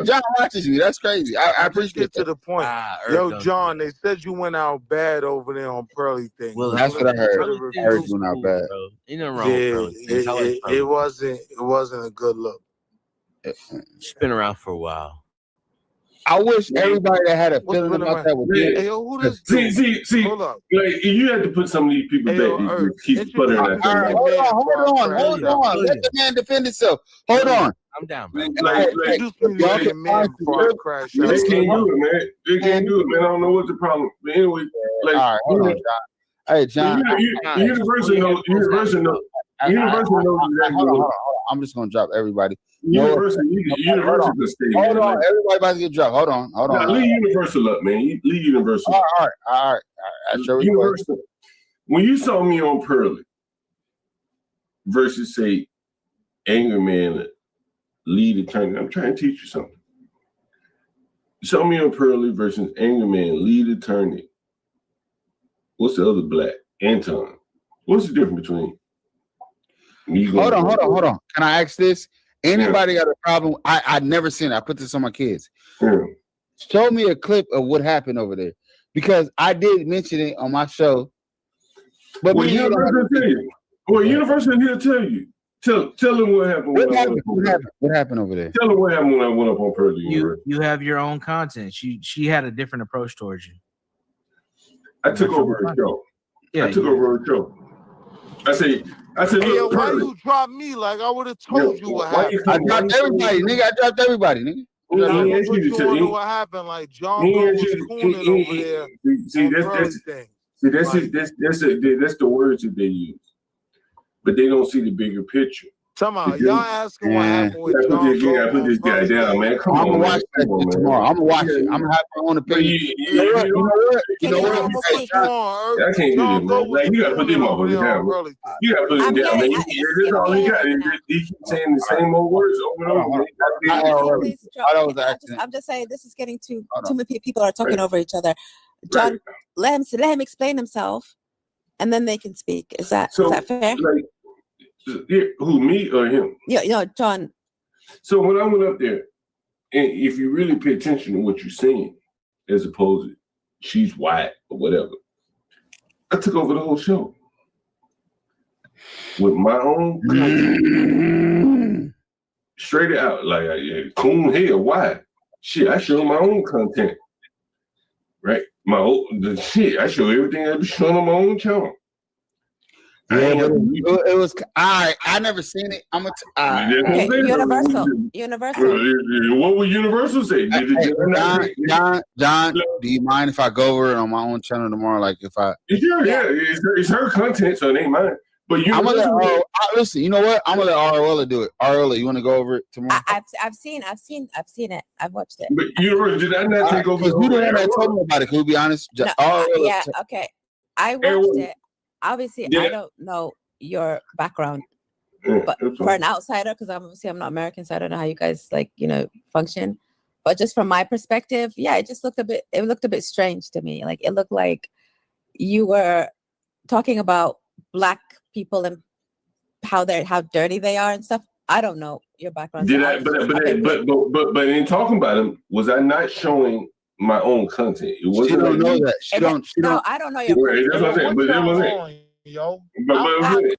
John watches me. That's crazy. I appreciate to the point. Yo, John, they said you went out bad over there on Pearly Things. Well, that's what I heard. I heard you went out bad. Ain't nothing wrong with Pearly. It wasn't a good look. She's been around for a while. I wish everybody that had a feeling about that was Yeah. good. Hey, yo, who this See, Hold up. like you have to put some of these people back. These keep sputtering at All right, hold on. Let the man defend himself. Hold on. I'm down, bro. Like, they can't do it, man. They can't do it, man. I don't know what's the problem. But anyway, like, all right, hold on, John. Hey, John. Universal knows exactly. Hold on. I'm just gonna drop everybody. Universal can stay. Hold on, everybody about to get dropped. Hold on. Nah, leave Universal up, man. Leave Universal. All right. I sure Universal. When you saw me on Pearly versus say Anger Man lead attorney, I'm trying to teach you something. You saw me on Pearly versus Anger Man lead attorney. What's the other black? Anton. What's the difference between? Hold on. Can I ask this? Anybody got a problem? I've never seen it. I put this on my kids. Yeah. Show me a clip of what happened over there. Because I did mention it on my show. But Universal tell you. Well, Universal here to tell you. Tell them what happened. What happened over there? Tell them what happened when I went up on Pearly. You have your own content. She had a different approach towards you. I took over her show. I took over her show. I said, Hey, yo, look, why Pearly. you drop me? Like I would have told you what why you happened. I dropped everybody, nigga. I dropped everybody, nigga. He asked you to You tell wonder me. what happened? Like John Go was cooning over there. See, on that's Pearly Things. the words that they use, but they don't see the bigger picture. Somehow, y'all asking what happened with John You gotta put this guy down, man. Come I'm on, gonna man. watch that shit tomorrow. I'm gonna watch it. I'm gonna have my own opinion. You know what? I can't do this, man. Like, you gotta put them motherfuckers down, bro. You gotta put them down, man. That's all he got. He keeps saying the same old words over and over. Please, John, I'm just saying this is getting too many people are talking over each other. John, let him explain himself, and then they can speak. Is that fair? Like, who, me or him? Yeah, John. So when I went up there, and if you really pay attention to what you're saying, as opposed to she's white or whatever, I took over the whole show with my own content. Straight out, like, coon hell, why? Shit, I show my own content, right? I show everything I be showing on my own channel. Yeah, but it was I never seen it. I'm Universal. What would Universal say? John, do you mind if I go over it on my own channel tomorrow? Like if I it's her content, so it ain't mine. But I'm gonna let listen. You know what? I'm gonna let Ariola do it. Ariola, you want to go over it tomorrow? I've seen it. I've watched it. But Universe, did I not take over? Because you the one that told me about it. Can we be honest? No, yeah, okay. I watched it. Obviously, Yeah. I don't know your background, but for an outsider, because I'm not American, so I don't know how you guys function. But just from my perspective, yeah, it looked a bit strange to me. Like it looked like you were talking about Black people and how dirty they are and stuff. I don't know your background. Did I? But in talking about him, was I not showing my own content? It wasn't. She don't know that. She don't. No, I don't know your. That's what I'm saying. But it wasn't. Yo. But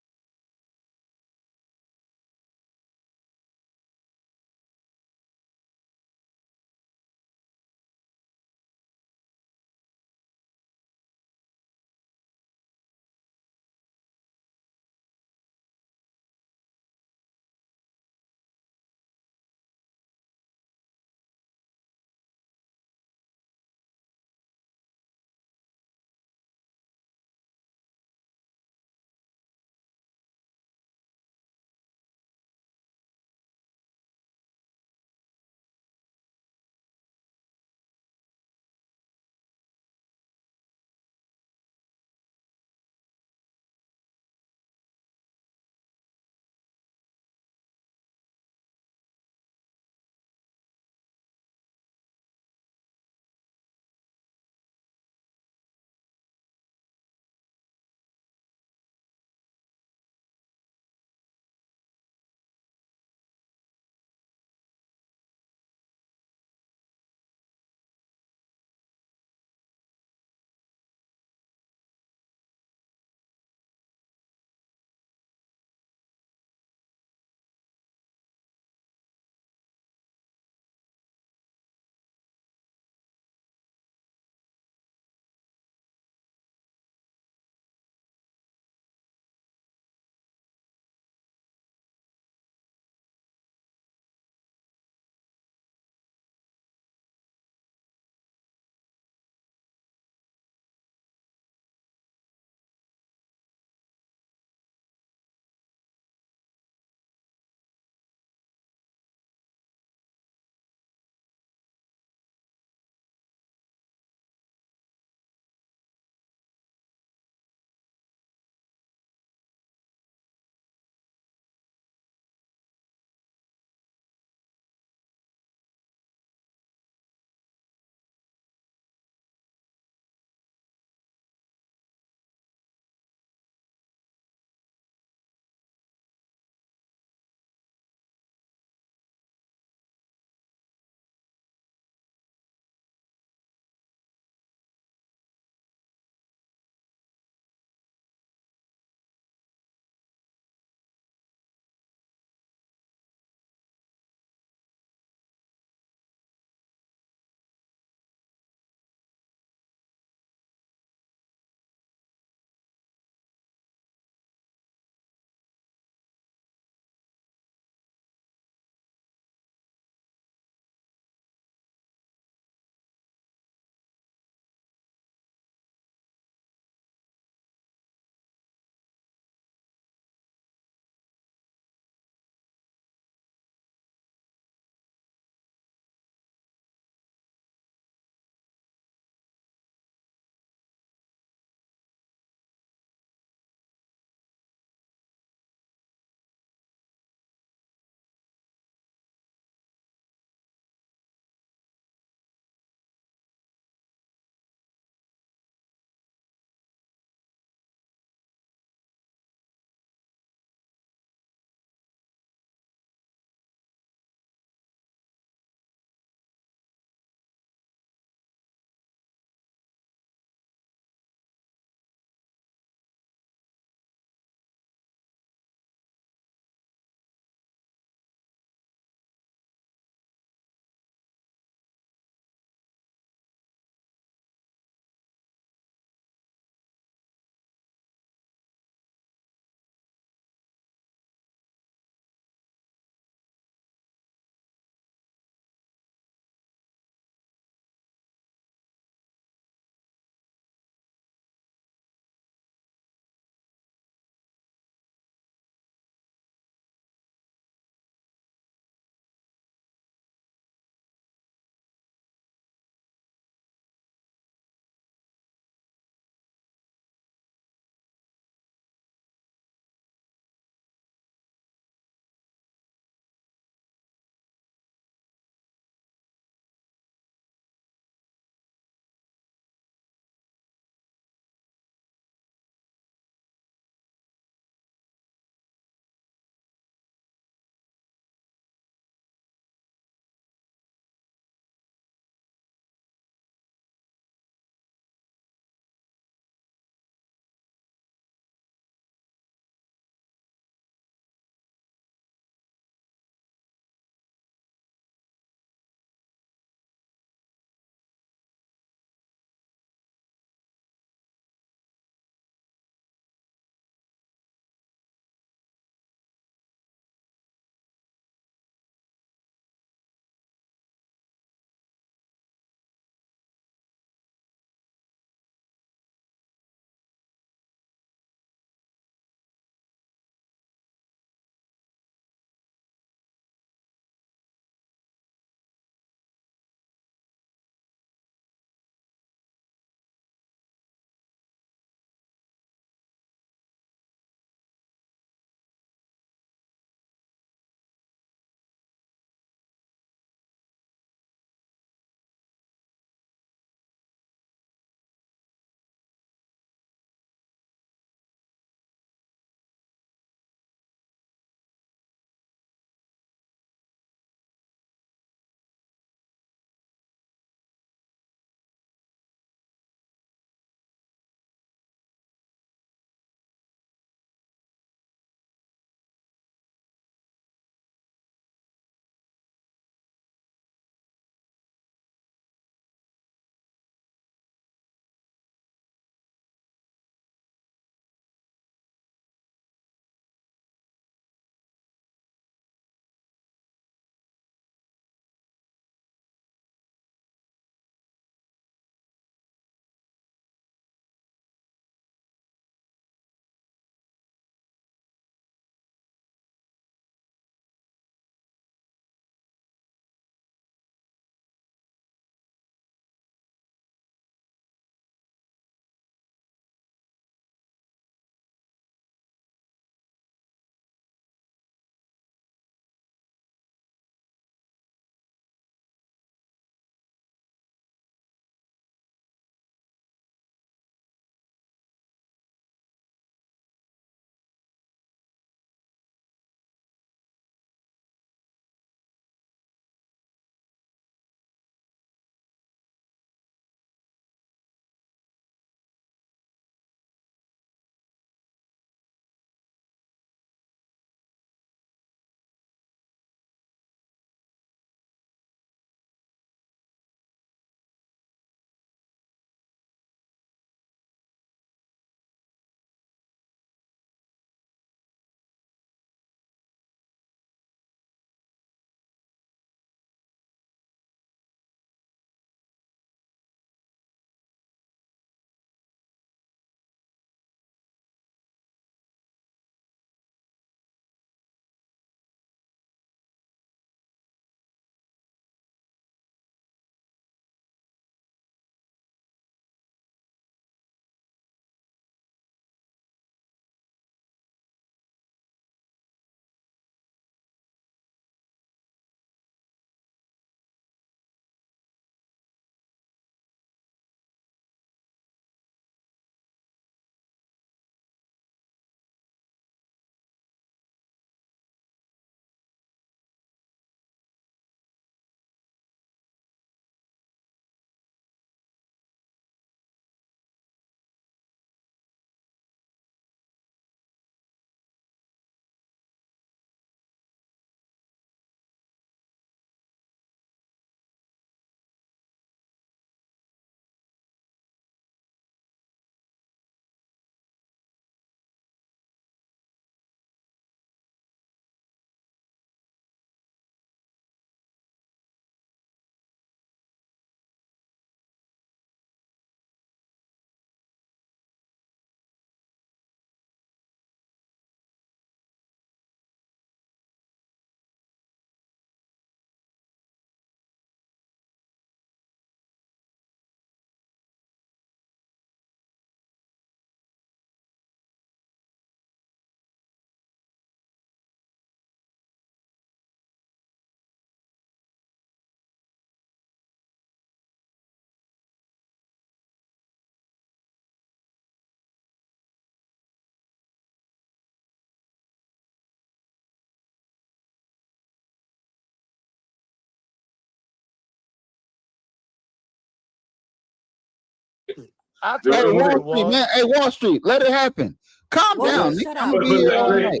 Hey, Wall Street, man. Hey, Wall Street, let it happen. Calm down, nigga. I'm gonna be here all night.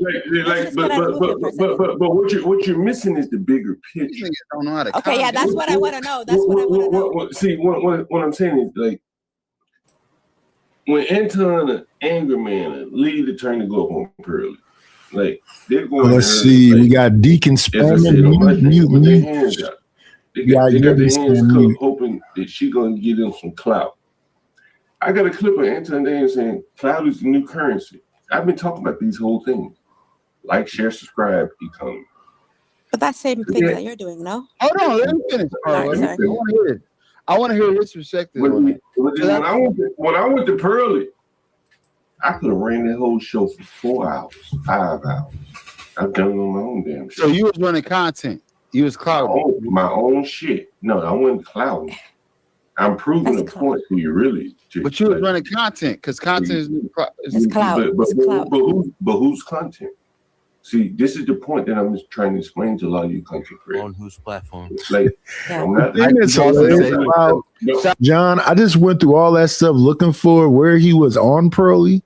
But what you're missing is the bigger picture. Don't know how to Okay, yeah, that's what I want to know. That's what I want to know. See, what I'm saying is, like, when Anton, an angry man, lead the turn to go up on Pearly, like, they're going. Let's see. We got Deacon spamming mute. They got their hands cooked, hoping that she gonna give them some clout. I got a clip of Anton Daniels saying clout is the new currency. I've been talking about these whole things. Like, share, subscribe, economy. But that same thing that you're doing, no? Hold on, let me finish. I want to hear his perspective. When I went to Pearly, I could have ran that whole show for 4 hours, 5 hours. I've done it on my own damn show. So you was running content. You was clouding. My own shit. No, I wasn't clouding. I'm proving a point to you, really. But you was running content because content is cloud. But whose content? See, this is the point that I'm just trying to explain to a lot of you content creators. On whose platform? Like, I'm not. John, I just went through all that stuff looking for where he was on Pearly.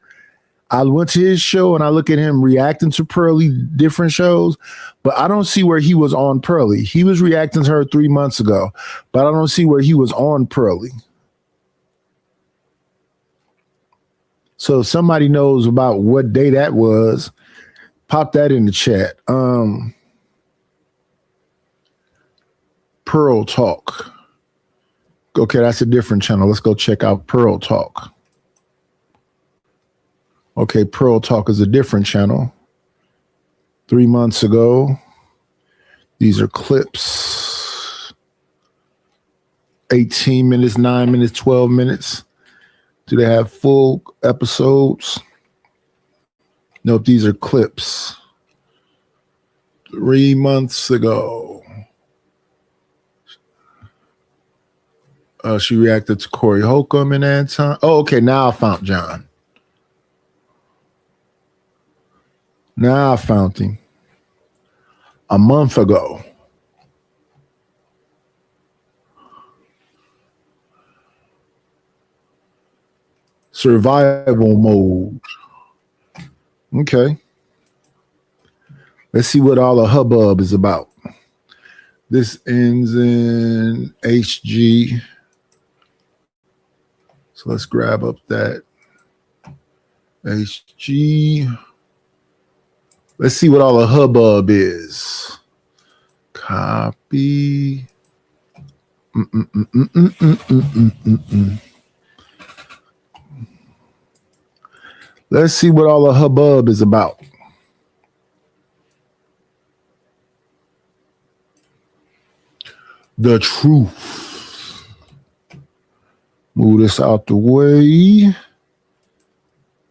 I went to his show and I look at him reacting to Pearly different shows, but I don't see where he was on Pearly. He was reacting to her 3 months ago, but I don't see where he was on Pearly. So if somebody knows about what day that was, pop that in the chat. Pearl Talk. Okay, that's a different channel. Let's go check out Pearl Talk. Okay, Pearl Talk is a different channel. 3 months ago. These are clips. 18 minutes, 9 minutes, 12 minutes. Do they have full episodes? Nope, these are clips. 3 months ago. She reacted to Corey Holcomb and Anton. Oh, okay, now I found John. Now I found him. A month ago. Survival mode. Okay. Let's see what all the hubbub is about. This ends in HG. So let's grab up that HG. Let's see what all the hubbub is. Copy. Let's see what all the hubbub is about. The truth. Move this out the way.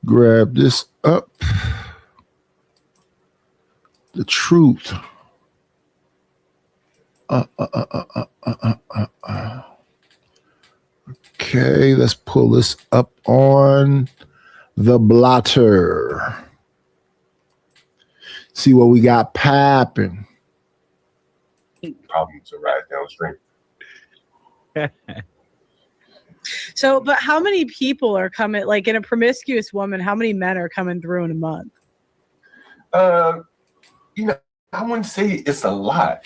Grab this up. The truth. Okay, let's pull this up on the blotter. See what we got popping. Problems arise downstream. So, but how many people are coming, like in a promiscuous woman, how many men are coming through in a month? You know, I wouldn't say it's a lot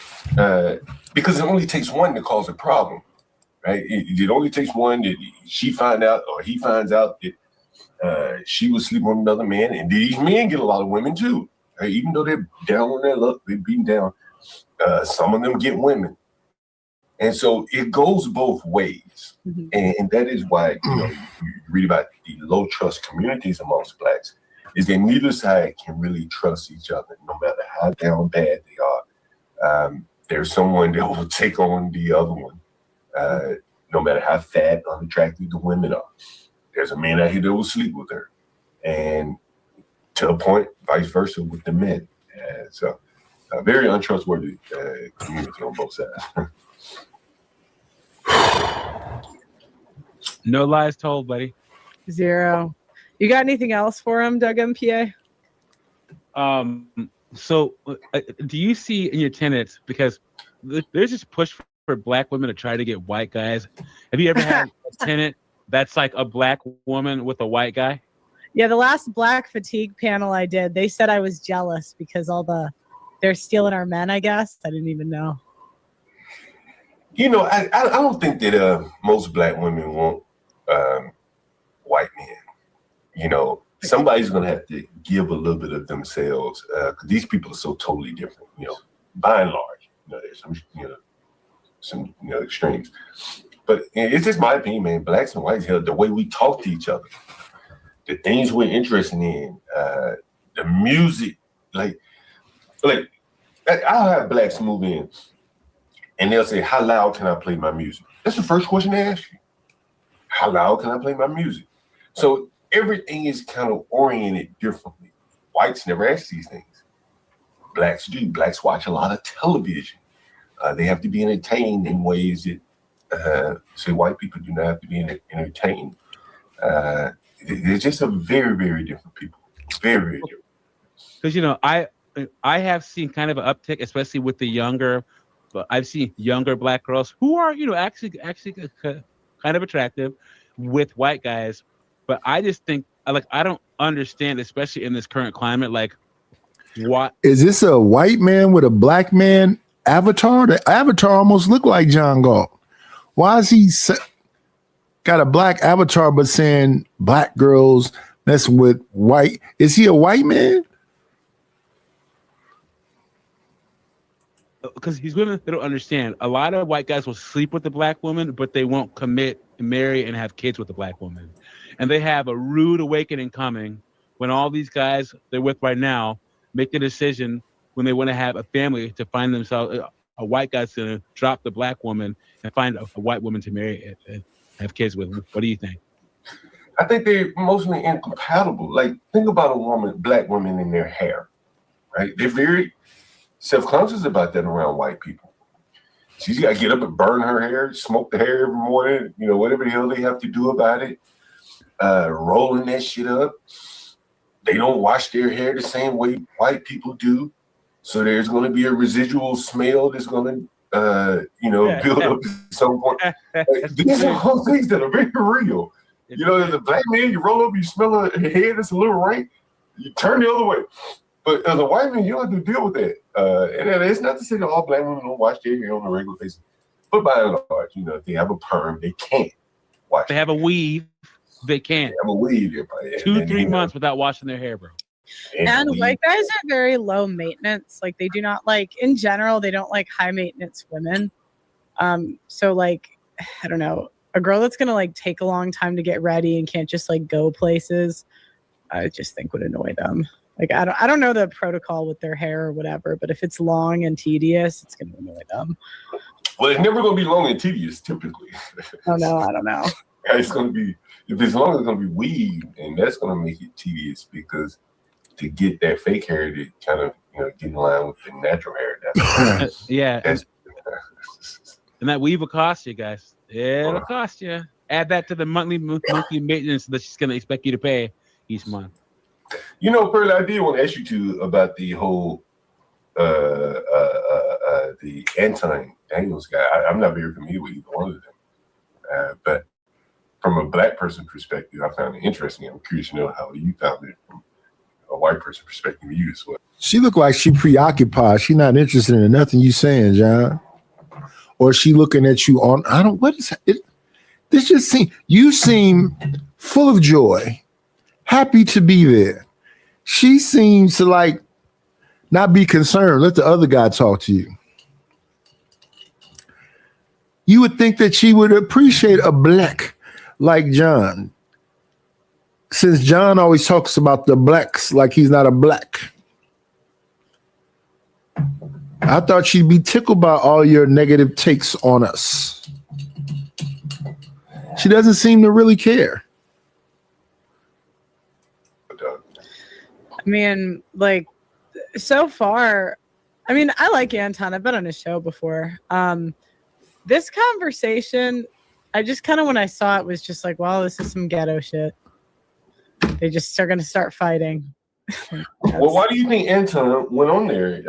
because it only takes one to cause a problem, right? It only takes one that she find out or he finds out that she was sleeping with another man, and these men get a lot of women too. Right? Even though they're down on their luck, they're beaten down. Some of them get women, and so it goes both ways, and that is why you read about the low trust communities amongst blacks. Is that neither side can really trust each other, no matter how down bad they are. There's someone that will take on the other one, no matter how fat, unattractive the women are. There's a man out here that will sleep with her, and to a point, vice versa with the men. So, a very untrustworthy community on both sides. No lies told, buddy. Zero. You got anything else for him, Doug MPA? So do you see in your tenants, because there's this push for black women to try to get white guys. Have you ever had a tenant that's like a black woman with a white guy? Yeah, the last Black Fatigue panel I did, they said I was jealous because they're stealing our men, I guess. I didn't even know. You know, I don't think that most black women want white men. You know, somebody's going to have to give a little bit of themselves because these people are so totally different, you know, by and large. You know, there's some extremes. But it's just my opinion, man. Blacks and whites, the way we talk to each other, the things we're interested in, the music, like I'll have blacks move in and they'll say, how loud can I play my music? That's the first question they ask you. How loud can I play my music? So everything is kind of oriented differently. Whites never ask these things. Blacks do. Blacks watch a lot of television. They have to be entertained in ways that say white people do not have to be entertained. They're just a very, very different people. Very, very different. Because, you know, I have seen kind of an uptick, especially with the younger, but I've seen younger black girls who are, you know, actually kind of attractive with white guys. But I just think, I don't understand, especially in this current climate, like, what is this a white man with a black man avatar? The avatar almost looked like John Galt. Why is he got a black avatar but saying black girls messing with white? Is he a white man? Because these women, they don't understand. A lot of white guys will sleep with the black woman, but they won't commit, marry, and have kids with the black woman. And they have a rude awakening coming when all these guys they're with right now make the decision when they want to have a family to find themselves a white guy's going to drop the black woman and find a white woman to marry and have kids with. What do you think? I think they're emotionally incompatible. Like, think about black women in their hair, right? They're very self-conscious about that around white people. She's got to get up and burn her hair, smoke the hair every morning, you know, whatever the hell they have to do about it, rolling that shit up. They don't wash their hair the same way white people do. So there's going to be a residual smell that's going to, build up at some point. These are all things that are very real. You know, as a black man, you roll up, you smell a head that's a little rank, you turn the other way. But as a white man, you don't have to deal with that. And it's not to say that all black women don't wash their hair on a regular basis. But by and large, you know, if they have a perm, they can't wash. They have a weave, they can't. They have a weave. 2-3 months without washing their hair, bro. And white guys are very low maintenance. Like, they do not like, in general, they don't like high maintenance women. So like, I don't know, a girl that's gonna like take a long time to get ready and can't just like go places, I just think would annoy them. Like, I don't know the protocol with their hair or whatever, but if it's long and tedious, it's gonna annoy them. Well, it's never gonna be long and tedious, typically. Oh no, I don't know. It's gonna be, if it's long, it's gonna be weave, and that's gonna make it tedious because to get that fake hair to kind of, you know, get in line with the natural hair. That's, yeah. And that weave will cost you guys. Yeah, it'll cost you. Add that to the monthly maintenance that she's gonna expect you to pay each month. You know, Pearl, I did want to ask you too about the whole the Anton Daniels guy. I'm not very familiar with either one of them, but from a black person perspective, I found it interesting. I'm curious to know how you found it from a white person perspective. You as well. She looked like she preoccupied. She not interested in nothing you saying, John. Or she looking at you on, what is it? This just you seem full of joy, happy to be there. She seems to like not be concerned. Let the other guy talk to you. You would think that she would appreciate a black like John. Since John always talks about the blacks like he's not a black. I thought she'd be tickled by all your negative takes on us. She doesn't seem to really care. I mean, like, so far, I mean, I like Anton. I've been on his show before. This conversation, I just kind of, when I saw it, was just like, wow, this is some ghetto shit. They just are going to start fighting. Well, why do you think Anton went on there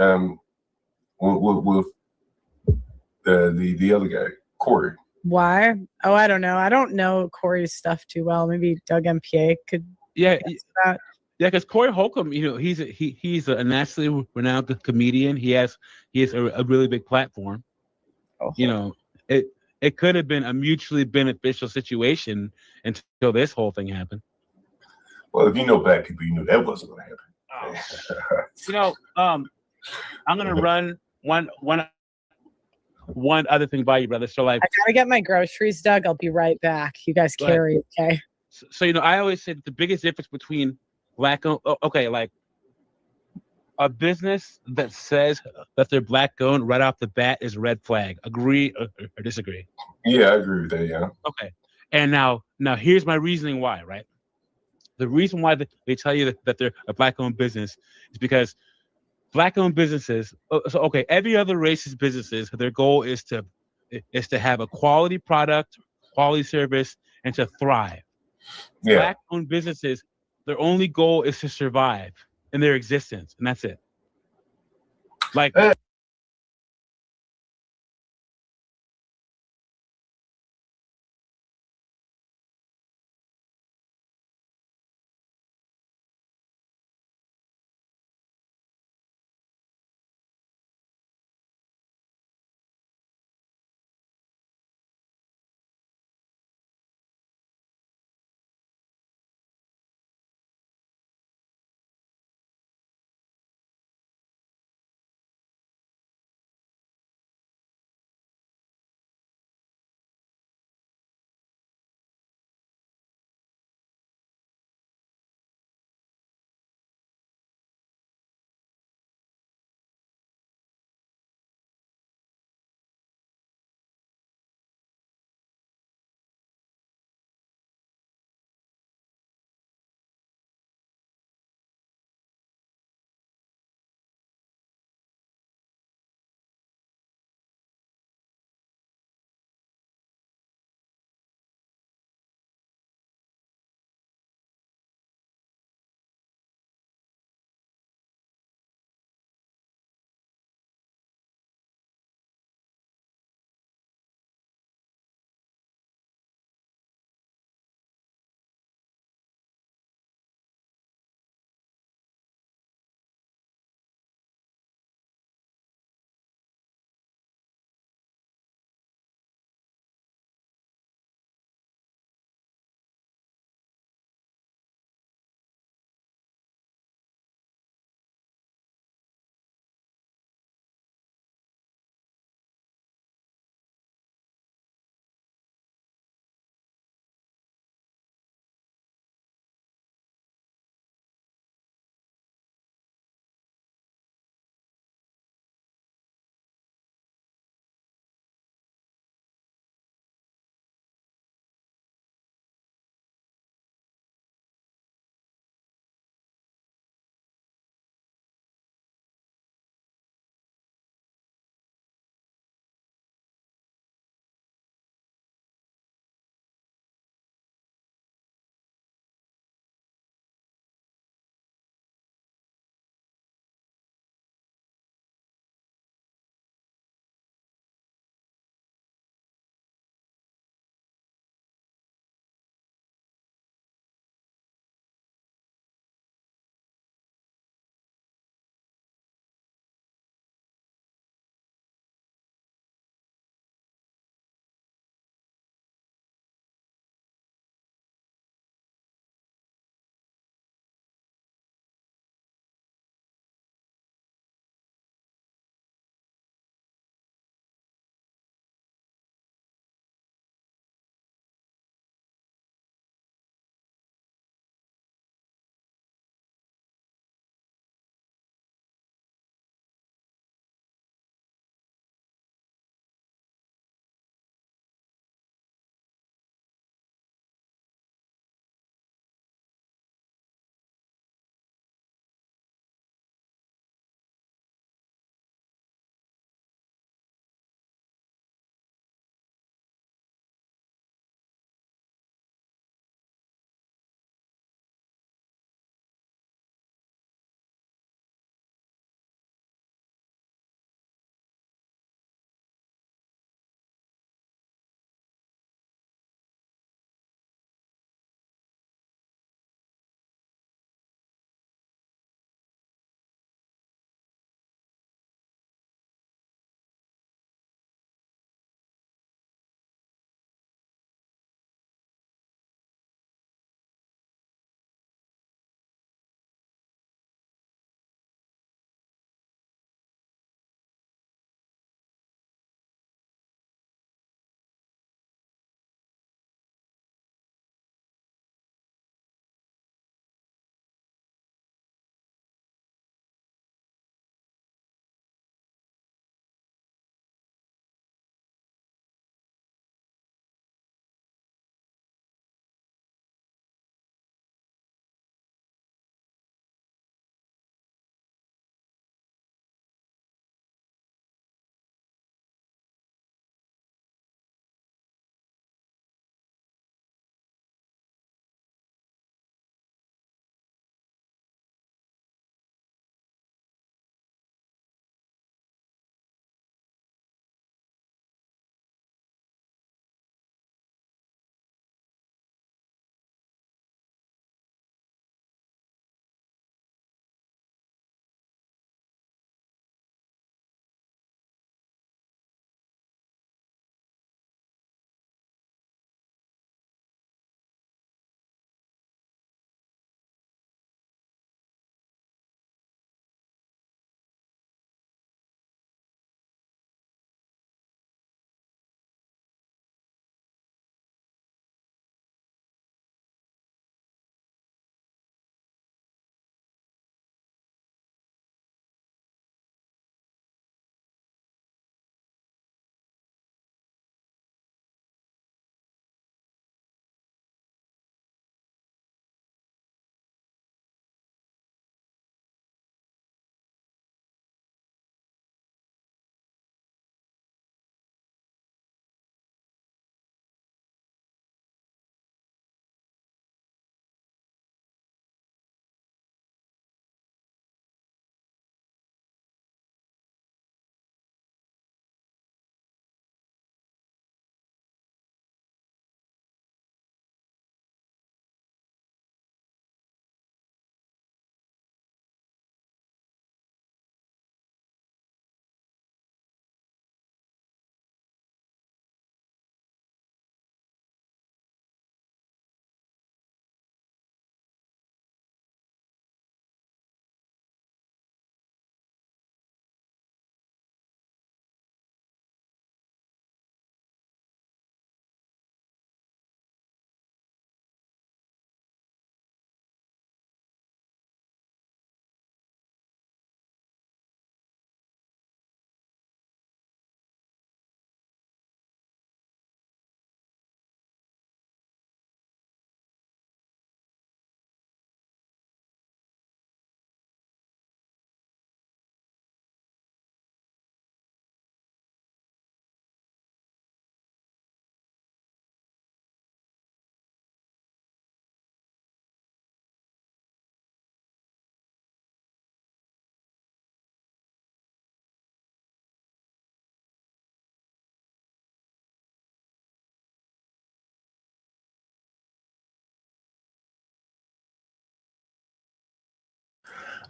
with the other guy, Corey? Why? Oh, I don't know. I don't know Corey's stuff too well. Maybe Doug MPA could. Yeah, answer that. yeah, because Corey Holcomb, he's a nationally renowned comedian. He has a really big platform. It could have been a mutually beneficial situation until this whole thing happened. Well, if you know black people, you knew that wasn't going to happen. I'm gonna run one other thing by you, brother. So like, I gotta get my groceries, Doug. I'll be right back. You guys Go ahead. carry, okay? So I always say that the biggest difference between like a business that says that they're black owned right off the bat is a red flag. Agree or disagree? Yeah, I agree with that. Yeah. Okay. And now here's my reasoning why. Right. The reason why they tell you that they're a black owned business is because black owned businesses. So okay, every other race's businesses, their goal is to have a quality product, quality service, and to thrive. Yeah. Black owned businesses, their only goal is to survive in their existence, and that's it. Like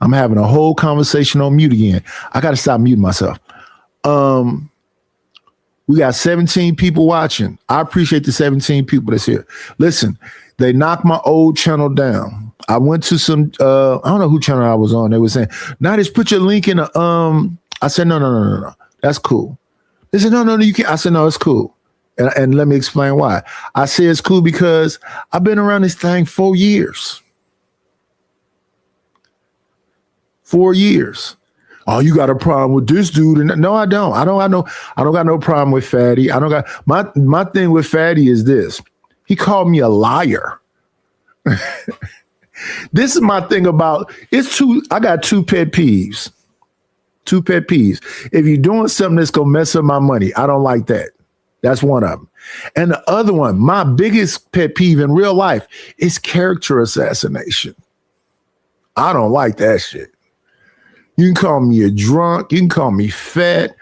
I'm having a whole conversation on mute again. I got to stop muting myself. We got 17 people watching. I appreciate the 17 people that's here. Listen, they knocked my old channel down. I went to some, I don't know who channel I was on. They were saying, now just put your link in I said, no. That's cool. They said, no, you can't. I said, no, it's cool. And let me explain why. I say it's cool because I've been around this thing 4 years. 4 years. Oh, you got a problem with this dude? And no, I don't. I don't got no problem with Fatty. I don't got my thing with Fatty is this. He called me a liar. This is my thing about I got two pet peeves. Two pet peeves. If you're doing something that's gonna mess up my money, I don't like that. That's one of them. And the other one, my biggest pet peeve in real life is character assassination. I don't like that shit. You can call me a drunk. You can call me fat.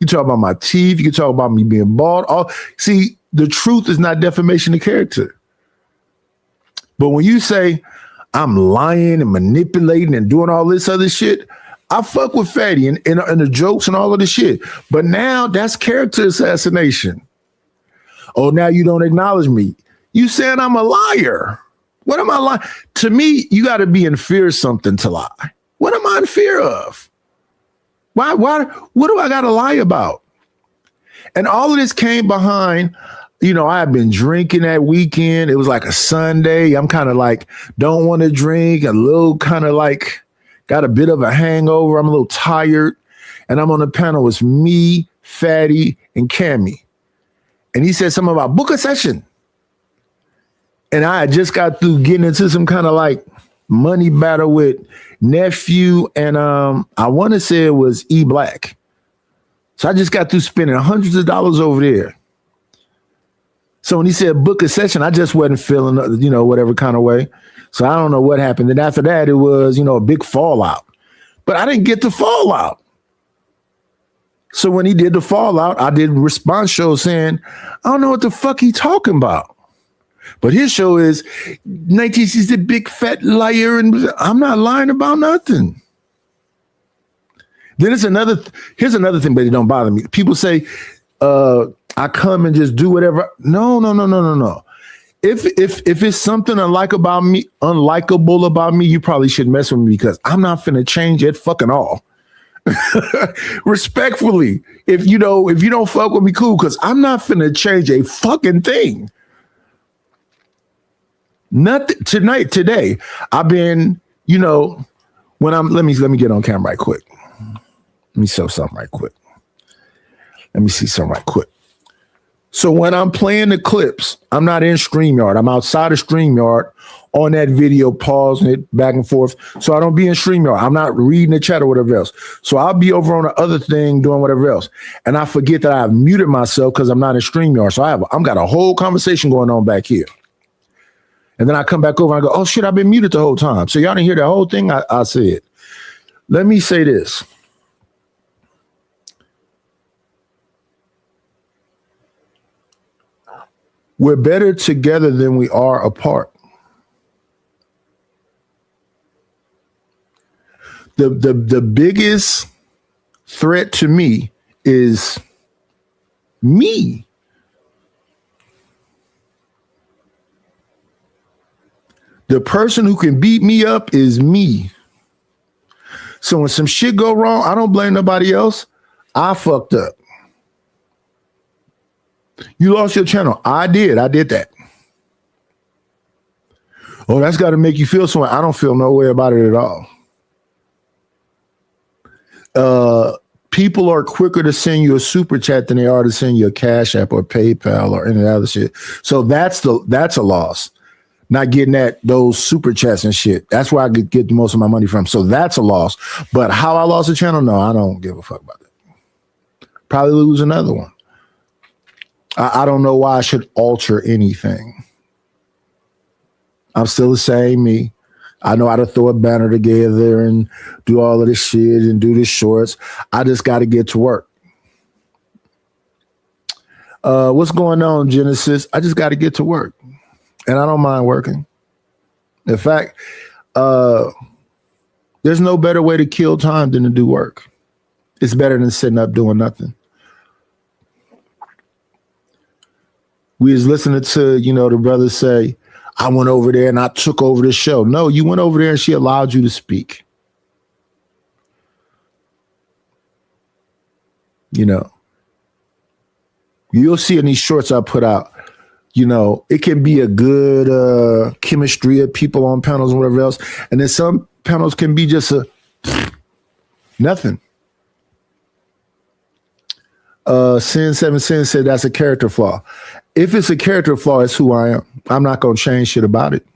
You talk about my teeth. You can talk about me being bald. See, the truth is not defamation of character. But when you say I'm lying and manipulating and doing all this other shit, I fuck with Fatty and the jokes and all of the shit. But now that's character assassination. Oh, now you don't acknowledge me. You saying I'm a liar. What am I lying? To me, you got to be in fear of something to lie. What am I in fear of? Why? What do I got to lie about? And all of this came behind, I had been drinking that weekend. It was like a Sunday. I'm kind of like, don't want to drink, a little kind of like, got a bit of a hangover. I'm a little tired. And I'm on the panel. It's me, Fatty, and Cammy. And he said something about book a session. And I had just got through getting into some kind of like money battle with Nephew and I want to say it was E Black. So I just got through spending hundreds of dollars over there. So when he said book a session, I just wasn't feeling, whatever kind of way. So I don't know what happened. And after that, it was, a big fallout. But I didn't get the fallout. So when he did the fallout, I did response shows saying, I don't know what the fuck he talking about. But his show is 1960's the big fat liar, and I'm not lying about nothing. Then here's another thing, but it don't bother me. People say I come and just do whatever. No. If it's something unlikable about me, you probably should mess with me because I'm not finna change it fucking all. Respectfully, if you don't fuck with me, cool, because I'm not finna change a fucking thing. Nothing today. I've been, when let me get on camera right quick. Let me show something right quick. Let me see something right quick. So when I'm playing the clips, I'm not in StreamYard. I'm outside of StreamYard on that video, pausing it back and forth. So I don't be in StreamYard. I'm not reading the chat or whatever else. So I'll be over on the other thing doing whatever else. And I forget that I've muted myself because I'm not in StreamYard. So I'm got a whole conversation going on back here. And then I come back over and I go, oh shit, I've been muted the whole time. So y'all didn't hear that whole thing I said. Let me say this. We're better together than we are apart. The biggest threat to me is me. The person who can beat me up is me. So when some shit go wrong, I don't blame nobody else. I fucked up. You lost your channel. I did that. Oh, that's got to make you feel something. I don't feel no way about it at all. People are quicker to send you a super chat than they are to send you a Cash App or PayPal or any other shit. So that's a loss. Not getting those super chats and shit. That's where I get most of my money from. So that's a loss. But how I lost the channel, no, I don't give a fuck about that. Probably lose another one. I don't know why I should alter anything. I'm still the same me. I know how to throw a banner together and do all of this shit and do the shorts. I just got to get to work. What's going on, Genesis? I just got to get to work. And I don't mind working. In fact, There's no better way to kill time than to do work. It's better than sitting up doing nothing. We was listening to, the brothers say, I went over there and I took over the show. No, you went over there and she allowed you to speak. You'll see in these shorts I put out, it can be a good chemistry of people on panels and whatever else. And then some panels can be just nothing. Sin 7 Sin said that's a character flaw. If it's a character flaw, it's who I am. I'm not going to change shit about it.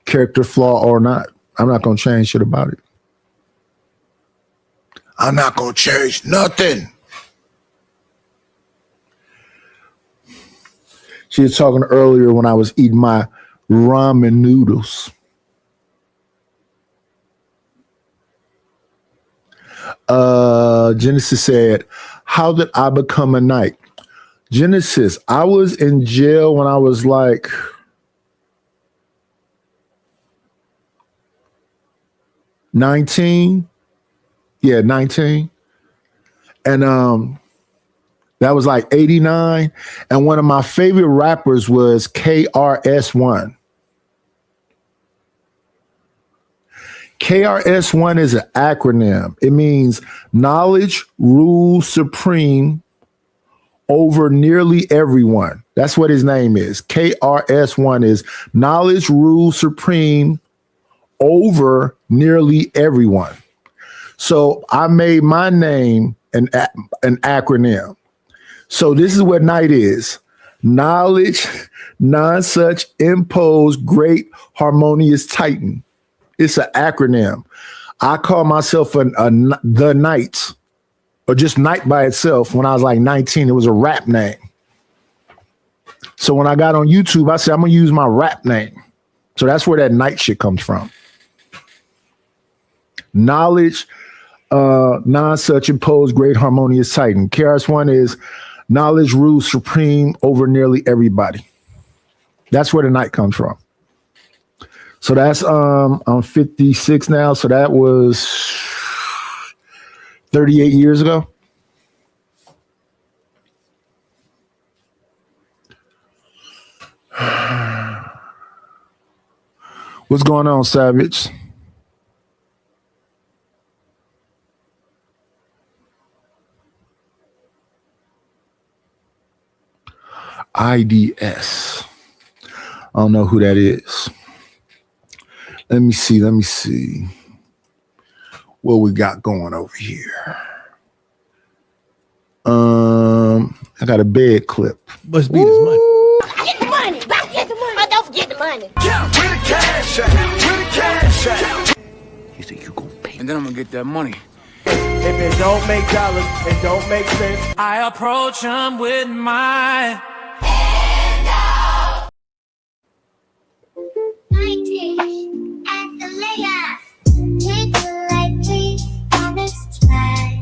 Character flaw or not, I'm not going to change shit about it. I'm not going to change nothing. She was talking earlier when I was eating my ramen noodles. Genesis said, how did I become a knight? Genesis, I was in jail when I was like 19. Yeah, 19. And that was like 89. And one of my favorite rappers was KRS-One. KRS-One is an acronym. It means knowledge rules supreme over nearly everyone. That's what his name is. KRS-One is knowledge rules supreme over nearly everyone. So I made my name an acronym. So this is what Knight is. Knowledge, non-such, imposed, great, harmonious Titan. It's an acronym. I call myself the Knight, or just Knight by itself. When I was like 19, it was a rap name. So when I got on YouTube, I said, I'm going to use my rap name. So that's where that Knight shit comes from. Knowledge, non-such, imposed, great, harmonious Titan. KRS-One is knowledge rules supreme over nearly everybody. That's where the Knight comes from. So that's I'm 56 now. So that was 38 years ago. What's going on, Savage? IDS. I don't know who that is. Let me see. What we got going over here. I got a bed clip. Must be this money. Get the money. Get the money. Don't forget the money. Where the cash at? Where the cash at? He said, you gonna pay. And then I'm gonna get that money. If it don't make dollars, it don't make sense. I approach him with my 19 at the layup. Take the light, please, on this track.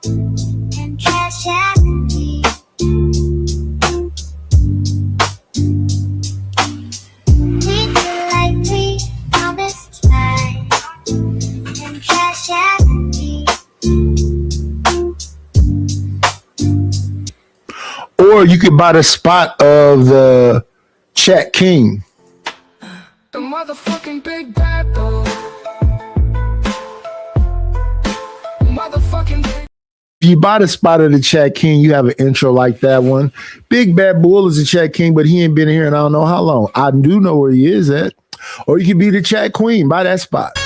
And cash out me. Take the light, please, on this track. And cash out me. Or you could buy the spot of the Chat King. the motherfucking big bad bull. Motherfucking big. If you buy the spot of the Chat King, you have an intro like that one. Big Bad Bull is the Chat King, but he ain't been here in I don't know how long. I do know where he is at. Or you could be the Chat Queen, buy that spot.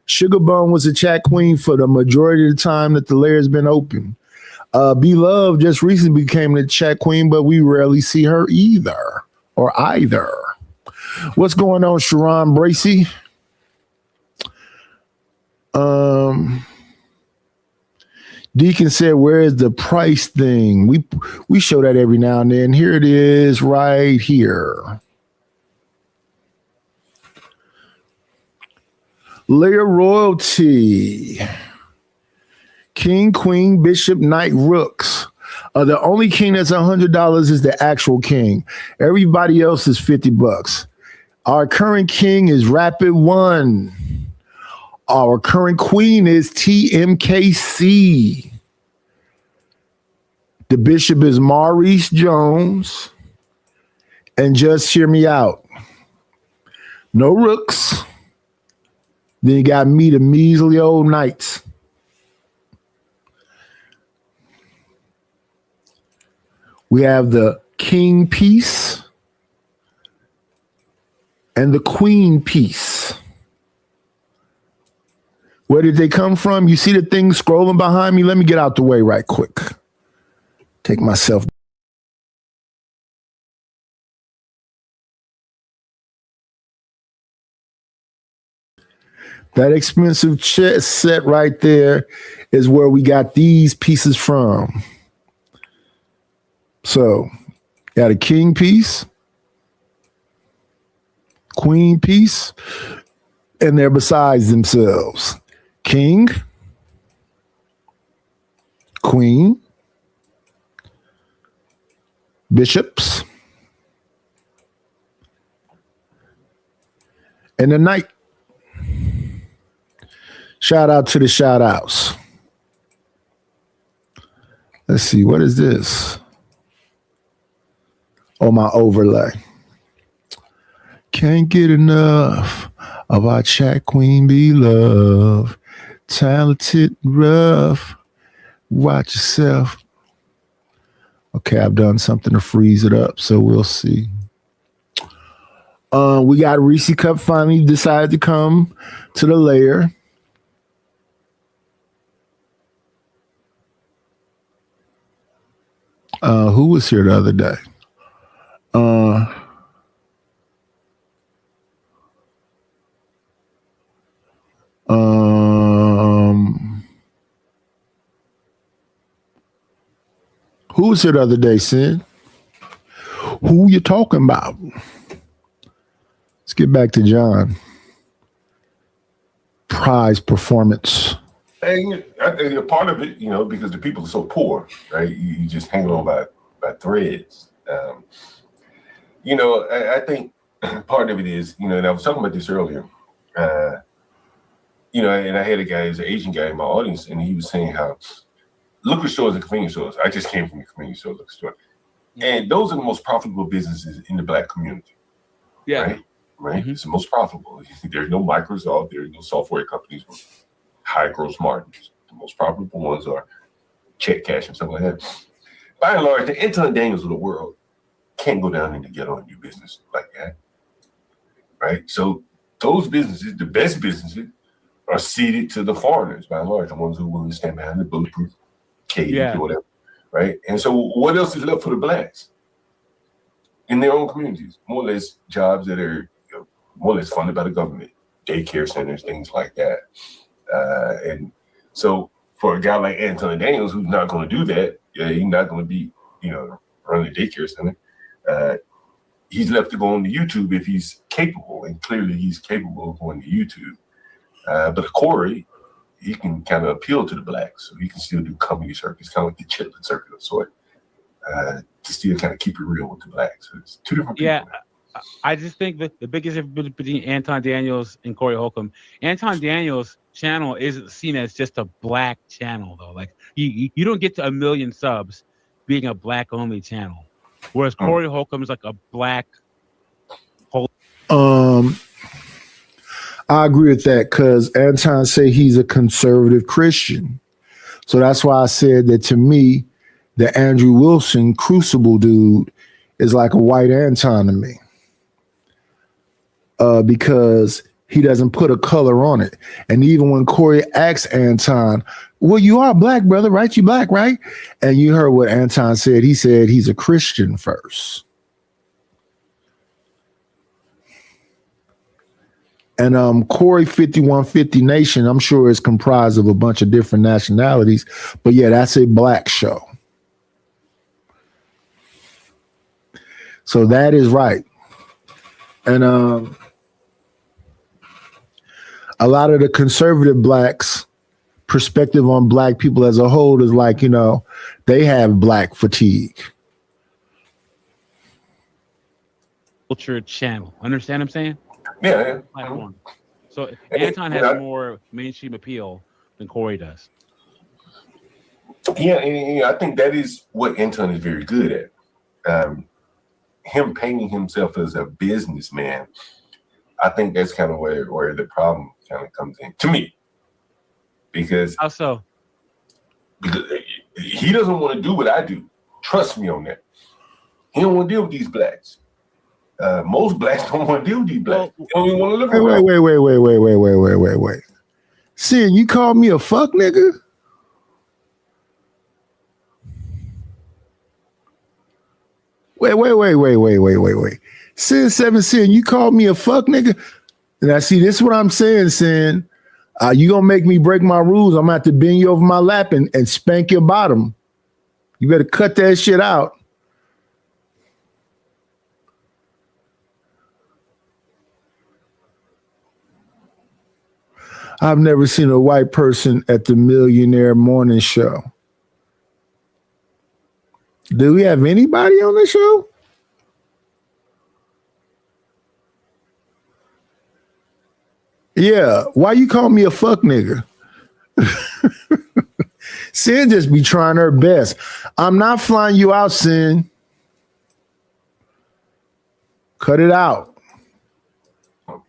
Sugar Bone was a Chat Queen for the majority of the time that the layer's been open. Beloved just recently became the Chat Queen, but we rarely see her either or either. What's going on, Sharon Bracey? Deacon said, where is the price thing? We show that every now and then. Here it is right here. Layer royalty. King, queen, bishop, knight, rooks. The only king that's $100 is the actual king. Everybody else is $50. Our current king is Rapid One. Our current queen is TMKC. The bishop is Maurice Jones. And just hear me out. No rooks. Then you got me, the measly old knights. We have the king piece and the queen piece. Where did they come from? You see the thing scrolling behind me? Let me get out the way right quick. Take myself. That expensive chess set right there is where we got these pieces from. So, got a king piece, queen piece, and they're besides themselves. King, queen, bishops, and the knight. Shout out to the shout outs. Let's see, what is this? Oh, my overlay. Can't get enough of our chat queen beloved. Talented, rough. Watch yourself. Okay, I've done something to freeze it up, so we'll see. We got Reese Cup finally decided to come to the lair. Who was here the other day? Who was here the other day, Sin? Who you talking about? Let's get back to John. Prize performance. And I think a part of it, because the people are so poor, right? You just hang on by threads. I think part of it is, and I was talking about this earlier. And I had a guy, he's an Asian guy in my audience, and he was saying how liquor stores and convenience stores. I just came from a convenience store, liquor store, and those are the most profitable businesses in the Black community. Yeah, right. It's the most profitable. There's no Microsoft. There's no software companies with high gross margins. The most profitable ones are check cash and stuff like that. By and large, the Anton Daniels of the world can't go down in the ghetto and do business like that, right? So those businesses, the best businesses, are ceded to the foreigners, by and large, the ones who are willing to stand behind the bulletproof cage or whatever, right? And so what else is left for the Blacks? In their own communities, more or less jobs that are more or less funded by the government, daycare centers, things like that. And so for a guy like Anton Daniels, who's not going to do that, he's not going to be, running a daycare center. He's left to go on to YouTube if he's capable, and clearly he's capable of going to YouTube. But Corey, he can kind of appeal to the Blacks, so he can still do comedy circuits, kind of like the Chitlin circuit of sort, to still kind of keep it real with the Blacks. So it's two different people. Yeah, I just think that the biggest difference between Anton Daniels and Corey Holcomb, Anton Daniels' channel isn't seen as just a Black channel, though. Like you don't get to 1 million subs being a Black-only channel, whereas Corey Holcomb is like a Black. I agree with that because Anton say he's a conservative Christian. So that's why I said that to me, the Andrew Wilson Crucible dude is like a white Anton to me. Because he doesn't put a color on it. And even when Corey asks Anton, well, you are Black, brother, right? You Black, right? And you heard what Anton said. He said he's a Christian first. And Corey 5150 Nation, I'm sure is comprised of a bunch of different nationalities. But yeah, that's a Black show. So that is right. And a lot of the conservative Blacks perspective on black people as a whole is like, you know, they have black fatigue. Culture channel. Understand what I'm saying? Yeah. Platform. So Anton has more mainstream appeal than Corey does. Yeah, and I think that is what Anton is very good at. Him painting himself as a businessman, I think that's kind of where the problem kind of comes in to me. Because how so? Because he doesn't want to do what I do. Trust me on that. He don't want to deal with these blacks. Most blacks don't want to deal with these blacks. They don't even want to live around. Wait. Sin, you called me a fuck nigga? Wait. Sin 7 Sin, you called me a fuck nigga? Now see, this is what I'm saying, Sin. You gonna make me break my rules. I'm gonna have to bend you over my lap and spank your bottom. You better cut that shit out. I've never seen a white person at the Millionaire Morning Show. Do we have anybody on the show? Yeah. Why you call me a fuck nigga? Sin just be trying her best. I'm not flying you out, Sin. Cut it out.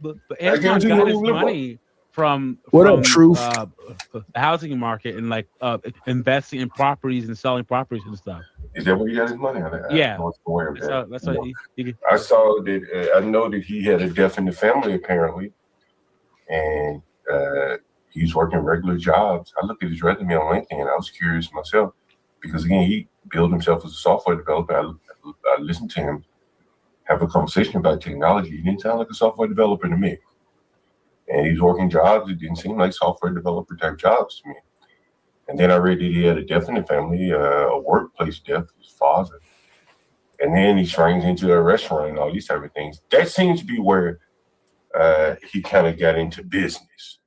But Anton got his money from up, Truth? The housing market and like investing in properties and selling properties and stuff. Is that where he got his money? Yeah. I wasn't aware of that. That's what I saw that. I know that he had a death in the family apparently, and he's working regular jobs. I looked at his resume on LinkedIn. I was curious myself because again, he built himself as a software developer. I listened to him have a conversation about technology. He didn't sound like a software developer to me. And he's working jobs. It didn't seem like software developer type jobs to me. And then I read that he had a death in the family, a workplace death, his father. And then he trains into a restaurant and all these type of things. That seems to be where he kind of got into business.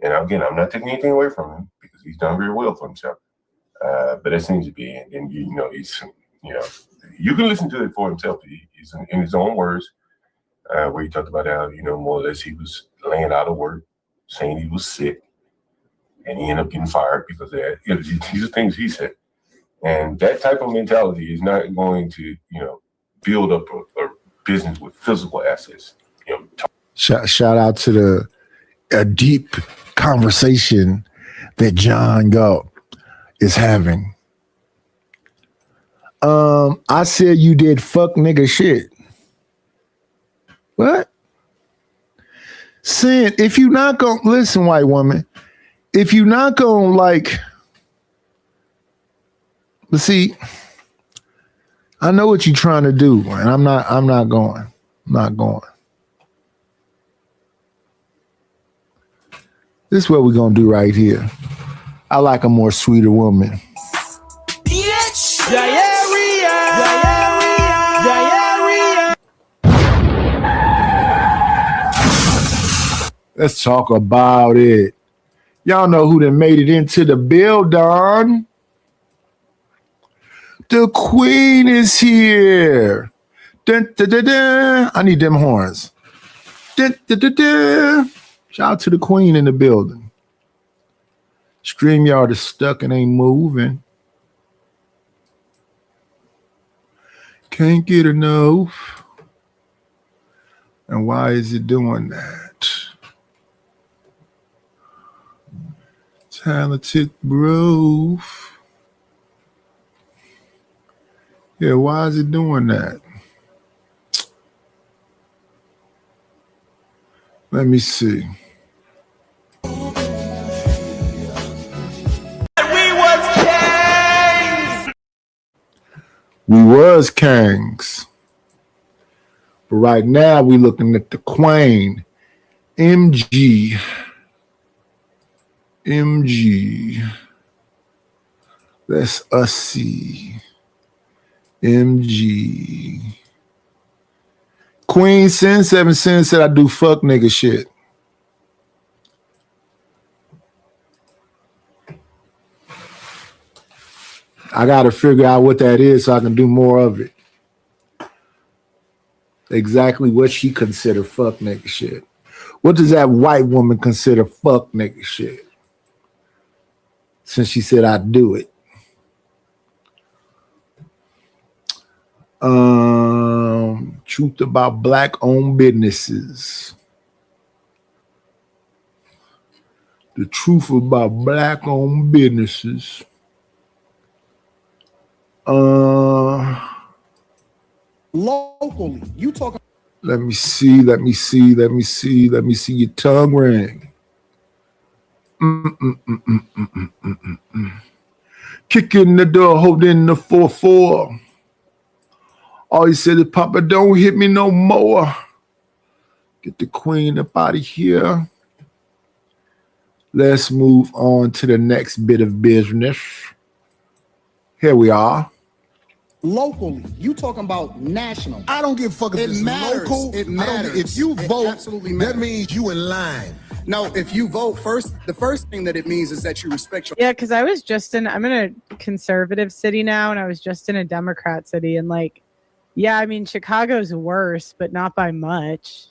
And again, I'm not taking anything away from him because he's done very well for himself. But that seems to be, and then, he's, you can listen to it for himself. He's in his own words, where he talked about how, more or less he was laying out of work, saying he was sick, and he ended up getting fired because of that. These are things he said. And that type of mentality is not going to, build up a business with physical assets. Shout out to a deep conversation that John Galt is having. I said you did fuck nigga shit. What? Sin, if you not gonna listen, white woman, if you not gonna see, I know what you're trying to do, and I'm not going. This is what we're gonna do right here. I like a more sweeter woman. Let's talk about it. Y'all know who done made it into the building. The queen is here. Dun, dun, dun, dun. I need them horns. Dun, dun, dun, dun. Shout out to the queen in the building. StreamYard is stuck and ain't moving. Can't get enough. And why is it doing that? Talented bro. Yeah, why is it doing that? Let me see. We was kings. But right now we looking at the queen. MG. Let's us see. MG. Queen Sin 7 Sin said I do fuck nigga shit. I got to figure out what that is so I can do more of it. Exactly what she consider fuck nigga shit. What does that white woman consider fuck nigga shit? Since she said I do it. Truth about black-owned businesses. The truth about black-owned businesses. Locally, you talking. Let me see your tongue ring. Kick in the door, holding the 4-4. All he said is, Papa, don't hit me no more. Get the queen up out of here. Let's move on to the next bit of business. Here we are. Locally, you talking about national. I don't give a fuck if it's local. It matters. If you vote, that means you in line. No, if you vote first, the first thing that it means is that you respect your. Yeah, because I'm in a conservative city now, and I was just in a Democrat city, and like, yeah, I mean, Chicago's worse, but not by much.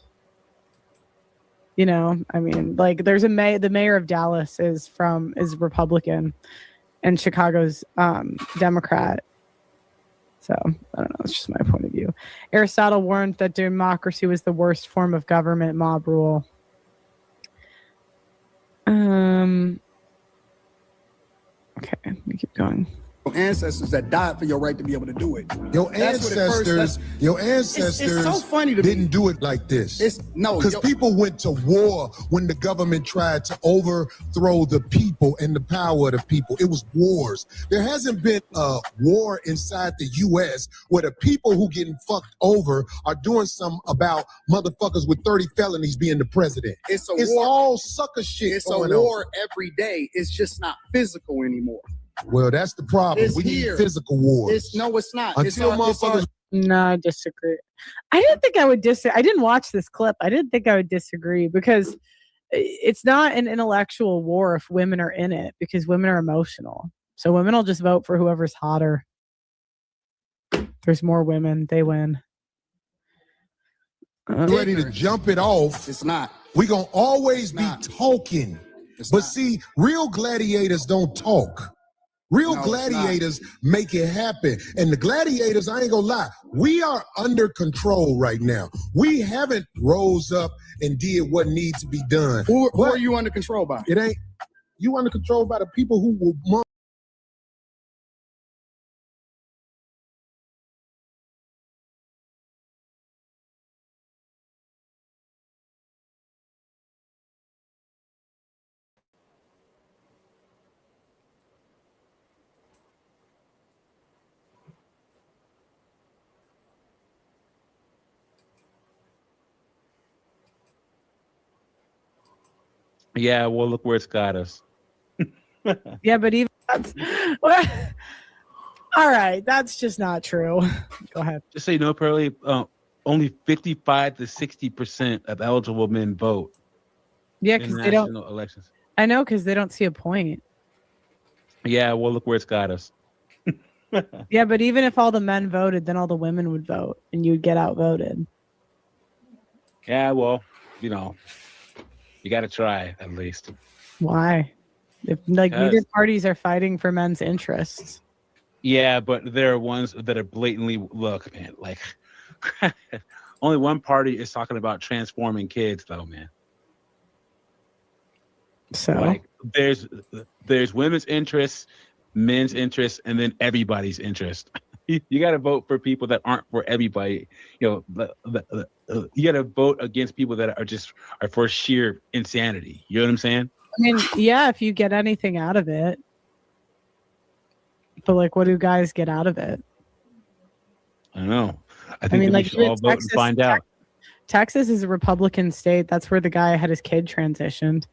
You know, I mean, like, there's the mayor of Dallas is Republican, and Chicago's Democrat. So I don't know. It's just my point of view. Aristotle warned that democracy was the worst form of government, mob rule. Okay, let me keep going. Ancestors that died for your right to be able to do it. Your ancestors it's so funny to didn't do it like this. Because people went to war when the government tried to overthrow the people and the power of the people. It was wars. There hasn't been a war inside the U.S. where the people who getting fucked over are doing something about motherfuckers with 30 felonies being the president. It's war. All sucker shit. It's a war every day. It's just not physical anymore. Well, that's the problem. It's we here. need physical wars. It's not. Until motherfuckers. No, I disagree. I didn't think I would disagree. I didn't watch this clip. I didn't think I would disagree because it's not an intellectual war if women are in it, because women are emotional. So women will just vote for whoever's hotter. There's more women, they win. Ready to jump it off. It's not. We're going to always be talking. See, real gladiators don't talk. Real gladiators make it happen. And the gladiators, I ain't gonna lie, we are under control right now. We haven't rose up and did what needs to be done. Who are you under control by? It ain't. You under control by the people who will. Yeah, well, look where it's got us. Yeah, but even that's well, all right. That's just not true. Go ahead. Just so you know, Pearly, only 55 to 60% of eligible men vote. Yeah, because they don't elections. I know, because they don't see a point. Yeah, well, look where it's got us. Yeah, but even if all the men voted, then all the women would vote, and you'd get outvoted. Yeah, well, you know, you got to try at least. Why? If neither parties are fighting for men's interests. Yeah, but there are ones that are blatantly look, man. Like, only one party is talking about transforming kids, though, man. So, like, there's women's interests, men's interests, and then everybody's interest. You got to vote for people that aren't for everybody. You know, you got to vote against people that are for sheer insanity. You know what I'm saying? I mean, yeah, if you get anything out of it. But like, what do guys get out of it? I don't know. I think like, we should all vote and find out. Texas is a Republican state. That's where the guy had his kid transitioned.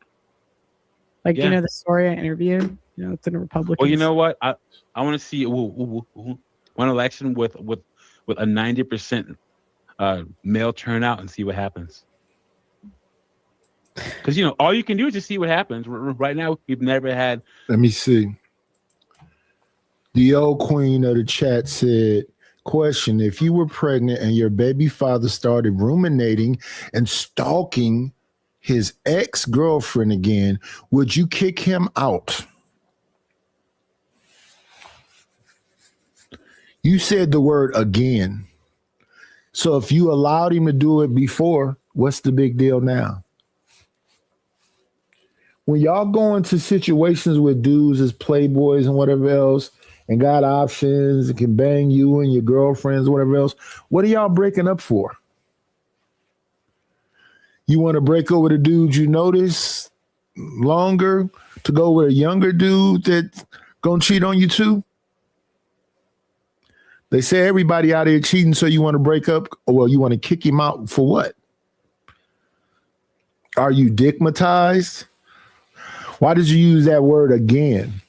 Like, you know, the story I interviewed. You know, it's in a Republican. Well, you know what? I want to see one election with a 90% male turnout and see what happens. Because, you know, all you can do is just see what happens. Right now, we've never had. Let me see. The old queen of the chat said, question, if you were pregnant and your baby father started ruminating and stalking his ex-girlfriend again, would you kick him out? You said the word again. So if you allowed him to do it before, what's the big deal now? When y'all go into situations with dudes as playboys and whatever else, and got options and can bang you and your girlfriends, whatever else, what are y'all breaking up for? You want to break up with a dude you notice longer to go with a younger dude that's gonna cheat on you too? They say everybody out here cheating, so you want to break up? Well, you want to kick him out for what? Are you dickmatized? Why did you use that word again?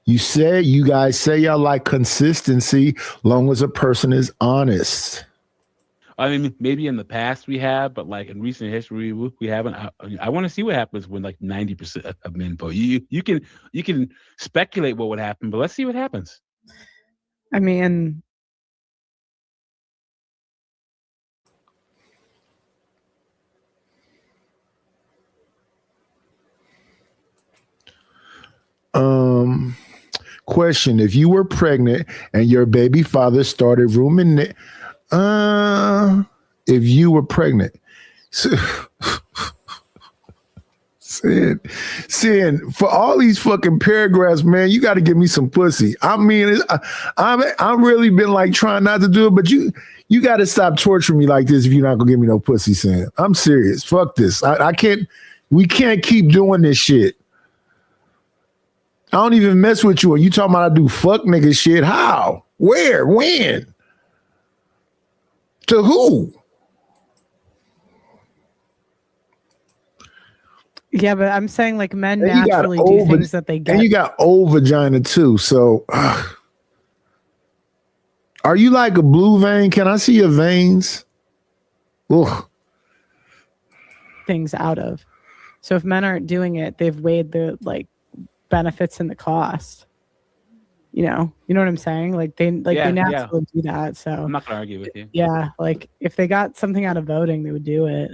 You guys say y'all like consistency long as a person is honest. I mean, maybe in the past we have, but like in recent history, we haven't. I want to see what happens when like 90% of men vote. You can speculate what would happen, but let's see what happens. I mean, question, if you were pregnant and your baby father started ruminating, if you were pregnant, Sin, for all these fucking paragraphs, man, you got to give me some pussy. I mean, I'm really been like trying not to do it, but you got to stop torturing me like this if you're not gonna give me no pussy, Sin. I'm serious. Fuck this. I can't. We can't keep doing this shit. I don't even mess with you. Are you talking about I do fuck nigga shit? How? Where? When? To who? Yeah, but I'm saying like men naturally do things that they get. And you got old vagina too. So are you like a blue vein? Can I see your veins? Ugh. Things out of. So if men aren't doing it, they've weighed the like benefits and the cost. You know what I'm saying? Like they naturally do that. So I'm not gonna argue with you. Yeah, like if they got something out of voting, they would do it.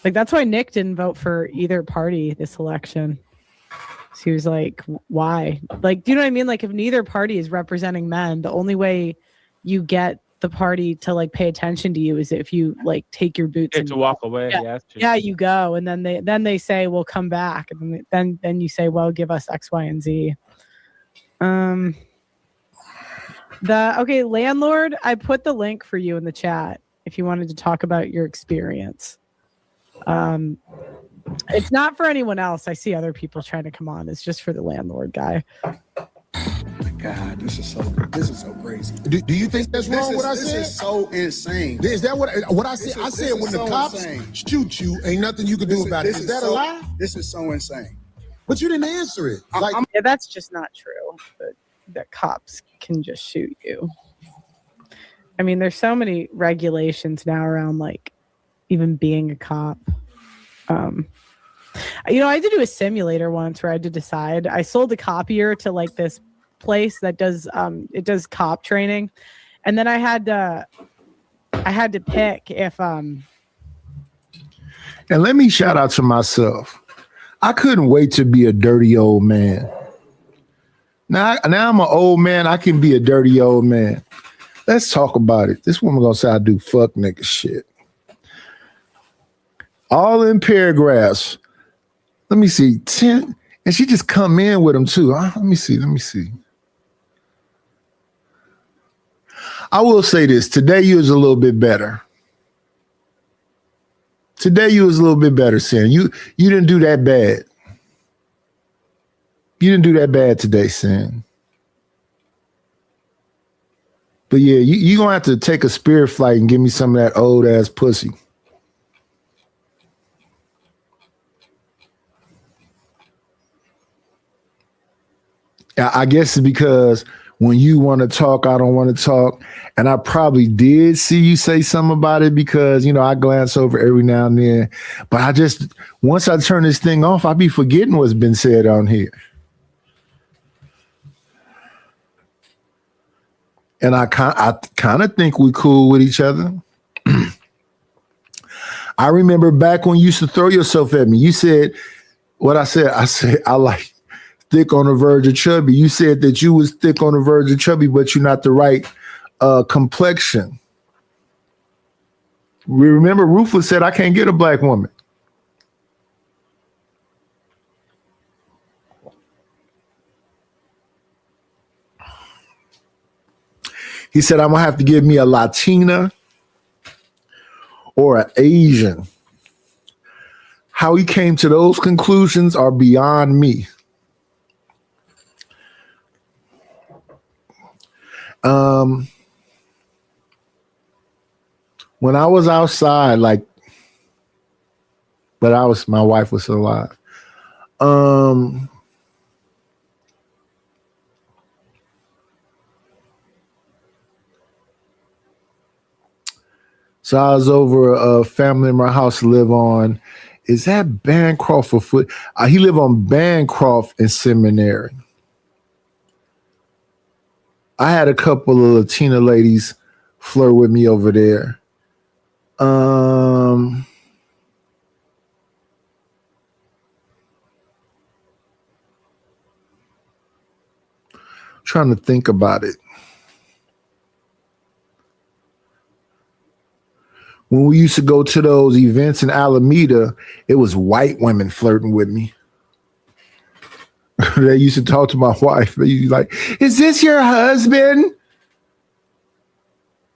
Like that's why Nick didn't vote for either party this election. So he was like, why? Like, do you know what I mean? Like if neither party is representing men, the only way you get the party to like pay attention to you is if you like take your boots and to walk away. Yeah, you go, and then they say, "Well, come back," and then you say, "Well, give us X, Y, and Z." Landlord, I put the link for you in the chat if you wanted to talk about your experience. It's not for anyone else. I see other people trying to come on. It's just for the landlord guy. God, this is so crazy. Do you think that's wrong? What I said? This is so insane. Is that what I said? I said when the cops shoot you, ain't nothing you can do about it. Is that a lie? This is so insane. But you didn't answer it. Yeah, that's just not true. That cops can just shoot you. I mean, there's so many regulations now around like even being a cop. I had to do a simulator once where I had to decide. I sold a copier to like this place that does cop training, and then I had to pick if And let me shout out to myself. I couldn't wait to be a dirty old man. Now I'm an old man. I can be a dirty old man. Let's talk about it. This woman gonna say I do fuck nigga shit. All in paragraphs. Let me see. 10, and she just come in with them too. Let me see. I will say this. Today you was a little bit better. Sin. You didn't do that bad. You didn't do that bad today, Sin. But yeah, you gonna have to take a spirit flight and give me some of that old ass pussy. I guess it's because When you want to talk, I don't want to talk. And I probably did see you say something about it because, you know, I glance over every now and then. But once I turn this thing off, I be forgetting what's been said on here. And I kind of think we cool with each other. I remember back when you used to throw yourself at me. You said what I said. I said, I like thick on the verge of chubby. You said that you was thick on the verge of chubby, but you're not the right complexion. We remember Rufus said, I can't get a black woman. He said, I'm going to have to give me a Latina or an Asian. How he came to those conclusions are beyond me. When I was outside, but my wife was still alive. So I was over a family in my house to live on. Is that Bancroft or Foot? He lived on Bancroft in Seminary. I had a couple of Latina ladies flirt with me over there. Trying to think about it. When we used to go to those events in Alameda, it was white women flirting with me. They used to talk to my wife. They used to be like, is this your husband?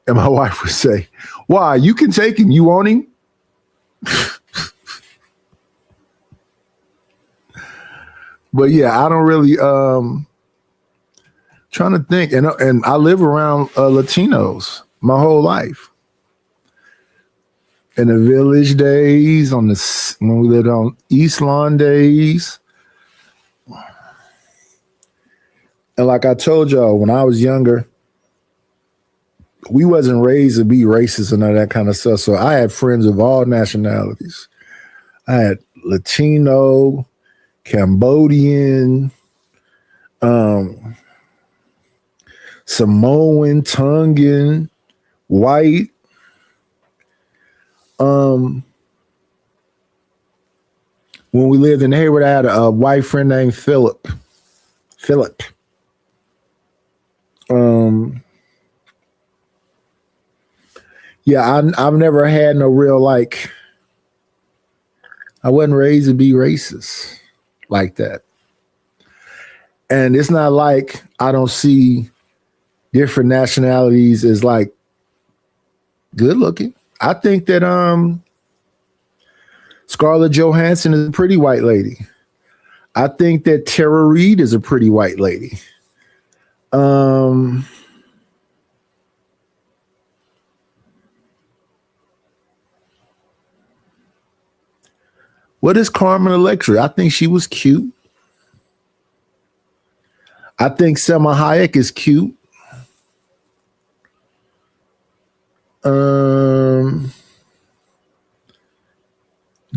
And my wife would say, why? You can take him. You want him? But yeah, I don't really trying to think. And I live around Latinos my whole life. In the Village days, when we lived on East Lawn days. And like I told y'all, when I was younger, we wasn't raised to be racist and all that kind of stuff. So I had friends of all nationalities. I had Latino, Cambodian, Samoan, Tongan, white. When we lived in Hayward, I had a white friend named Philip. Yeah, I've never had no real I wasn't raised to be racist like that. And it's not like I don't see different nationalities as good looking. I think that Scarlett Johansson is a pretty white lady. I think that Tara Reid is a pretty white lady. What is Carmen Electra? I think she was cute. I think Selma Hayek is cute.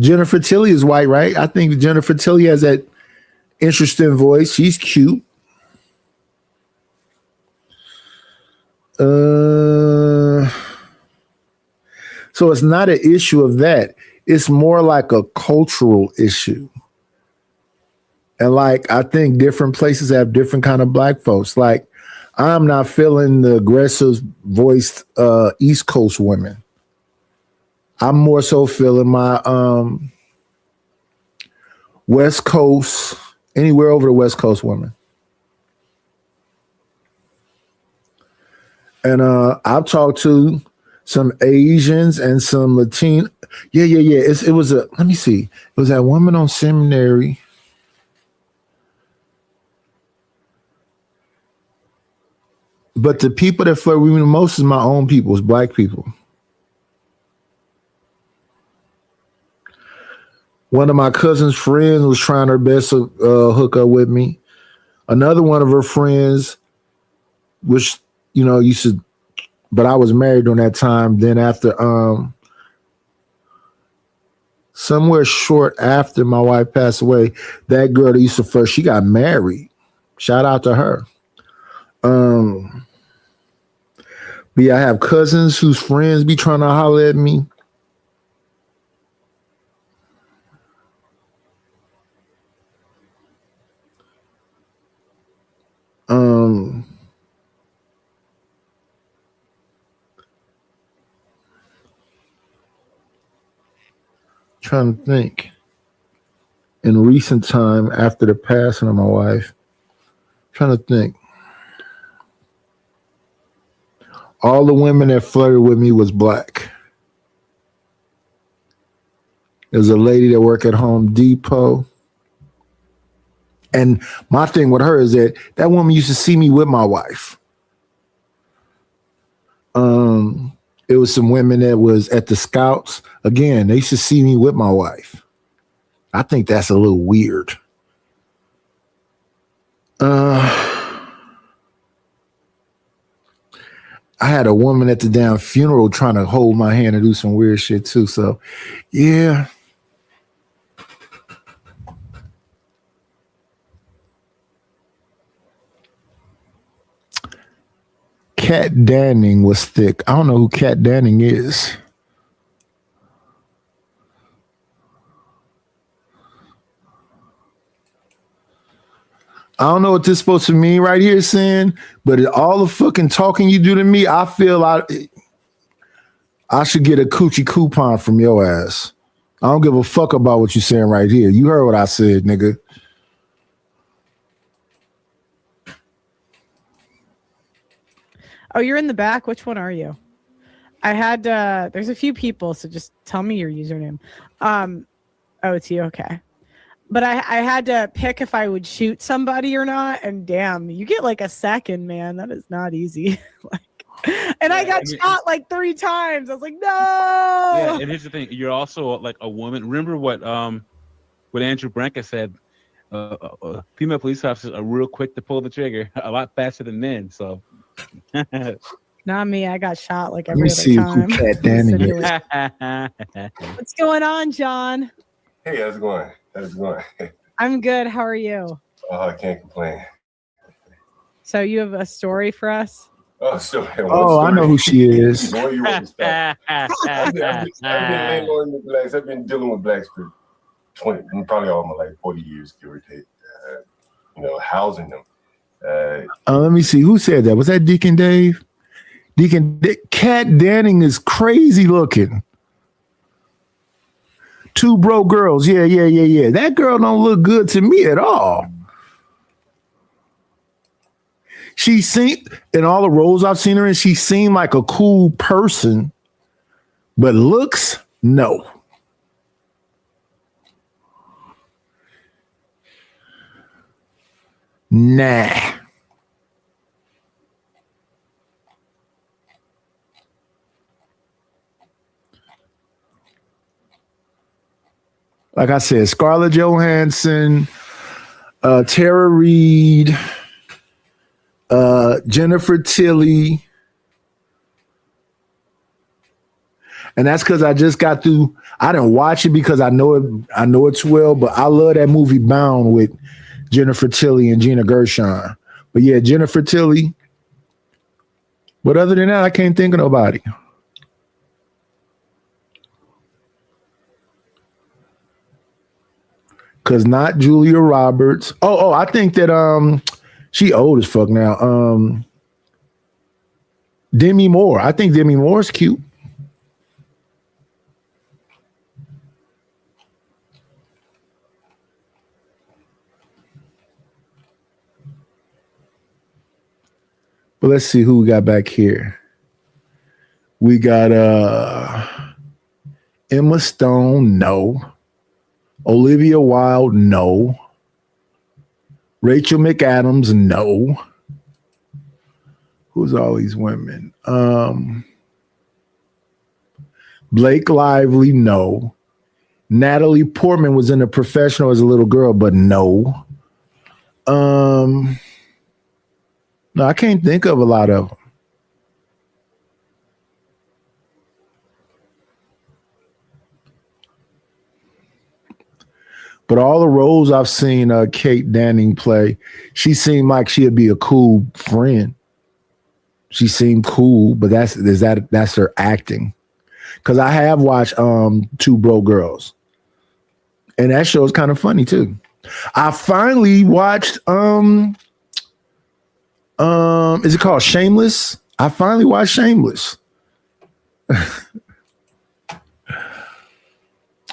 Jennifer Tilly is white, right? I think Jennifer Tilly has that interesting voice. She's cute. So it's not an issue of that. It's more like a cultural issue. And I think different places have different kind of black folks. I'm not feeling the aggressive voiced East Coast women. I'm more so feeling my West Coast, anywhere over the West Coast women. And I've talked to some Asians and some Latino. Yeah. It was let me see. It was that woman on Seminary. But the people that flirt with me the most is my own people, is black people. One of my cousin's friends was trying her best to hook up with me. Another one of her friends which used to, but I was married during that time. Then after somewhere short after my wife passed away, that girl that used to flirt, she got married. Shout out to her. But yeah, I have cousins whose friends be trying to holler at me. Trying to think. In recent time, after the passing of my wife, trying to think. All the women that flirted with me was black. There's a lady that worked at Home Depot. And my thing with her is that woman used to see me with my wife. It was some women that was at the Scouts. Again, they used to see me with my wife. I think that's a little weird. I had a woman at the damn funeral trying to hold my hand and do some weird shit too. So, yeah. Kat Danning was thick. I don't know who Kat Danning is. I don't know what this is supposed to mean right here, Sin, but all the fucking talking you do to me, I feel I should get a coochie coupon from your ass. I don't give a fuck about what you're saying right here. You heard what I said, nigga. Oh, you're in the back. Which one are you? I had there's a few people, so just tell me your username. Oh, it's you. Okay. But I had to pick if I would shoot somebody or not, and damn, you get like a second, man. That is not easy. I got shot like 3 times. I was like, no. Yeah, and here's the thing: you're also like a woman. Remember what Andrew Branca said? Female police officers are real quick to pull the trigger, a lot faster than men. So. Not me. I got shot like every other time. What's going on, John? Hey, how's it going? I'm good. How are you? Oh, I can't complain. So you have a story for us? Oh, so I know who she is. I've been dealing with blacks for probably all my 40 years, give or take. Housing them. Let me see. Who said that? Was that Deacon Dave? Kat Danning is crazy looking. 2 broke girls. Yeah. That girl don't look good to me at all. She seemed, in all the roles I've seen her in, she seemed like a cool person, but looks, no. Nah. Like I said, Scarlett Johansson, Tara Reid, Jennifer Tilly. And that's because I just got through. I didn't watch it because I know it too well, but I love that movie Bound with Jennifer Tilly and Gina Gershon. But yeah, Jennifer Tilly. But other than that, I can't think of nobody. Cause not Julia Roberts. Oh, I think that she old as fuck now. Demi Moore. I think Demi Moore's cute. But let's see who we got back here. We got Emma Stone, no. Olivia Wilde, no. Rachel McAdams, no. Who's all these women? Blake Lively, no. Natalie Portman was in The Professional as a little girl, but no. No, I can't think of a lot of them. But all the roles I've seen Kate Danning play, she seemed like she'd be a cool friend. She seemed cool, but that's her acting. Because I have watched Two Broke Girls, and that show is kind of funny too. I finally watched is it called Shameless? I finally watched Shameless.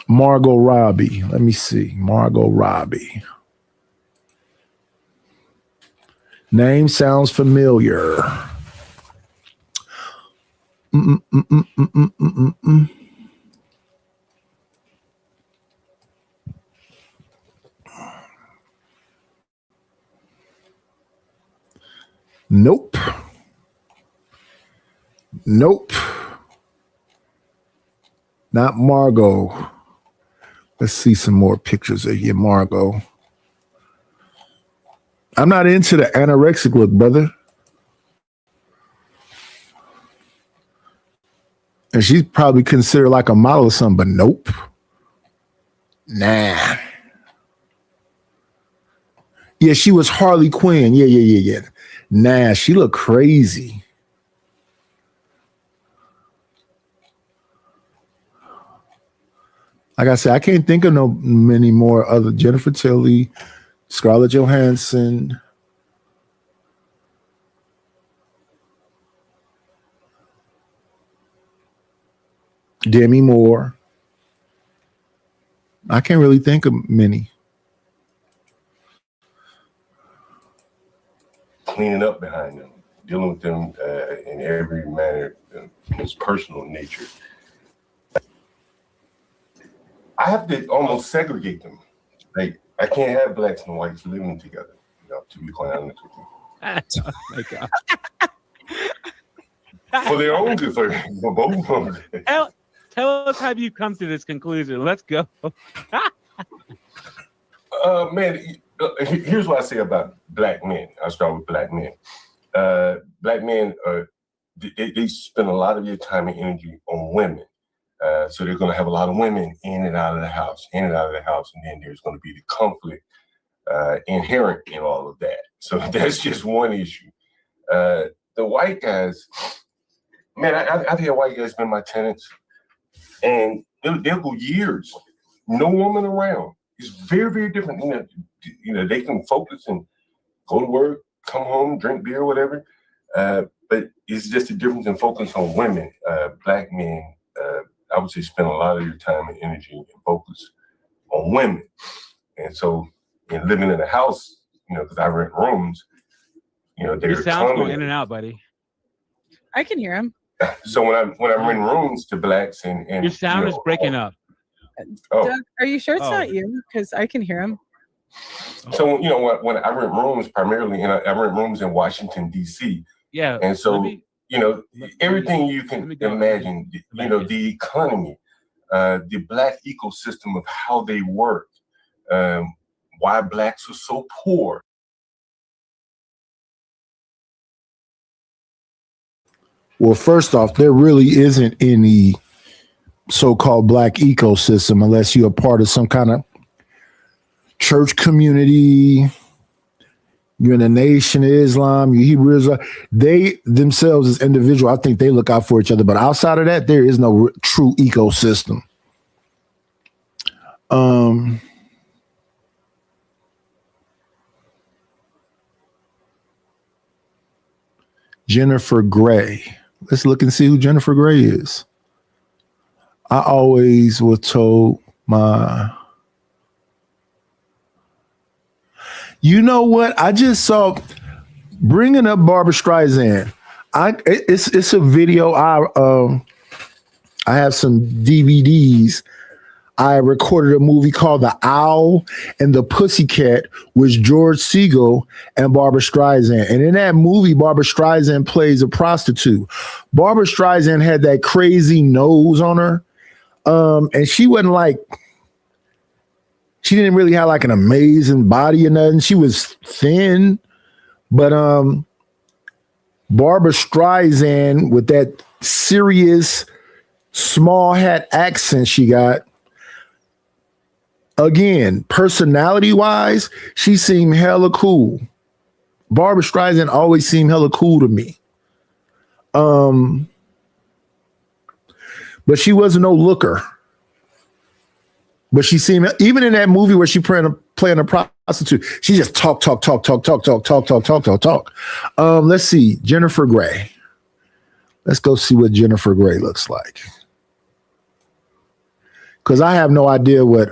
Margot Robbie. Let me see. Margot Robbie. Name sounds familiar. Nope. Nope. Not Margot. Let's see some more pictures of you, Margot. I'm not into the anorexic look, brother. And she's probably considered like a model or something, but nope. Nah. Yeah, she was Harley Quinn. Yeah. Nah, she looked crazy. Like I said, I can't think of many more other Jennifer Tilly, Scarlett Johansson. Demi Moore. I can't really think of many. Cleaning up behind them, dealing with them in every manner, his personal nature. I have to almost segregate them. Like, I can't have blacks and whites living together, to be quite honest with you. Oh my God. For their own good, for both of them. Tell us how you come to this conclusion. Let's go. Man, here's what I say about black men. I'll start with black men. Black men, they spend a lot of their time and energy on women. So they're going to have a lot of women in and out of the house, and then there's going to be the conflict inherent in all of that. So that's just one issue. The white guys, man, I've had white guys been my tenants, and they'll go years, no woman around. It's very, very different. They can focus and go to work, come home, drink beer, whatever. But it's just a difference in focus on women. Black men, I would say, spend a lot of your time and energy and focus on women. And so, living in a house, because I rent rooms, Your sound's going in and out, buddy. I can hear him. So when I rent rooms to blacks and your sound is breaking up. Oh. Doug, are you sure it's not you? Because I can hear him. So when I rent rooms, primarily, I rent rooms in Washington D.C. Yeah, and so everything you can imagine, the economy, the black ecosystem of how they work, why blacks are so poor. Well, first off, there really isn't any so-called black ecosystem unless you're a part of some kind of church community. You're in the Nation of Islam, you Hebrews. They themselves as individuals, I think they look out for each other. But outside of that, there is no true ecosystem. Jennifer Grey. Let's look and see who Jennifer Grey is. I always was told you know what? I just saw, bringing up Barbra Streisand. It's a video. I have some DVDs. I recorded a movie called The Owl and the Pussycat with George Segal and Barbra Streisand. And in that movie, Barbra Streisand plays a prostitute. Barbra Streisand had that crazy nose on her. And she wasn't she didn't really have like an amazing body or nothing. She was thin, but Barbara Streisand with that serious small hat accent she got. Again, personality wise, she seemed hella cool. Barbara Streisand always seemed hella cool to me. But she wasn't no looker. But she seemed, even in that movie where she playing a prostitute, she just talk. Let's see, Jennifer Grey. Let's go see what Jennifer Grey looks like. Because I have no idea what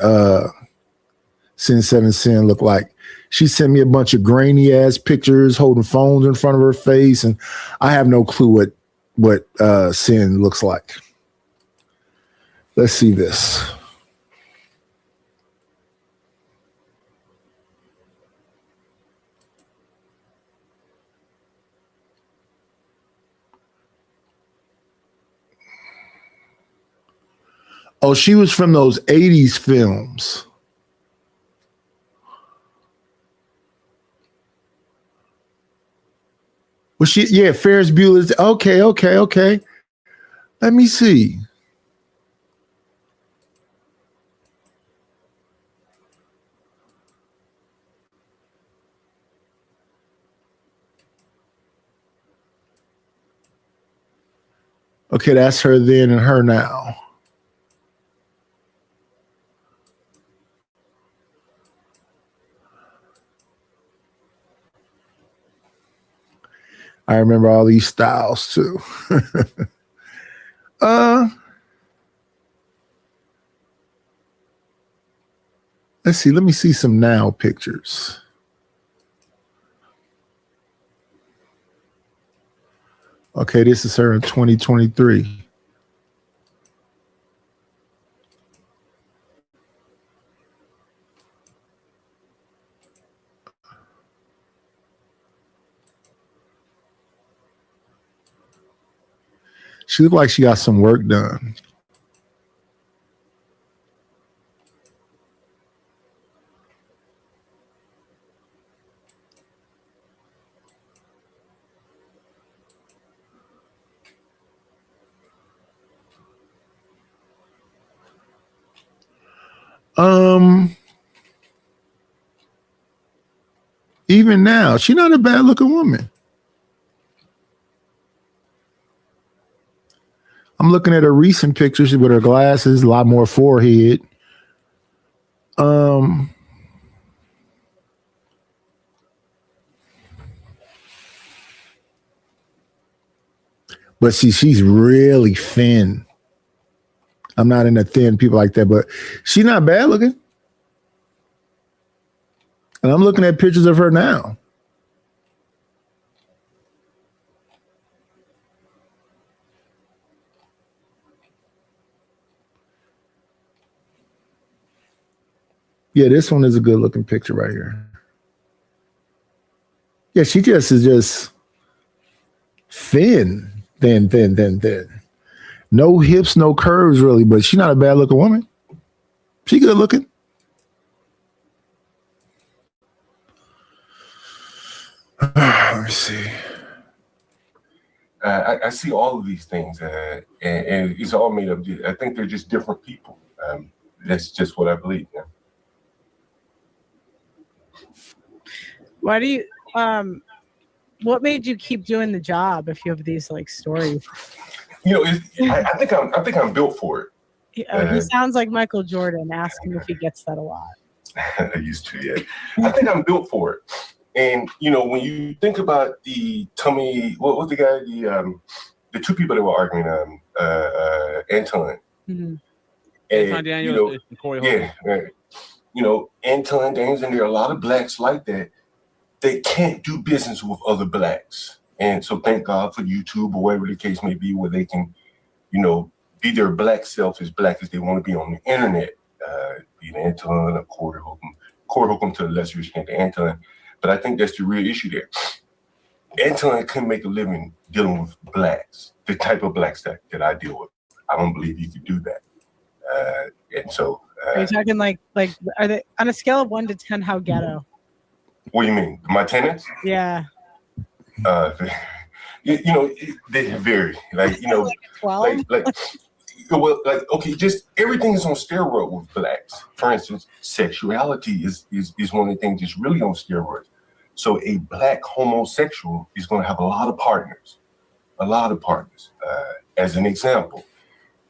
Sin 7 Sin looked like. She sent me a bunch of grainy ass pictures holding phones in front of her face, and I have no clue what Sin looks like. Let's see this. Oh, she was from those 80s films. Was she? Yeah, Ferris Bueller's. Okay. Let me see. Okay, that's her then and her now. I remember all these styles too. Let's see. Let me see some now pictures. Okay, this is her in 2023. She looked like she got some work done. Even now, she's not a bad looking woman. I'm looking at her recent pictures with her glasses, a lot more forehead. But see, she's really thin. I'm not into thin people like that, but she's not bad looking. And I'm looking at pictures of her now. Yeah, this one is a good looking picture right here. Yeah, she just is just thin. No hips, no curves really, but she's not a bad looking woman. She good looking. Let me see. I see all of these things, and it's all made up. I think they're just different people. That's just what I believe. Yeah. Why do you what made you keep doing the job if you have these like stories? You know, I think I'm built for it. He sounds like Michael Jordan. Ask him if he gets that a lot. I used to, yeah. I think I'm built for it. And you know, when you think about the Tommy, what was the guy? The two people that were arguing, Anton. Mm-hmm. And, Daniels and Corey Holcomb. Yeah, you know, Anton Daniels, and there are a lot of blacks like that. They can't do business with other blacks. And so thank God for YouTube or whatever the case may be, where they can, you know, be their black self as black as they want to be on the internet. Be it Anton or Corey Holcomb to a lesser extent to Anton. But I think that's the real issue there. Anton couldn't make a living dealing with blacks, the type of blacks that I deal with. I don't believe he could do that. And so are you talking like are they on a scale of 1 to 10? How ghetto? What do you mean? My tenants? Yeah. they vary. Like, okay, just everything is on steroid with blacks. For instance, sexuality is one of the things that's really on steroids. So a black homosexual is going to have a lot of partners. As an example,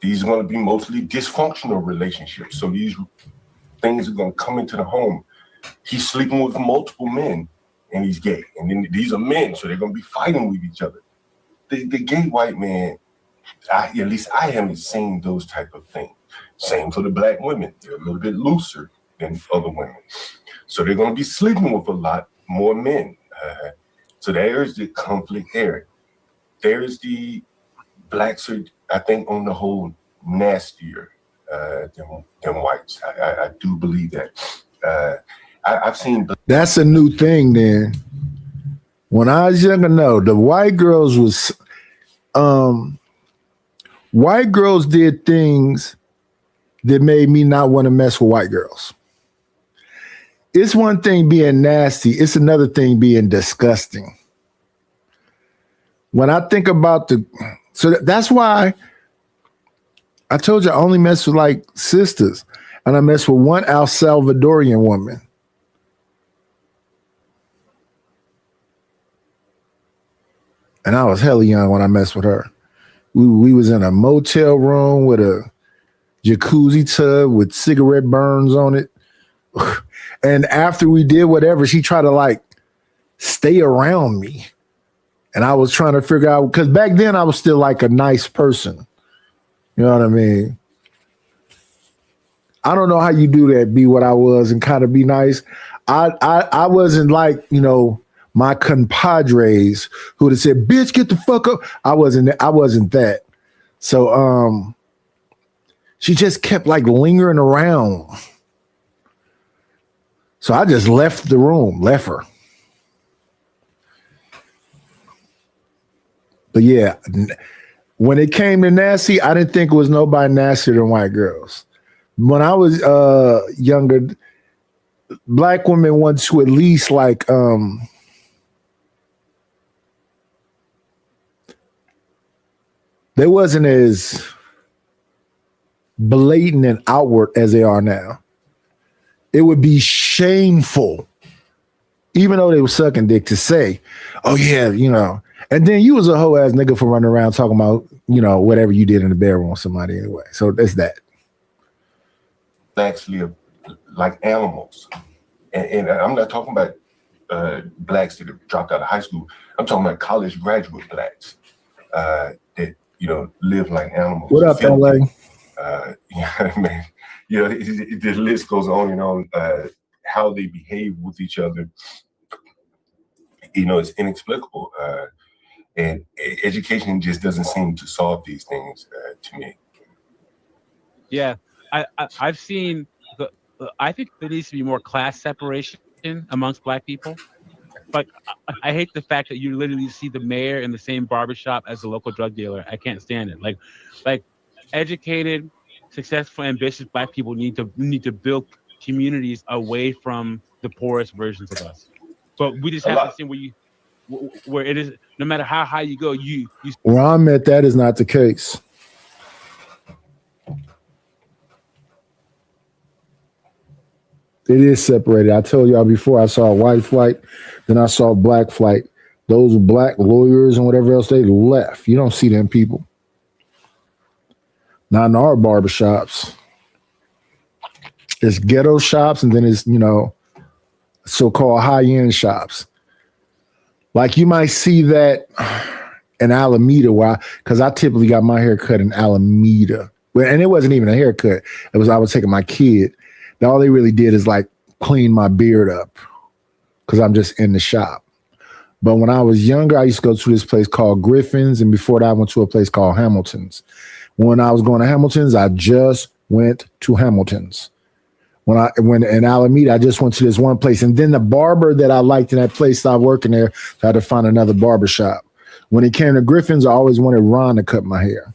these are going to be mostly dysfunctional relationships. So these things are going to come into the home. He's sleeping with multiple men and he's gay. And then these are men, so they're going to be fighting with each other. The gay white man, at least I haven't seen those type of things. Same for the black women. They're a little bit looser than other women. So they're going to be sleeping with a lot more men. So there's the conflict there. There's the blacks are, I think, on the whole, nastier than whites. I do believe that. I've seen. That's a new thing then. When I was younger, no, the white girls was, white girls did things that made me not want to mess with white girls. It's one thing being nasty. It's another thing being disgusting. When I think about so that's why I told you I only mess with like sisters, and I mess with one El Salvadorian woman. And I was hella young when I messed with her. We was in a motel room with a jacuzzi tub with cigarette burns on it. And after we did whatever, she tried to like stay around me. And I was trying to figure out, because back then I was still like a nice person. You know what I mean? I don't know how you do that, be what I was and kind of be nice. I wasn't like, my compadres who would have said, bitch, get the fuck up. I wasn't that. So she just kept like lingering around. So I just left the room, left her. But yeah, when it came to nasty, I didn't think it was nobody nastier than white girls. When I was younger, black women want to at least like they wasn't as blatant and outward as they are now. It would be shameful, even though they were sucking dick, to say, oh yeah, and then you was a hoe ass nigga for running around talking about, whatever you did in the bedroom with somebody anyway. So that's that. Actually, like animals. And I'm not talking about blacks that have dropped out of high school. I'm talking about college graduate blacks that, live like animals. What up, LA? Man, the list goes on and on. How they behave with each other, it's inexplicable. And education just doesn't seem to solve these things to me. Yeah, I've seen. I think there needs to be more class separation amongst black people. But I hate the fact that you literally see the mayor in the same barbershop as the local drug dealer. I can't stand it. Like educated, successful, ambitious black people need to build communities away from the poorest versions of us. But we just have to see where it is. No matter how high you go, you. Where I'm at, that is not the case. It is separated. I told y'all before, I saw a white flight, then I saw a black flight. Those black lawyers and whatever else, they left. You don't see them people. Not in our barbershops. It's ghetto shops, and then it's, so-called high-end shops. Like you might see that in Alameda, because I typically got my hair cut in Alameda. And it wasn't even a haircut. It was I was taking my kid. All they really did is like clean my beard up because I'm just in the shop. But when I was younger, I used to go to this place called Griffin's. And before that, I went to a place called Hamilton's. When I was going to Hamilton's, I just went to Hamilton's. When in Alameda, I just went to this one place. And then the barber that I liked in that place stopped working there. So I had to find another barber shop. When it came to Griffin's, I always wanted Ron to cut my hair.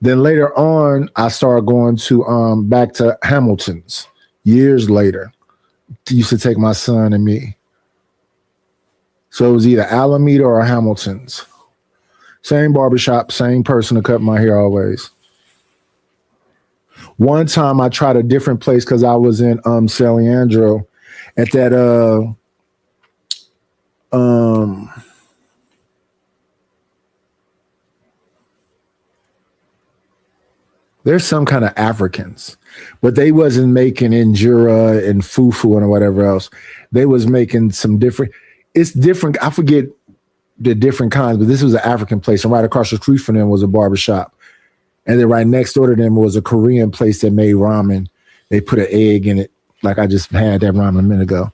Then later on, I started going to back to Hamilton's years later. Used to take my son and me. So it was either Alameda or Hamilton's. Same barbershop, same person to cut my hair always. One time I tried a different place because I was in San Leandro at that there's some kind of Africans, but they wasn't making injera and fufu and whatever else. They was making some different, it's different. I forget the different kinds, but this was an African place. And right across the street from them was a barbershop. And then right next door to them was a Korean place that made ramen. They put an egg in it. Like I just had that ramen a minute ago.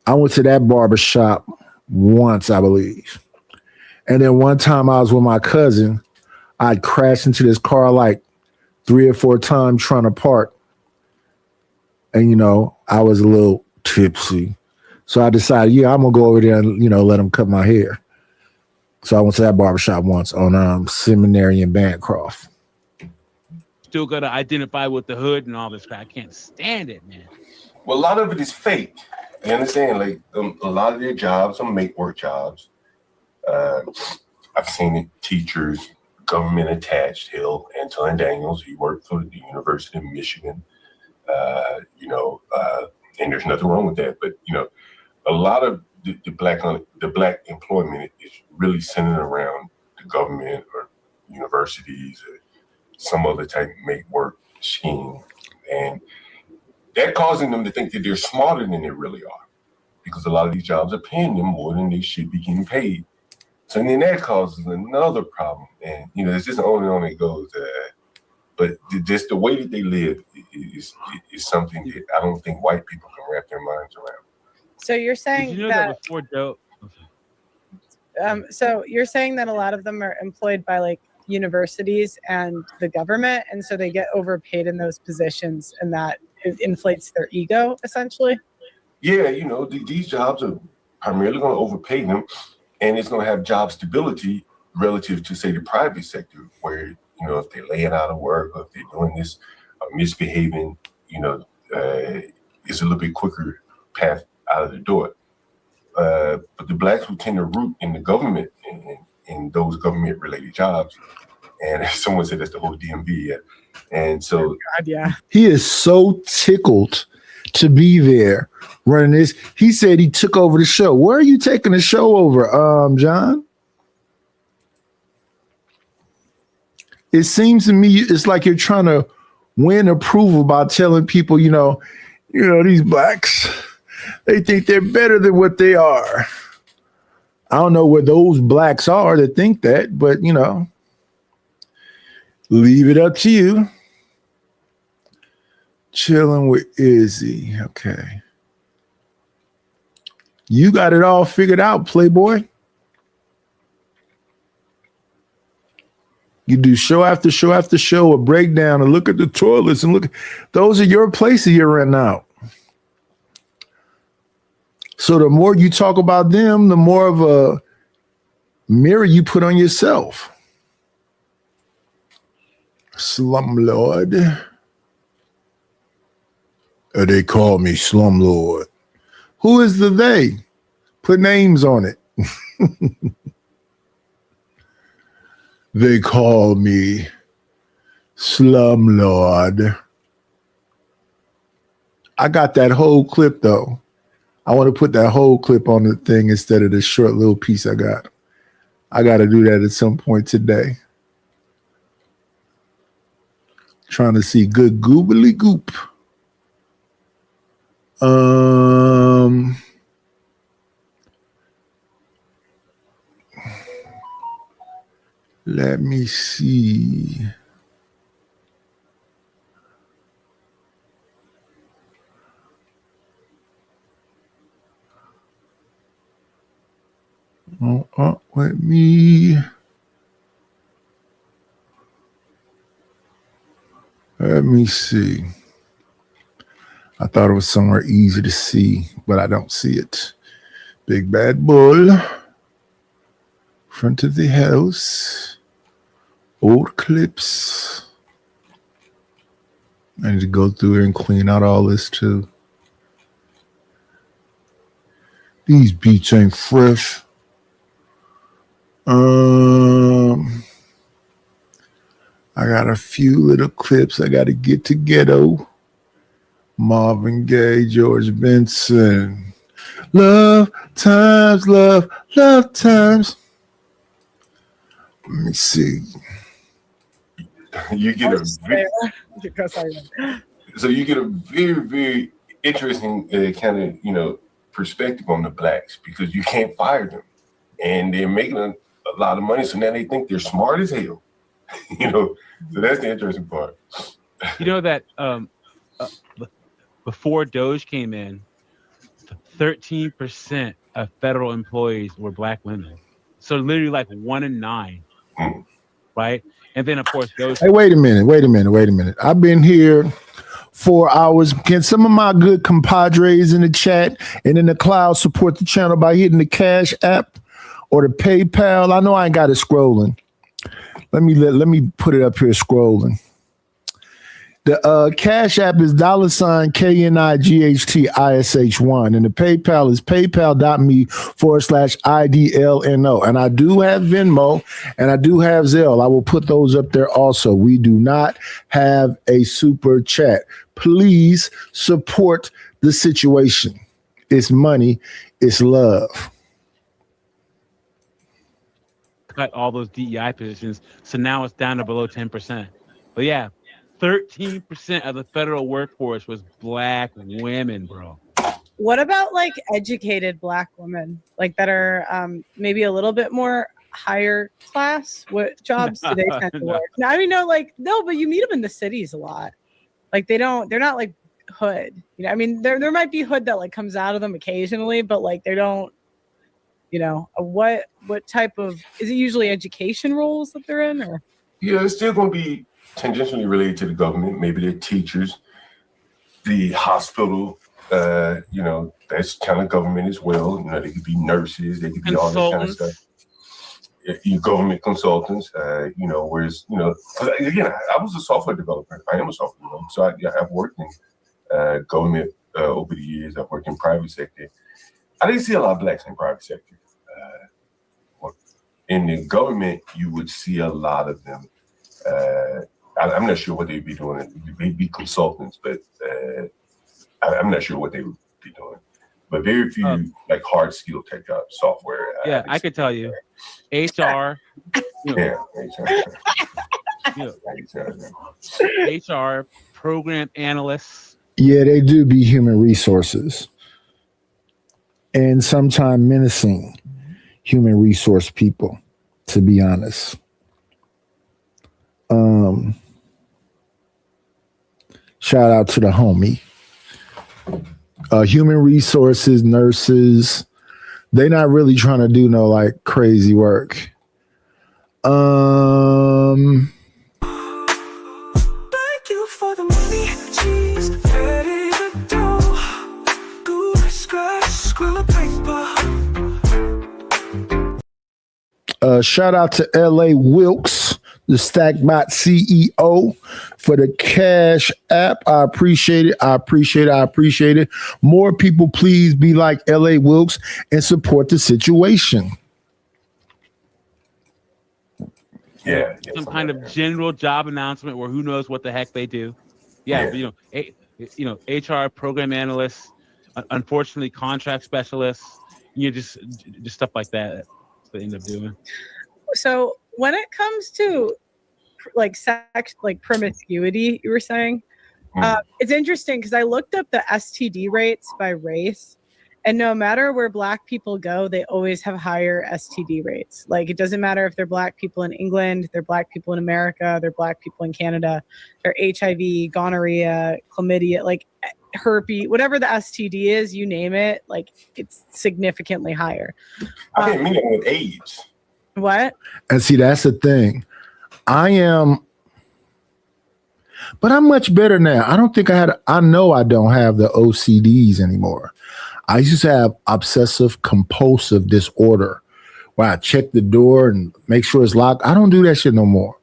I went to that barbershop once, I believe. And then one time I was with my cousin. I'd crashed into this car like 3 or 4 times trying to park. And, you know, I was a little tipsy. So I decided, yeah, I'm going to go over there and, you know, let him cut my hair. So I went to that barbershop once on Seminary in Bancroft. Still got to identify with the hood and all this crap. I can't stand it, man. Well, a lot of it is fake. You understand? Like a lot of their jobs are make work jobs. I've seen it, teachers, government attached. Hill, Anton Daniels, he worked for the University of Michigan. And there's nothing wrong with that. But a lot of the black employment is really centered around the government or universities or some other type of make work scheme, and that causing them to think that they're smarter than they really are, because a lot of these jobs are paying them more than they should be getting paid. So then that causes another problem, and it's just on and on it goes. But just the way that they live is something that I don't think white people can wrap their minds around. So you're saying that before Joe? So you're saying that a lot of them are employed by like universities and the government, and so they get overpaid in those positions, and that it inflates their ego, essentially. Yeah, these jobs are primarily going to overpay them, and it's going to have job stability relative to, say, the private sector, where if they're laying out of work or if they're doing this misbehaving, it's a little bit quicker path out of the door. But the blacks who tend to root in the government in those government-related jobs, and someone said that's the whole DMV, and so God, yeah, he is so tickled to be there running this. He said he took over the show. Where are you taking the show over, John? It seems to me it's like you're trying to win approval by telling people, these blacks, they think they're better than what they are. I don't know where those blacks are that think that, but leave it up to you. Chilling with Izzy. Okay. You got it all figured out, Playboy. You do show after show after show, a breakdown, and look at the toilets and look. Those are your places you're renting out. So the more you talk about them, the more of a mirror you put on yourself. Slumlord. They call me Slumlord. Who is the they? Put names on it. They call me Slumlord. I got that whole clip though. I want to put that whole clip on the thing instead of the short little piece I got. I got to do that at some point today. Trying to see good goobly goop. Let me see. Let me. Let me see. I thought it was somewhere easy to see, but I don't see it. Big Bad Bull. Front of the house. Old clips. I need to go through here and clean out all this too. These beats ain't fresh. I got a few little clips I got to get to ghetto. Marvin Gaye, George Benson. Love times, love times. Let me see. You get a very, very interesting kind of, perspective on the blacks, because you can't fire them, and they're making a lot of money. So now they think they're smart as hell. So that's the interesting part. You know that before Doge came in, 13% of federal employees were black women. So literally like 1 in 9, right? And then of course Doge. Hey, wait a minute. I've been here 4 hours. Can some of my good compadres in the chat and in the cloud support the channel by hitting the Cash App or the PayPal? I know I ain't got it scrolling. Let me put it up here scrolling. The Cash App is $KNIGHTISH1, and the PayPal is paypal.me/IDLNO. And I do have Venmo and I do have Zelle. I will put those up there also. We do not have a super chat. Please support the situation. It's money. It's love. Cut all those DEI positions, so now it's down to below 10%. But yeah, 13% of the federal workforce was black women, bro. What about like educated black women, like that are maybe a little bit more higher class? What jobs do they tend to work? No, I mean, no, but you meet them in the cities a lot. Like they're not like hood. I mean, there might be hood that like comes out of them occasionally, but like they don't. What type of, is it usually education roles that they're in, or? Yeah, it's still going to be tangentially related to the government. Maybe they're teachers, the hospital, that's kind of government as well. They could be nurses, they could be all that kind of stuff. You government consultants, whereas, again, I was a software developer. I am a software developer. So I've worked in government over the years. I've worked in private sector. I didn't see a lot of blacks in private sector. In the government, you would see a lot of them. I'm not sure what they'd be doing. They'd be consultants, but I'm not sure what they would be doing. But very few like hard skill tech jobs, software. Yeah, I could tell you, HR. HR, program analysts. Yeah, they do be human resources, and sometimes menacing human resource people, to be honest. Shout out to the homie. Human resources, nurses, they're not really trying to do no like crazy work. Thank you for the money, cheese, ready to do. Good scratch, squill of paper. Shout out to LA Wilkes, the Stackbot CEO, for the Cash App. I appreciate it. More people, please be like LA Wilkes and support the situation. Yeah. Some kind of general job announcement where who knows what the heck they do. Yeah. But, HR program analysts, unfortunately contract specialists, just stuff like that. That's what they end up doing. So when it comes to like sex, like promiscuity, you were saying, it's interesting because I looked up the STD rates by race, and no matter where black people go, they always have higher STD rates. Like it doesn't matter if they're black people in England, they're black people in America, they're black people in Canada, they're HIV, gonorrhea, chlamydia, like herpes, whatever the STD is, you name it, like it's significantly higher. I didn't mean it with AIDS. What? And see, that's the thing. But I'm much better now. I know I don't have the OCDs anymore. I used to have obsessive compulsive disorder where I check the door and make sure it's locked. I don't do that shit no more.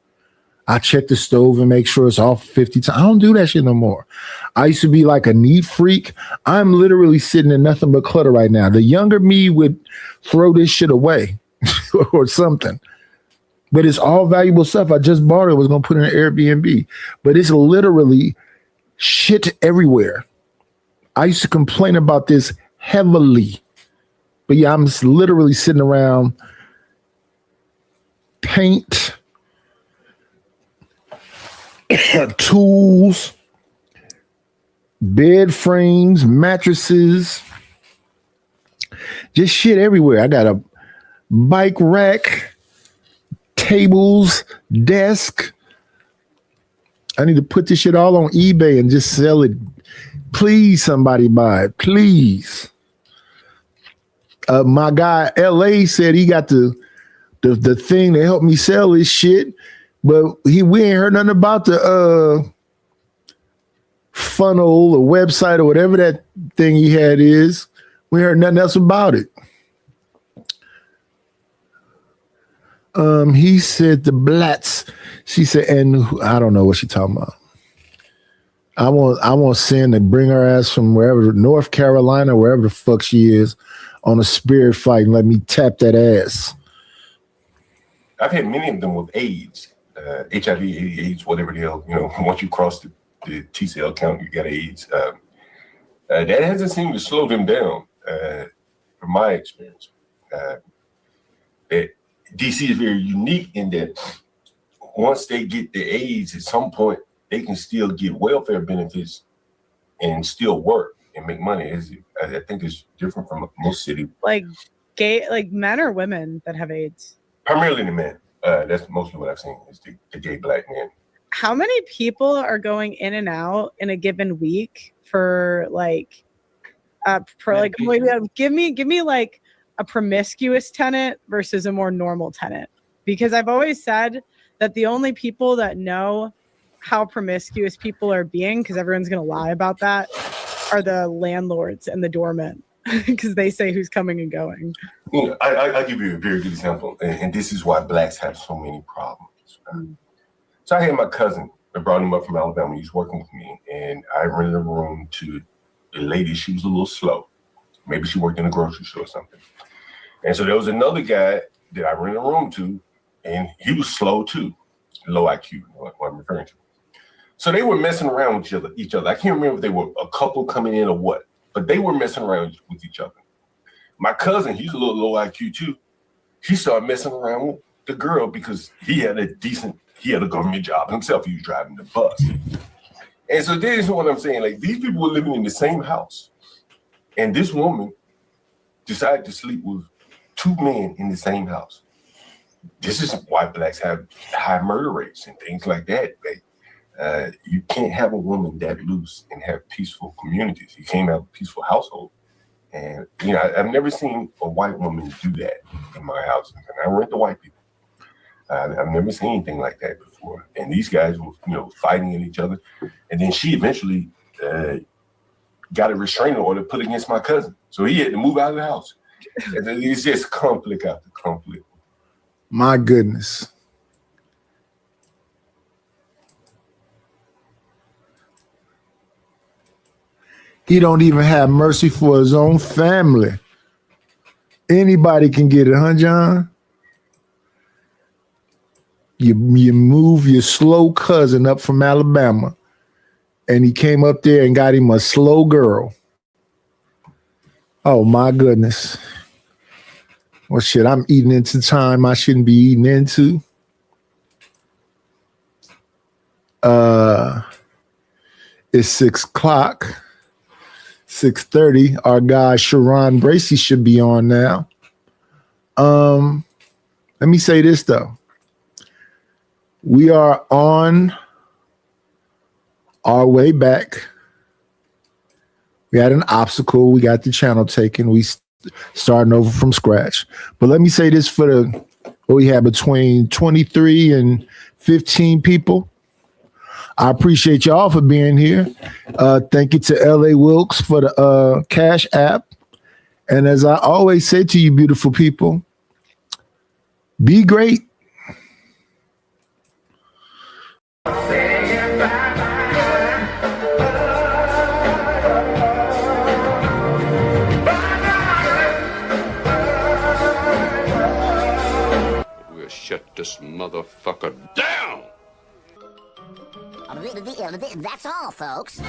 I check the stove and make sure it's off 50 times. I don't do that shit no more. I used to be like a neat freak. I'm literally sitting in nothing but clutter right now. The younger me would throw this shit away or something. But it's all valuable stuff. I just bought it. I was going to put it in an Airbnb. But it's literally shit everywhere. I used to complain about this heavily. But yeah, I'm just literally sitting around paint, tools, bed frames, mattresses, just shit everywhere. I got a bike rack, tables, desk. I need to put this shit all on eBay and just sell it. Please, somebody buy it. Please. My guy LA said he got the thing to help me sell this shit, but we ain't heard nothing about the funnel or website or whatever that thing he had is. We heard nothing else about it. He said the Blatts. She said, and I don't know what she talking about. I want Sin to bring her ass from wherever, North Carolina, wherever the fuck she is, on a spirit flight and let me tap that ass. I've had many of them with AIDS, HIV, AIDS, whatever the hell, once you cross the T cell count, you got AIDS. That hasn't seemed to slow them down, from my experience. DC is very unique in that once they get the AIDS, at some point, they can still get welfare benefits and still work and make money. I think it's different from most cities. Like men or women that have AIDS? Primarily the men. That's mostly what I've seen is the gay black men. How many people are going in and out in a given week for give me like a promiscuous tenant versus a more normal tenant? Because I've always said that the only people that know how promiscuous people are being, because everyone's going to lie about that, are the landlords and the doormen, because they say who's coming and going. I'll give you a very good example, and this is why blacks have so many problems. So I had my cousin, I brought him up from Alabama. He was working with me, and I rented a room to a lady. She was a little slow. Maybe she worked in a grocery store or something. And so there was another guy that I rented a room to, and he was slow too, low IQ, what I'm referring to. So they were messing around with each other. I can't remember if they were a couple coming in or what, but they were messing around with each other. My cousin, he's a little low IQ too. He started messing around with the girl because he had a government job himself. He was driving the bus. And so this is what I'm saying. Like, these people were living in the same house. And this woman decided to sleep with two men in the same house. This is why blacks have high murder rates and things like that. You can't have a woman that loose and have peaceful communities. You can't have a peaceful household. And, I've never seen a white woman do that in my house. And I rent to white people. I've never seen anything like that before. And these guys were, fighting at each other. And then she eventually got a restraining order put against my cousin. So he had to move out of the house. And then it's just conflict after conflict. My goodness. He don't even have mercy for his own family. Anybody can get it, huh, John? You move your slow cousin up from Alabama, and he came up there and got him a slow girl. Oh, my goodness. Well, shit, I'm eating into time I shouldn't be eating into. It's 6 o'clock. 6:30. Our guy Sharon Bracey should be on now. Let me say this though. We are on our way back. We had an obstacle. We got the channel taken. We starting over from scratch. But let me say this for what we have between 23 and 15 people. I appreciate y'all for being here. Thank you to LA Wilkes for the Cash App. And as I always say to you, beautiful people, be great. Down! That's all, folks.